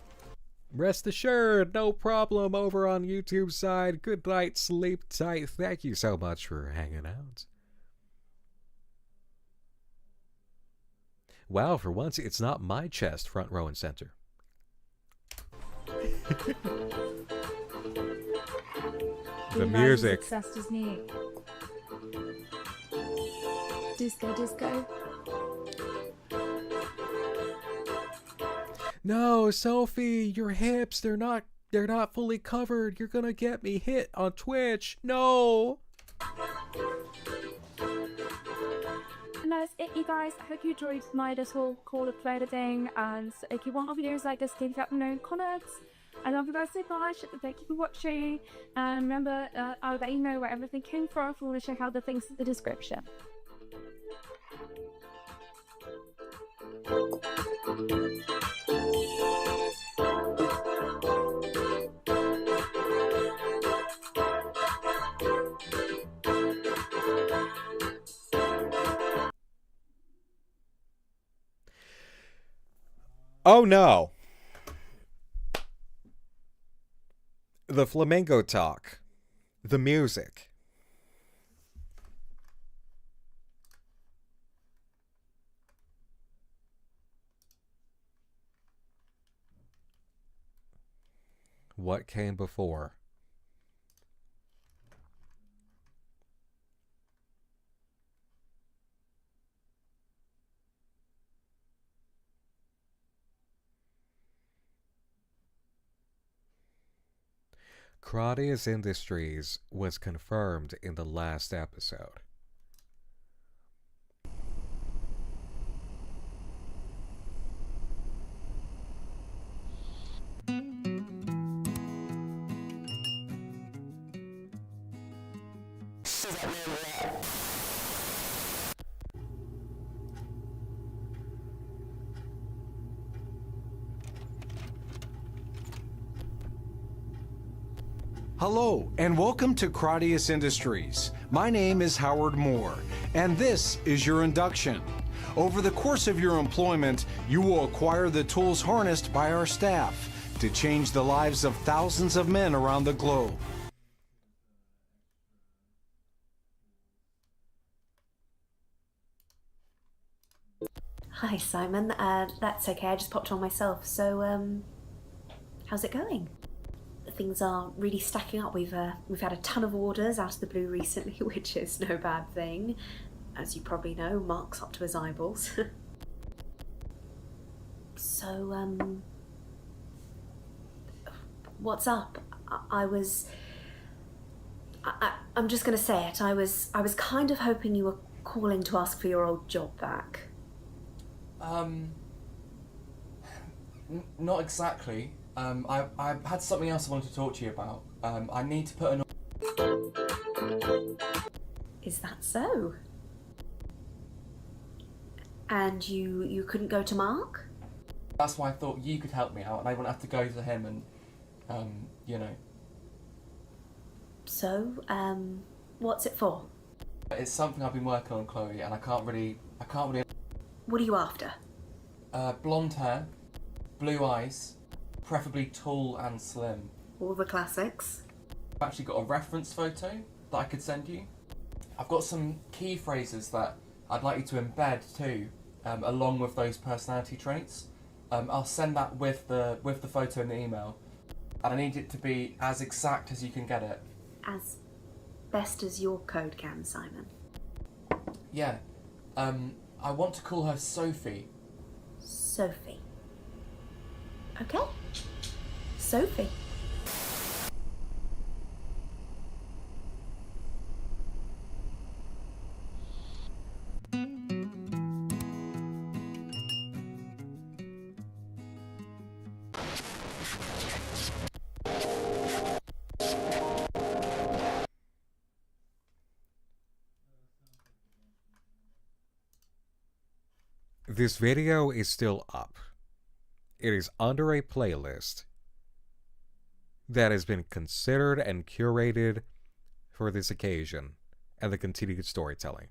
Rest assured, no problem over on YouTube side. Good night, sleep tight. Thank you so much for hanging out. Wow, for once, it's not my chest front row and center. The music. Obsessed, isn't he? Disco, disco. No, Sophie, your hips, they're not fully covered. You're gonna get me hit on Twitch. No. And that's it, you guys. I hope you enjoyed my little Call of Play thing. And if you want more videos like this, leave out in the comments. I love you guys so much. Thank you for watching. And remember, I'll let you know where everything came from if you want to check out the things in the description. Oh no. The flamenco talk. The music. What came before? Crodius Industries was confirmed in the last episode. Hello, and welcome to Crodius Industries. My name is Howard Moore, and this is your induction. Over the course of your employment, you will acquire the tools harnessed by our staff to change the lives of thousands of men around the globe. Hi, Simon. That's okay. I just popped on myself. So, how's it going? Things are really stacking up. We've had a ton of orders out of the blue recently, which is no bad thing. As you probably know, Mark's up to his eyeballs. So, what's up? I'm just gonna say it. I was kind of hoping you were calling to ask for your old job back. Not exactly. I had something else I wanted to talk to you about. I need to put an... Is that so? And you couldn't go to Mark? That's why I thought you could help me out, and I wouldn't have to go to him and, you know. So, what's it for? It's something I've been working on, Chloe, and I can't really... What are you after? Blonde hair, blue eyes, preferably tall and slim. All the classics. I've actually got a reference photo that I could send you. I've got some key phrases that I'd like you to embed too, along with those personality traits. I'll send that with the photo in the email, and I need it to be as exact as you can get it. As best as your code can, Simon. Yeah. I want to call her Sophie. Sophie. Okay. Sophie. This video is still up. It is under a playlist that has been considered and curated for this occasion and the continued storytelling.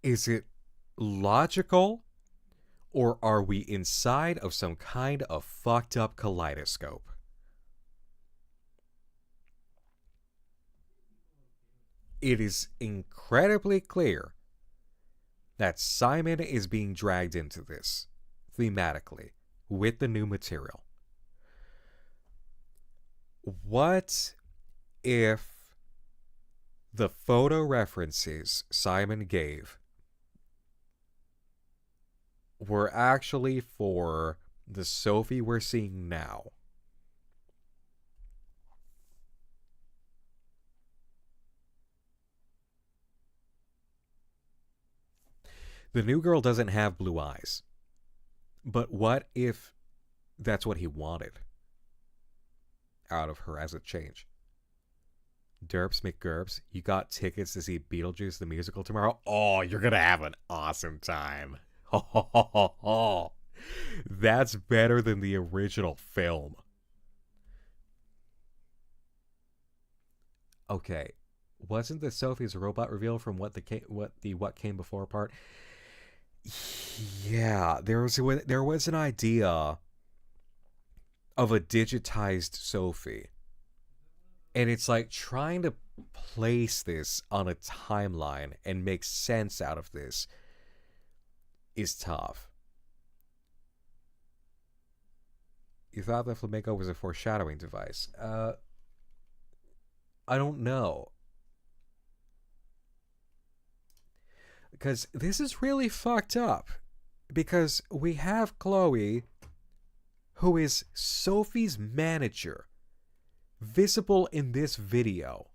Is it logical, or are we inside of some kind of fucked up kaleidoscope? It is incredibly clear that Simon is being dragged into this, thematically, with the new material. What if the photo references Simon gave were actually for the Sophie we're seeing now? The new girl doesn't have blue eyes. But what if that's what he wanted out of her as a change? Derps McGurbs, you got tickets to see Beetlejuice the musical tomorrow? Oh, you're gonna have an awesome time. That's better than the original film. Okay, wasn't the Sophie's robot reveal from what came before part? Yeah, there was an idea of a digitized Sophie. And it's like trying to place this on a timeline and make sense out of this is tough. You thought the flamenco was a foreshadowing device. I don't know. Because this is really fucked up. Because we have Chloe, who is Sophie's manager, visible in this video.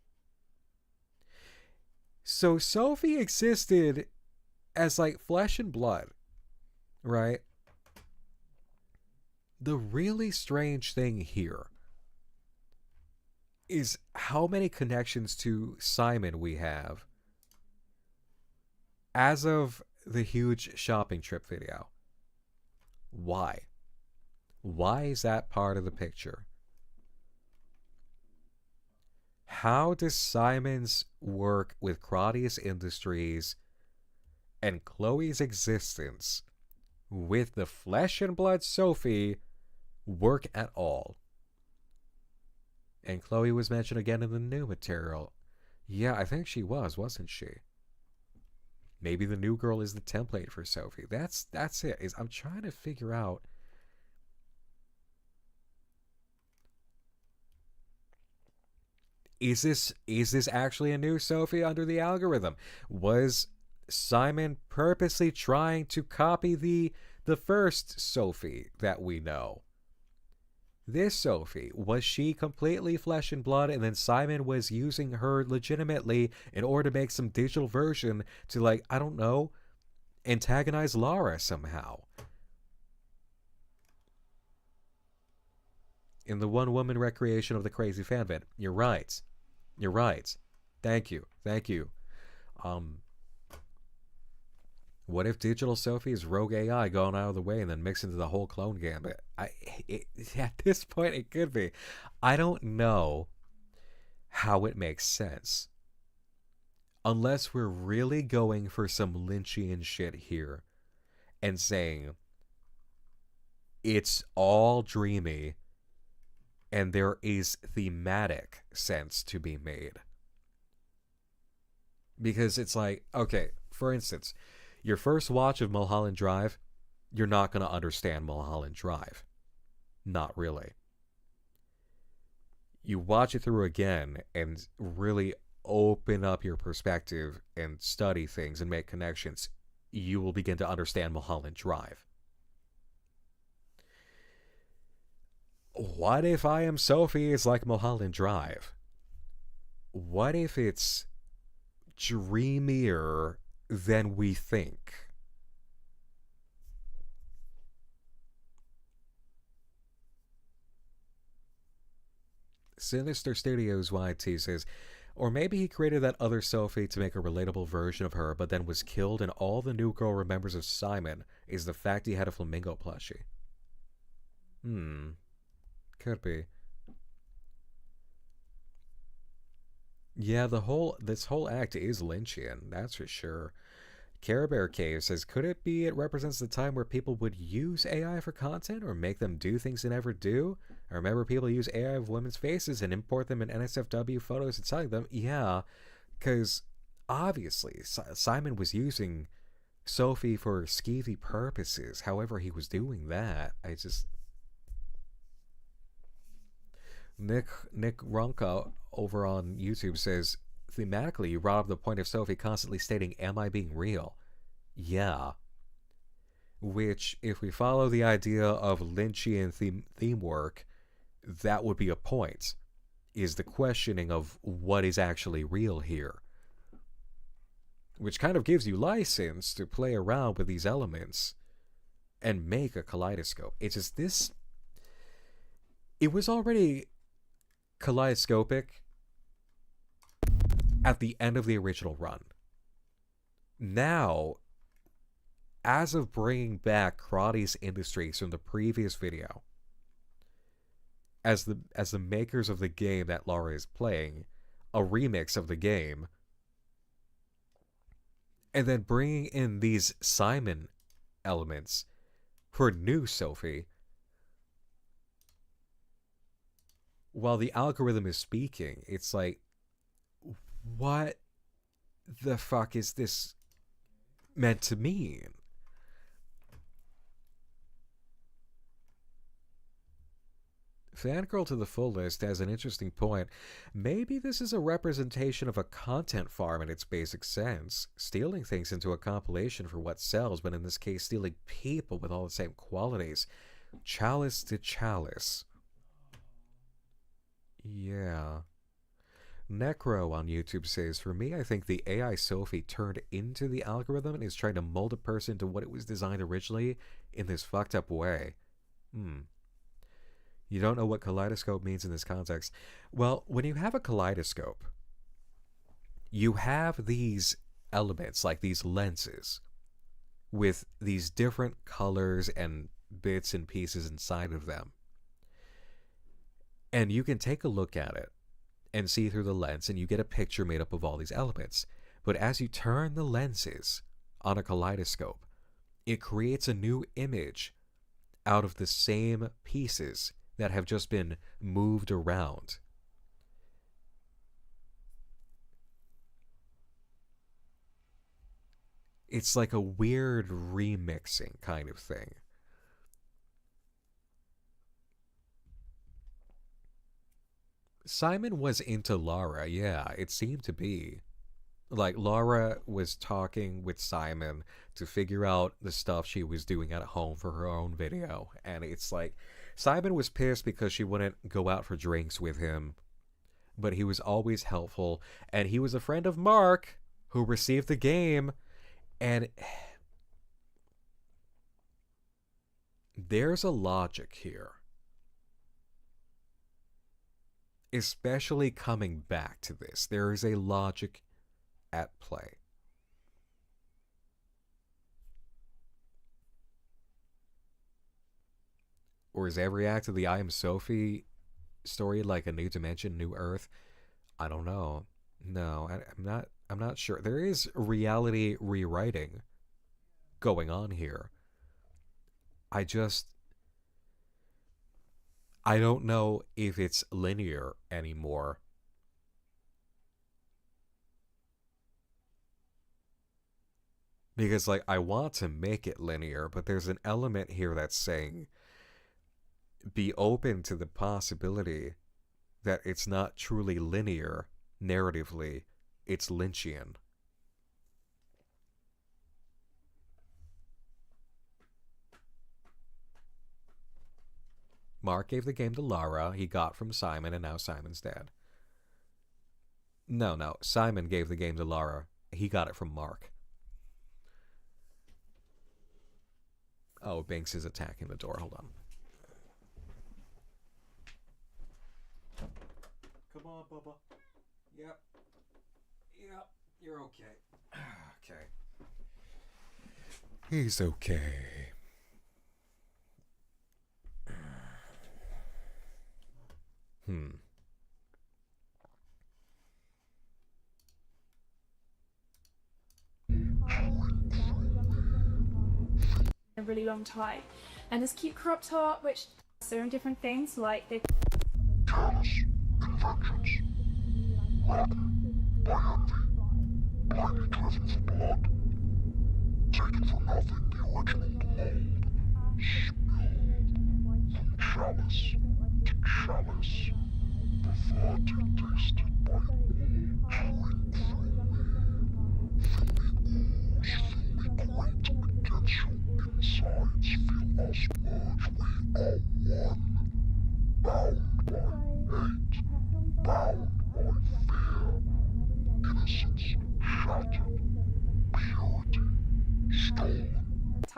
So Sophie existed as like flesh and blood, right? The really strange thing here is how many connections to Simon we have as of the huge shopping trip video. Why? Why is that part of the picture? How does Simon's work with Crodius Industries and Chloe's existence with the flesh and blood Sophie work at all? And Chloe was mentioned again in the new material. Yeah, I think she was, wasn't she? Maybe the new girl is the template for Sophie. That's it. I'm trying to figure out. Is this actually a new Sophie under the algorithm? Was Simon purposely trying to copy the first Sophie that we know? This Sophie, was she completely flesh and blood, and then Simon was using her legitimately in order to make some digital version to, like, I don't know, antagonize Lara somehow? in the one-woman recreation of the crazy fanbit. You're right. You're right. Thank you. Thank you. What if Digital Sophie is rogue AI going out of the way and then mix into the whole clone gambit? At this point, it could be. I don't know how it makes sense. Unless we're really going for some Lynchian shit here and saying it's all dreamy and there is thematic sense to be made. Because it's like, okay, for instance, your first watch of Mulholland Drive, you're not going to understand Mulholland Drive. Not really. You watch it through again and really open up your perspective and study things and make connections, you will begin to understand Mulholland Drive. What if I Am Sophie is like Mulholland Drive? What if it's dreamier than we think? Sinister Studios YT says, or maybe he created that other Sophie to make a relatable version of her, but then was killed, and all the new girl remembers of Simon is the fact he had a flamingo plushie. Could be. Yeah, this whole act is Lynchian, that's for sure. Care Bear Cave says, could it be it represents the time where people would use AI for content or make them do things they never do? I remember people use AI of women's faces and import them in NSFW photos and selling them. Yeah, because obviously Simon was using Sophie for skeevy purposes. However he was doing that, Nick Ronka over on YouTube says, thematically, you brought up the point of Sophie constantly stating, am I being real? Yeah. Which, if we follow the idea of Lynchian theme work, that would be a point, is the questioning of what is actually real here. Which kind of gives you license to play around with these elements and make a kaleidoscope. It's just this... It was already kaleidoscopic at the end of the original run. Now, as of bringing back Karate Industries from the previous video, as the makers of the game that Laura is playing, a remix of the game, and then bringing in these Simon elements for new Sophie, while the algorithm is speaking, it's like, what the fuck is this meant to mean? Fangirl to the Fullest has an interesting point. Maybe this is a representation of a content farm in its basic sense, stealing things into a compilation for what sells, but in this case stealing people with all the same qualities. Chalice to chalice. Yeah. Necro on YouTube says, for me, I think the AI Sophie turned into the algorithm and is trying to mold a person into what it was designed originally in this fucked up way. You don't know what kaleidoscope means in this context. Well, when you have a kaleidoscope, you have these elements, like these lenses, with these different colors and bits and pieces inside of them. And you can take a look at it and see through the lens, and you get a picture made up of all these elements. But as you turn the lenses on a kaleidoscope, it creates a new image out of the same pieces that have just been moved around. It's like a weird remixing kind of thing. Simon was into Laura, yeah, it seemed to be. Like, Laura was talking with Simon to figure out the stuff she was doing at home for her own video. And it's like, Simon was pissed because she wouldn't go out for drinks with him. But he was always helpful. And he was a friend of Mark, who received the game. And there's a logic here. especially coming back to this, there is a logic at play. Or is every act of the I Am Sophie story like a new dimension, new Earth? I don't know. No, I'm not sure. There is reality rewriting going on here. I don't know if it's linear anymore. Because, like, I want to make it linear, but there's an element here that's saying, be open to the possibility that it's not truly linear narratively, it's Lynchian. Mark gave the game to Lara, he got from Simon, and now Simon's dead. No, Simon gave the game to Lara, he got it from Mark. Oh, Binks is attacking the door, hold on. Come on, Bubba. Yep, you're okay. Okay. He's okay. A really long time. And this cute crop top, which are doing different things, like they Careless inventions. Led by envy. Blindly driven for blood. Taken for nothing the original mold. Spilled from chalice to chalice. Perverted tasted by all drink from. Fill me quaint against your insides. Feel us merge, we are one. Bound by hate, bound by fear. Innocence shattered, purity stolen.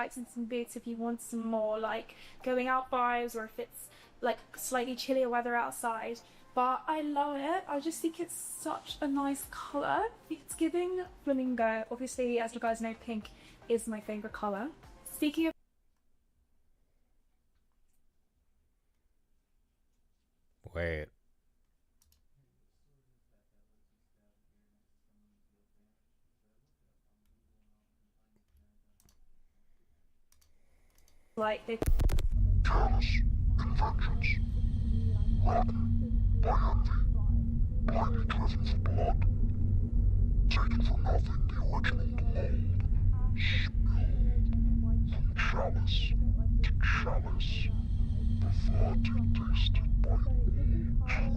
tights and some boots if you want some more like going out vibes, or if it's like slightly chillier weather outside. But I love it. I just think it's such a nice colour. It's giving flamingo. Obviously, as you guys know, pink is my favourite colour. Speaking of Wait. like they Careless inventions. Led by envy. Blindly driven for blood. Taken for nothing the original mold. Spilled from chalice to chalice. Perverted tasted by all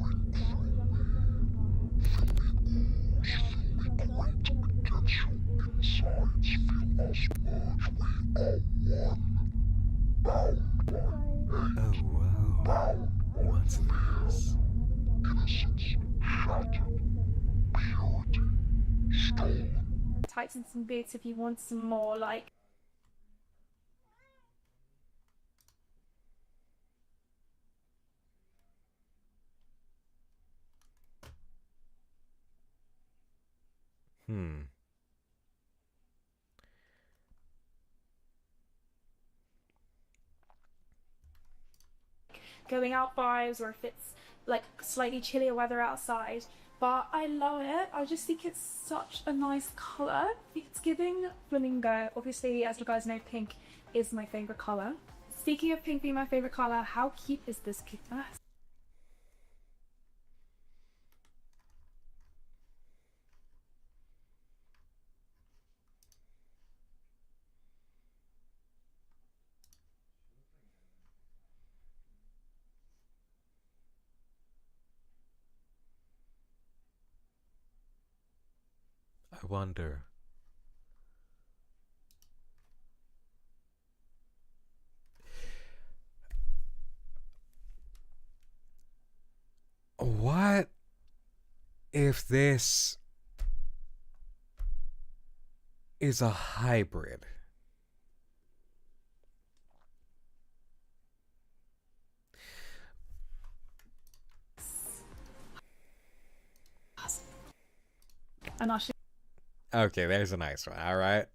drink from. Fill me quaint against your insides. Feel us merge, we are one. Bound by hate, bound by fear. Innocence shattered, purity stolen. tights and some boots if you want some more like going out vibes, or if it's like slightly chillier weather outside. But I love it. I just think it's such a nice colour. It's giving flamingo. Obviously, as you guys know, pink is my favourite colour. Speaking of pink being my favourite colour, how cute is this kit? I wonder. What if this is a hybrid? and I'll show. Okay, there's a nice one. All right.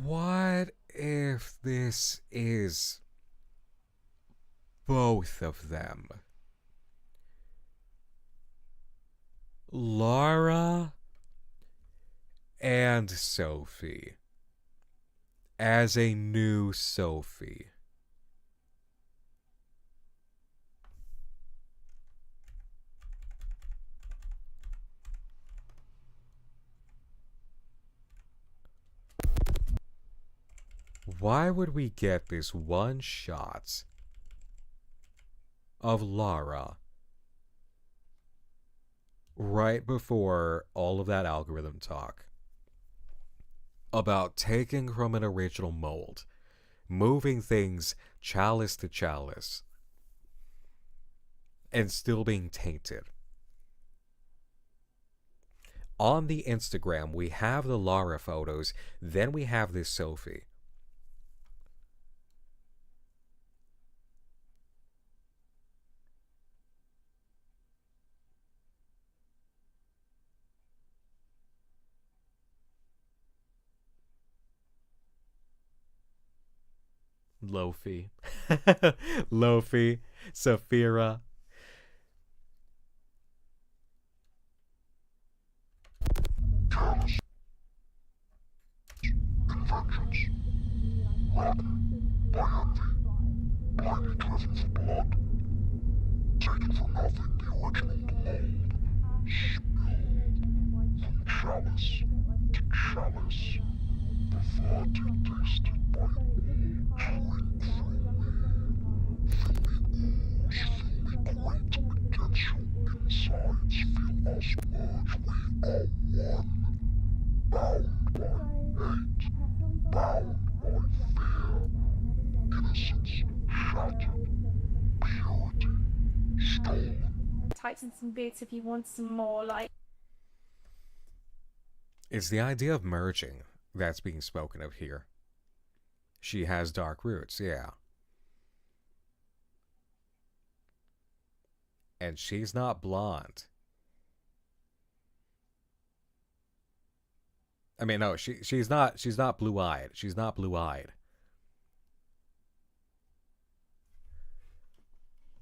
What if this is both of them? Lara and Sophie as a new Sophie. Why would we get this one shot of Lara right before all of that algorithm talk about taking from an original mold, moving things chalice to chalice, and still being tainted? On the Instagram, we have the Lara photos, then we have this Sophie. Lofi. Lofi. Saphira. Careless. Inventions. Led by envy. Blindly driven for blood. Taken for nothing the original mold. Spilled from chalice to chalice. Perverted, tasted by all. Drink from me. Feel the ooze, feel me grate against your insides. Feel us merge, we are one. Bound by hate, bound by fear. Innocence shattered, purity stolen. Tights and some boots if you want some more, like. It's the idea of merging that's being spoken of here. She has dark roots, yeah. And she's not blonde. I mean, no, she's not blue-eyed. She's not blue-eyed.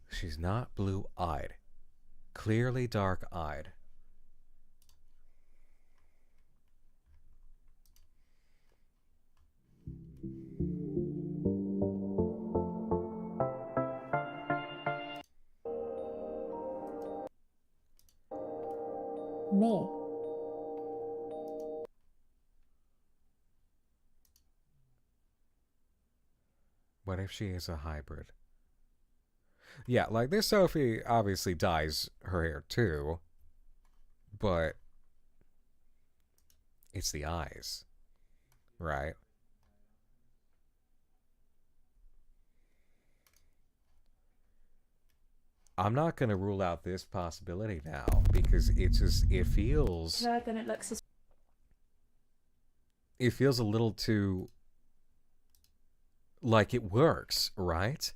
She's not blue-eyed. Clearly dark-eyed. Me. What if she is a hybrid? Yeah, like this Sophie obviously dyes her hair too, but it's the eyes, right? I'm not going to rule out this possibility now because it feels... Then it looks as... It feels a little too... like it works, right?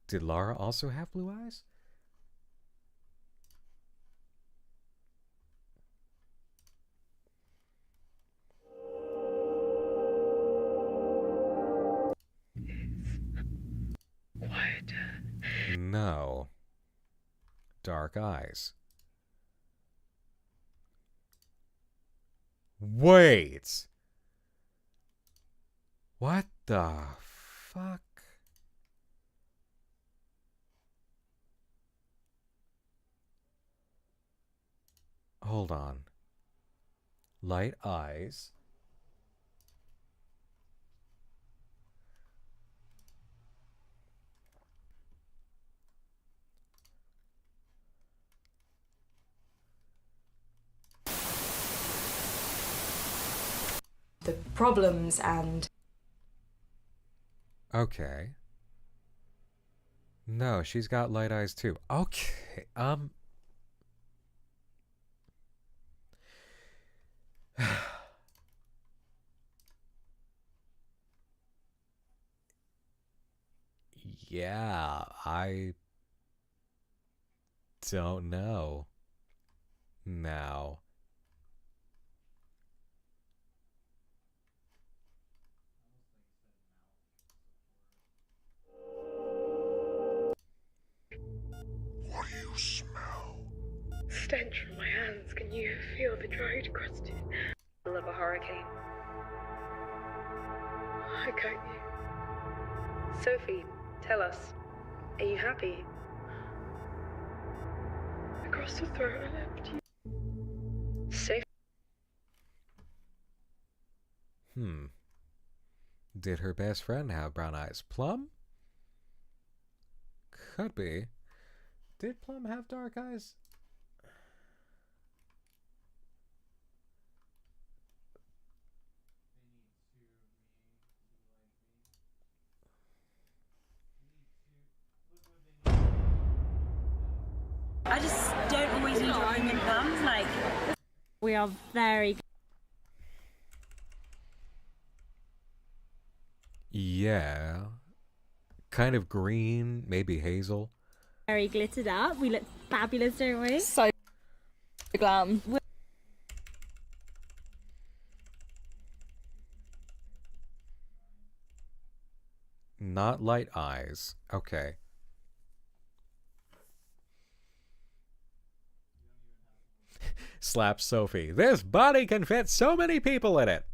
Did Lara also have blue eyes? No. Dark eyes. Wait. What the fuck? Hold on. Light eyes. The problems and... Okay. No, she's got light eyes too. Okay, Yeah, I don't know. Now. What do you smell? Stench from my hands. Can you feel the dried, crusted of a hurricane? I got you. Sophie, tell us, are you happy? Across the throat, I left you. Safe. Did her best friend have brown eyes? Plum? Could be. Did Plum have dark eyes? I just don't always need to own plums, like... We are very... Yeah. Kind of green, maybe hazel. Very glittered up. We look fabulous, don't we? So glam. Not light eyes. Okay. Slap Sophie. This body can fit so many people in it.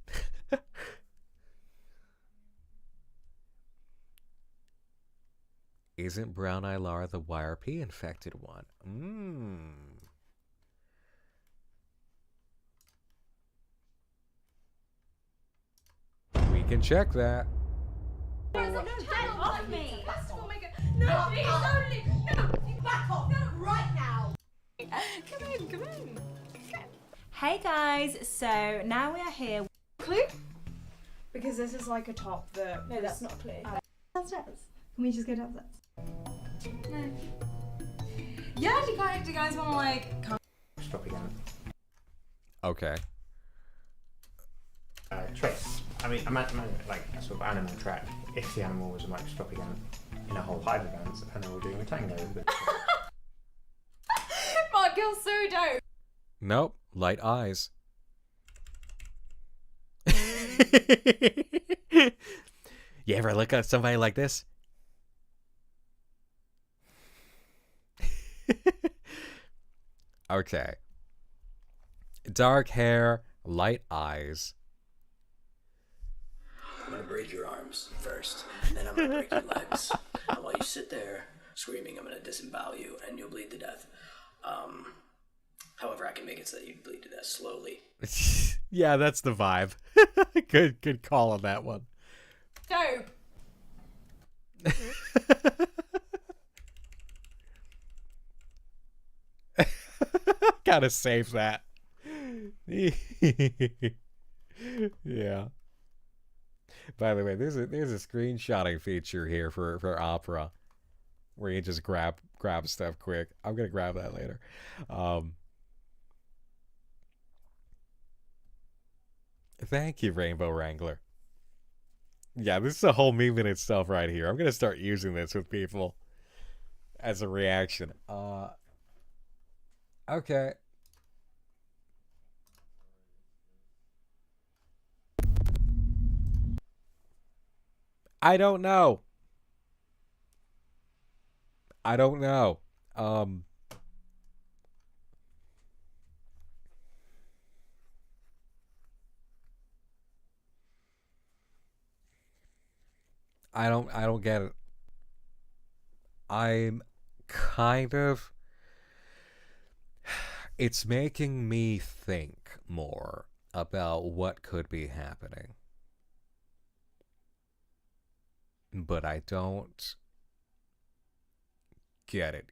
Isn't Brown Eye Lara the YRP infected one? We can check that. No, get off me! No, please, only... No, back off! No, right now! Come in. Hey guys, so now we are here. Clue? Because this is like a top that... No, that's not a clue. Downstairs. Can we just go downstairs? No. Yeah, do you guys want to like... Come? Stop again. Okay. Trace. I mean, like a sort of animal track. If the animal was a microscopic animal in a whole hive of ants, and they were doing a tango with it. Mark, you're so dope. Nope. Light eyes. You ever look at somebody like this? Okay. Dark hair, light eyes. I'm gonna break your arms first, and then I'm gonna break your legs. And while you sit there screaming, I'm gonna disembowel you, and you'll bleed to death. However, I can make it so that you bleed to death slowly. Yeah, that's the vibe. Good call on that one. Dope. Gotta save that. Yeah. By the way, there's a screenshotting feature here for Opera, where you just grab stuff quick. I'm gonna grab that later. Thank you, Rainbow Wrangler. Yeah, this is a whole meme in itself right here. I'm gonna start using this with people as a reaction. Okay. I don't know. I don't know. I don't get it. I'm kind of... It's making me think more about what could be happening. But I don't get it.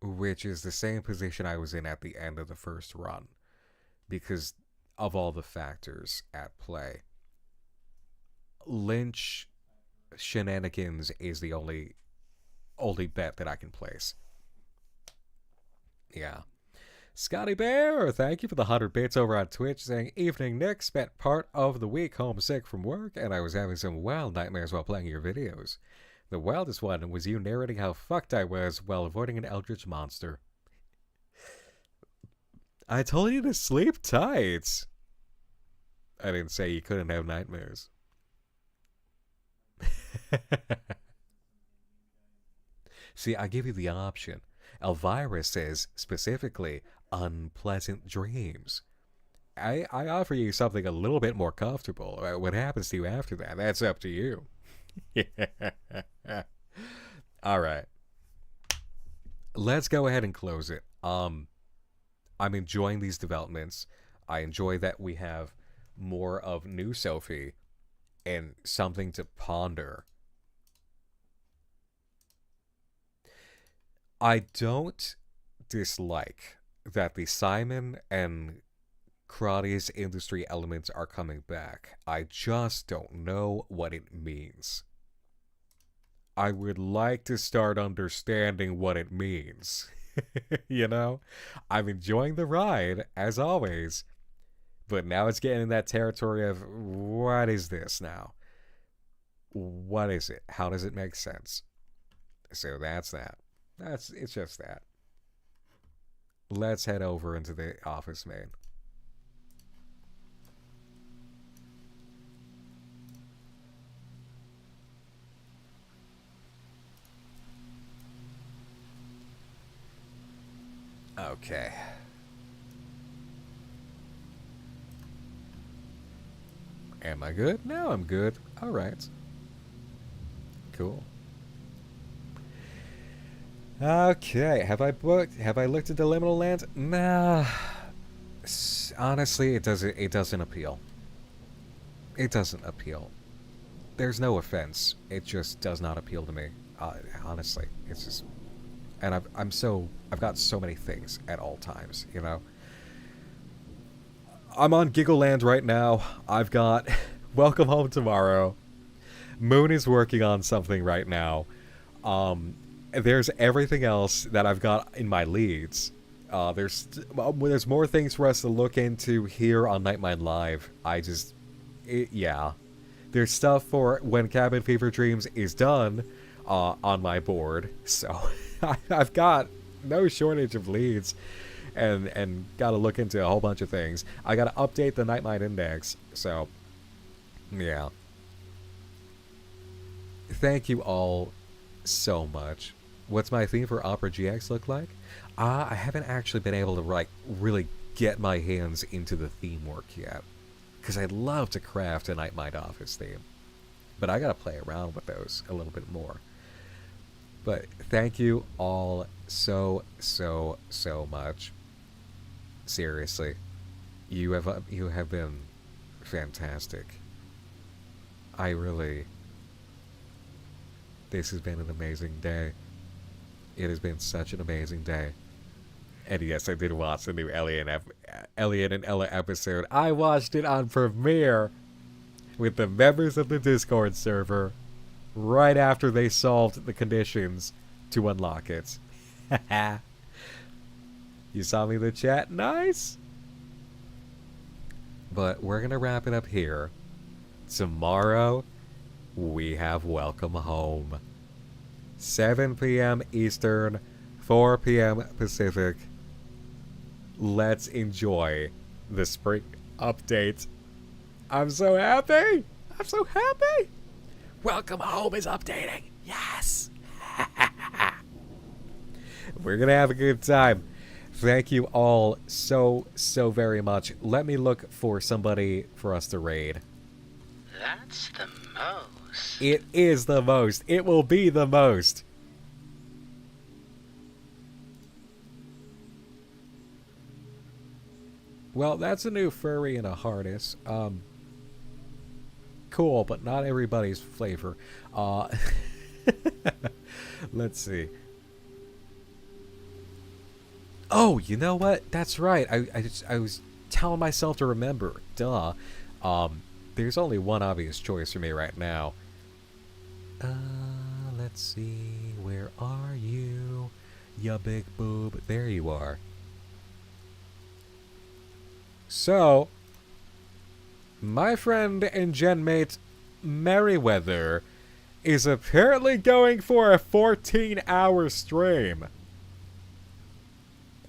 Which is the same position I was in at the end of the first run, because of all the factors at play. Lynch shenanigans is the only bet that I can place. Yeah. Scotty Bear, thank you for the 100 bits over on Twitch, saying, "Evening, Nick. Spent part of the week homesick from work, and I was having some wild nightmares while playing your videos. The wildest one was you narrating how fucked I was while avoiding an eldritch monster. I told you to sleep tight. I didn't say you couldn't have nightmares." See, I give you the option. Elvira says, specifically, unpleasant dreams. I offer you something a little bit more comfortable. What happens to you after that? That's up to you. All right. Let's go ahead and close it. I'm enjoying these developments. I enjoy that we have more of new Sophie and something to ponder. I don't dislike that the Simon and Crotty's industry elements are coming back. I just don't know what it means. I would like to start understanding what it means. You know? I'm enjoying the ride, as always. But now it's getting in that territory of, what is this now? What is it? How does it make sense? So that's that. It's just that. Let's head over into the office main. Okay. Am I good? No, I'm good. All right. Cool. Okay, have I looked into Liminal Land? Nah. Honestly, it doesn't appeal. It doesn't appeal. There's no offense. It just does not appeal to me. Honestly, it's just, and I've got so many things at all times, you know. I'm on Giggle Land right now. I've got Welcome Home Tomorrow. Moone is working on something right now. There's everything else that I've got in my leads. There's more things for us to look into here on Nightmind Live. Yeah. There's stuff for when Cabin Fever Dreams is done on my board. So I've got no shortage of leads and got to look into a whole bunch of things. I got to update the Nightmind Index. So, yeah. Thank you all so much. What's my theme for Opera GX look like? I haven't actually been able to really get my hands into the theme work yet. Because I'd love to craft a Nightmind Office theme. But I gotta play around with those a little bit more. But thank you all so much. Seriously. You have been fantastic. This has been an amazing day. It has been such an amazing day. And yes, I did watch the new Elliot and Ella episode. I watched it on Premiere with the members of the Discord server right after they solved the conditions to unlock it. You saw me in the chat? Nice! But we're gonna wrap it up here. Tomorrow, we have Welcome Home. 7 p.m. Eastern, 4 p.m. Pacific. Let's enjoy the spring update. I'm so happy! I'm so happy! Welcome Home is updating. Yes! We're gonna have a good time. Thank you all so very much. Let me look for somebody for us to raid. That's the most. It is the most. It will be the most. Well, that's a new furry and a harness. Cool, but not everybody's flavor. Let's see. Oh, you know what? That's right. I was telling myself to remember. Duh. There's only one obvious choice for me right now. Let's see. Where are you? Ya big boob. There you are. So, my friend and genmate Merryweather is apparently going for a 14-hour stream.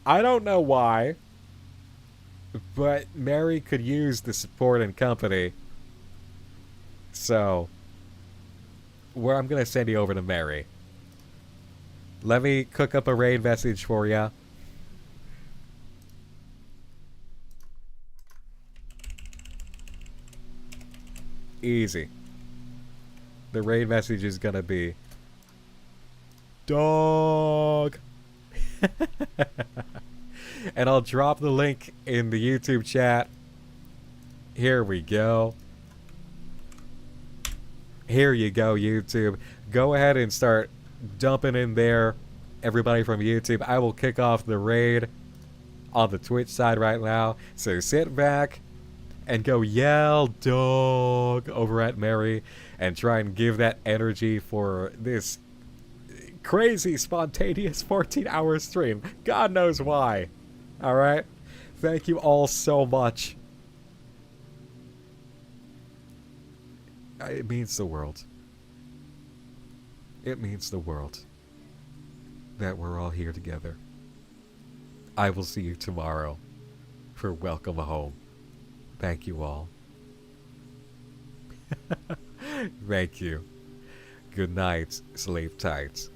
I don't know why, but Mary could use the support and company. So, I'm gonna send you over to Mary. Let me cook up a raid message for ya. Easy. The raid message is gonna be dog. And I'll drop the link in the YouTube chat. Here we go. Here you go, YouTube. Go ahead and start dumping in there, everybody from YouTube. I will kick off the raid on the Twitch side right now. So sit back and go yell dog over at Mary and try and give that energy for this crazy, spontaneous 14-hour stream. God knows why. Alright? Thank you all so much. It means the world. It means the world that we're all here together. I will see you tomorrow for Welcome Home. Thank you all. Thank you. Good night. Sleep tight.